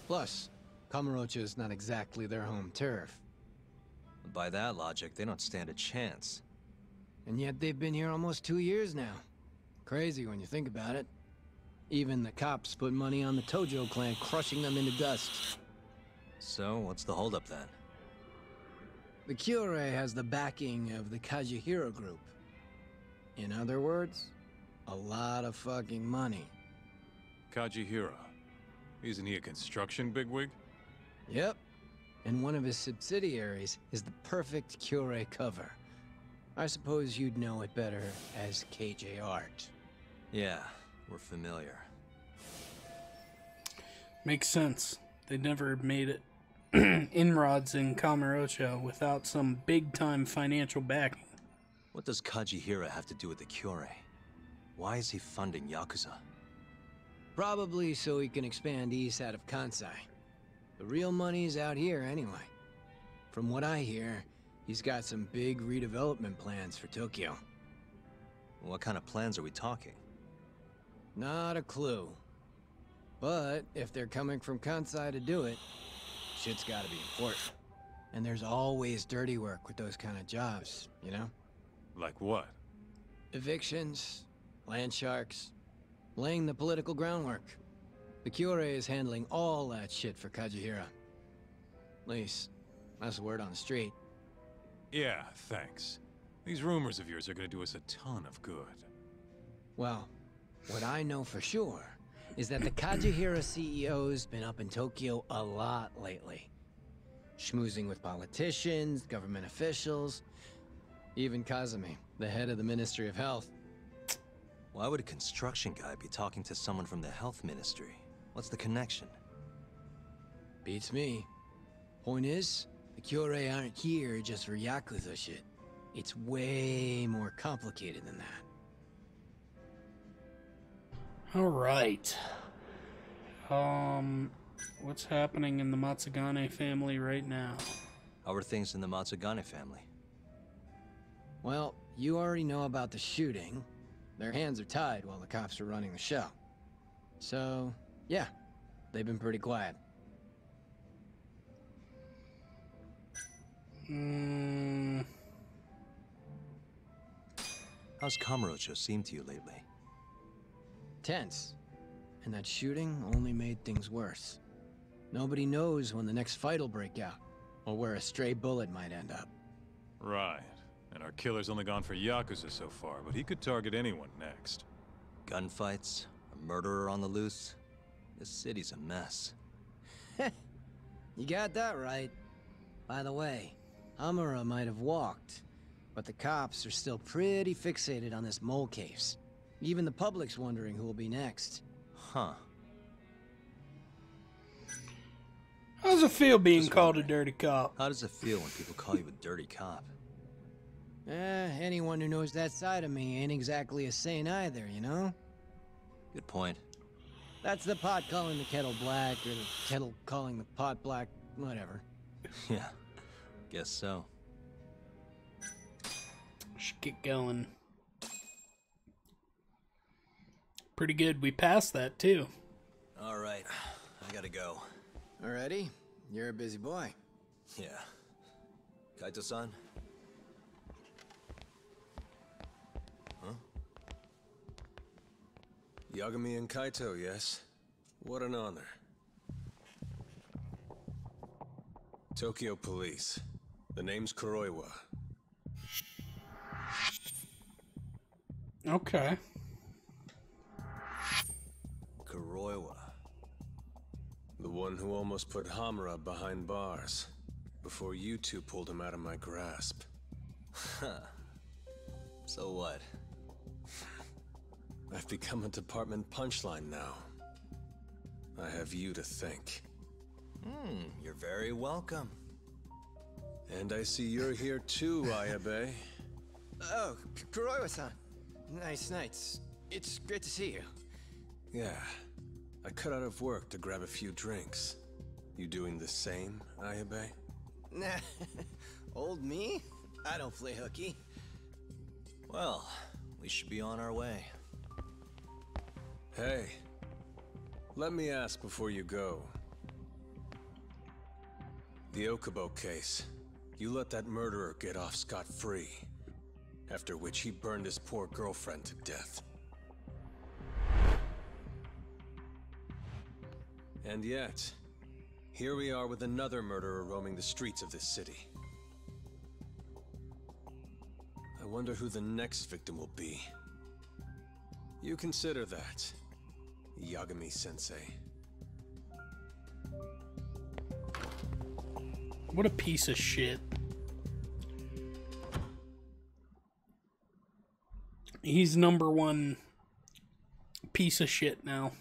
Speaker 12: Plus, Kamurocho is not exactly their home turf.
Speaker 5: By that logic, they don't stand a chance.
Speaker 12: And yet they've been here almost 2 years now. Crazy when you think about it. Even the cops put money on the Tojo clan crushing them into dust.
Speaker 5: So, what's the holdup then?
Speaker 12: The Kyorei has the backing of the Kajihiro group. In other words, a lot of fucking money.
Speaker 2: Kajihira. Isn't he a construction bigwig?
Speaker 12: Yep. And one of his subsidiaries is the perfect Kyorei cover. I suppose you'd know it better as KJ Art.
Speaker 5: Yeah, we're familiar.
Speaker 1: Makes sense. They never made it inroads in Kamurocho without some big-time financial backing.
Speaker 5: What does Kajihira have to do with the Kyorei? Why is he funding Yakuza?
Speaker 12: Probably so he can expand east out of Kansai. The real money's out here anyway. From what I hear, he's got some big redevelopment plans for Tokyo.
Speaker 5: What kind of plans are we talking?
Speaker 12: Not a clue. But if they're coming from Kansai to do it, shit's gotta be important. And there's always dirty work with those kind of jobs, you know?
Speaker 2: Like what?
Speaker 12: Evictions, land sharks, laying the political groundwork. The Cure is handling all that shit for Kajihira. At least, that's the word on the street.
Speaker 2: Yeah, thanks. These rumors of yours are gonna do us a ton of good.
Speaker 12: Well, what I know for sure is that the Kajihira CEO's been up in Tokyo a lot lately. Schmoozing with politicians, government officials, even Kazumi, the head of the Ministry of Health.
Speaker 5: Why would a construction guy be talking to someone from the health ministry? What's the connection?
Speaker 12: Beats me. Point is, the Cure aren't here just for Yakuza shit. It's way more complicated than that.
Speaker 1: Alright. What's happening in the Matsugane family right now?
Speaker 5: How are things in the Matsugane family?
Speaker 12: Well, you already know about the shooting. Their hands are tied while the cops are running the show. So, yeah, they've been pretty quiet.
Speaker 5: How's Kamurocho seem to you lately?
Speaker 12: Tense. And that shooting only made things worse. Nobody knows when the next fight'll break out, or where a stray bullet might end up.
Speaker 2: Right. And our killer's only gone for Yakuza so far, but he could target anyone next.
Speaker 5: Gunfights? A murderer on the loose? This city's a mess.
Speaker 12: You got that right. By the way, Amura might have walked, but the cops are still pretty fixated on this mole case. Even the public's wondering who will be next.
Speaker 5: Huh.
Speaker 1: How does it feel being called a dirty cop?
Speaker 5: How does it feel when people call you a dirty cop?
Speaker 12: Anyone who knows that side of me ain't exactly a saint either, you know?
Speaker 5: Good point.
Speaker 12: That's the pot calling the kettle black, or the kettle calling the pot black, whatever.
Speaker 5: Yeah, guess so.
Speaker 1: Should get going. Pretty good. We passed that, too.
Speaker 5: All right, I gotta go.
Speaker 12: Alrighty, you're a busy boy.
Speaker 5: Yeah. Kaito-san? Huh?
Speaker 13: Yagami and Kaito, yes? What an honor. Tokyo Police. The name's Kuroiwa.
Speaker 1: Okay.
Speaker 5: Kuroiwa.
Speaker 13: The one who almost put Hamura behind bars, before you two pulled him out of my grasp.
Speaker 5: Huh. So what?
Speaker 13: I've become a department punchline now. I have you to thank.
Speaker 5: You're very welcome.
Speaker 13: And I see you're here too, Ayabe.
Speaker 12: Oh, Kuroiwa-san. Nice nights. It's great to see you.
Speaker 13: Yeah. I cut out of work to grab a few drinks. You doing the same, Ayabe?
Speaker 12: Nah. Old me? I don't play hooky.
Speaker 5: Well, we should be on our way.
Speaker 13: Hey. Let me ask before you go. The Okubo case. You let that murderer get off scot-free. After which he burned his poor girlfriend to death. And yet, here we are with another murderer roaming the streets of this city. I wonder who the next victim will be. You consider that, Yagami-sensei.
Speaker 1: What a piece of shit. He's #1 piece of shit now.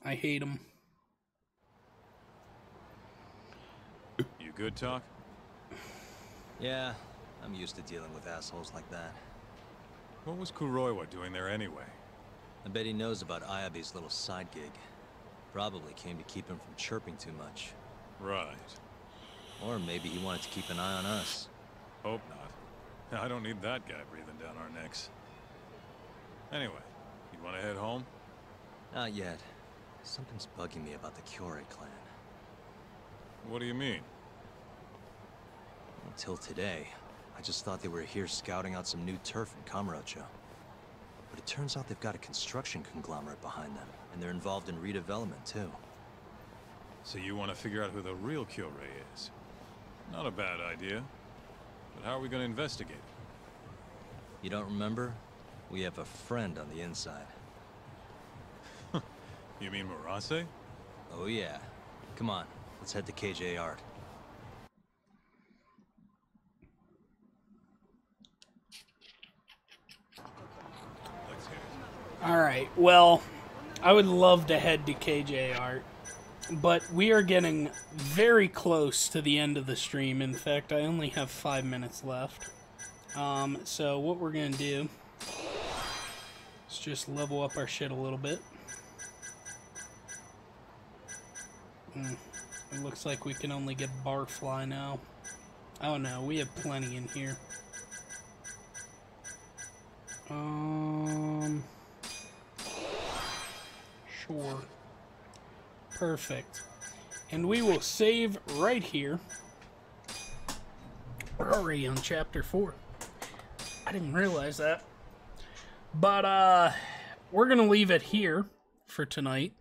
Speaker 1: I hate him.
Speaker 2: You good, Talk?
Speaker 5: Yeah, I'm used to dealing with assholes like that.
Speaker 2: What was Kuroiwa doing there anyway?
Speaker 5: I bet he knows about Ayabe's little side gig. Probably came to keep him from chirping too much.
Speaker 2: Right.
Speaker 5: Or maybe he wanted to keep an eye on us.
Speaker 2: Hope not. I don't need that guy breathing down our necks. Anyway, you want to head home?
Speaker 5: Not yet. Something's bugging me about the Cure clan.
Speaker 2: What do you mean?
Speaker 5: Until today, I just thought they were here scouting out some new turf in Kamurocho. But it turns out they've got a construction conglomerate behind them, and they're involved in redevelopment, too.
Speaker 2: So you want to figure out who the real Kyorei is? Not a bad idea. But how are we going to investigate?
Speaker 5: You don't remember? We have a friend on the inside.
Speaker 2: You mean Murase?
Speaker 5: Oh yeah. Come on, let's head to KJ Art.
Speaker 1: Alright, well, I would love to head to KJ Art, but we are getting very close to the end of the stream. In fact, I only have 5 minutes left. So what we're going to do is just level up our shit a little bit. It looks like we can only get Barfly now. Oh no, we have plenty in here. Sure. Perfect. And we will save right here. We're already on chapter 4. I didn't realize that. But, we're gonna leave it here for tonight.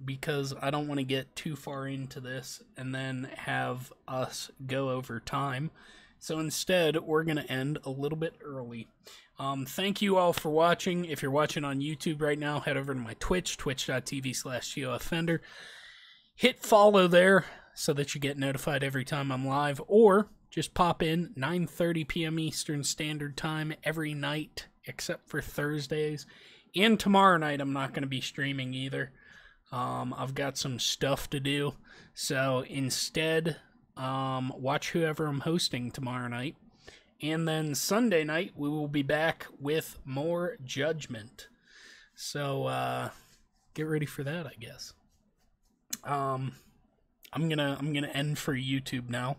Speaker 1: Because I don't want to get too far into this and then have us go over time. So instead, we're going to end a little bit early. Thank you all for watching. If you're watching on YouTube right now, head over to my Twitch, twitch.tv/GeoFender. Hit follow there so that you get notified every time I'm live, or just pop in 9:30 p.m. Eastern Standard Time every night, except for Thursdays. And tomorrow night, I'm not going to be streaming either. I've got some stuff to do. So instead, watch whoever I'm hosting tomorrow night. And then Sunday night, we will be back with more Judgment. So, get ready for that, I guess. I'm gonna end for YouTube now.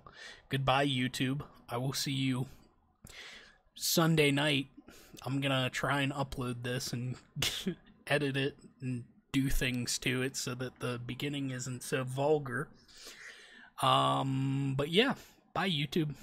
Speaker 1: Goodbye, YouTube. I will see you Sunday night. I'm gonna try and upload this and edit it and do things to it so that the beginning isn't so vulgar. But yeah, bye YouTube.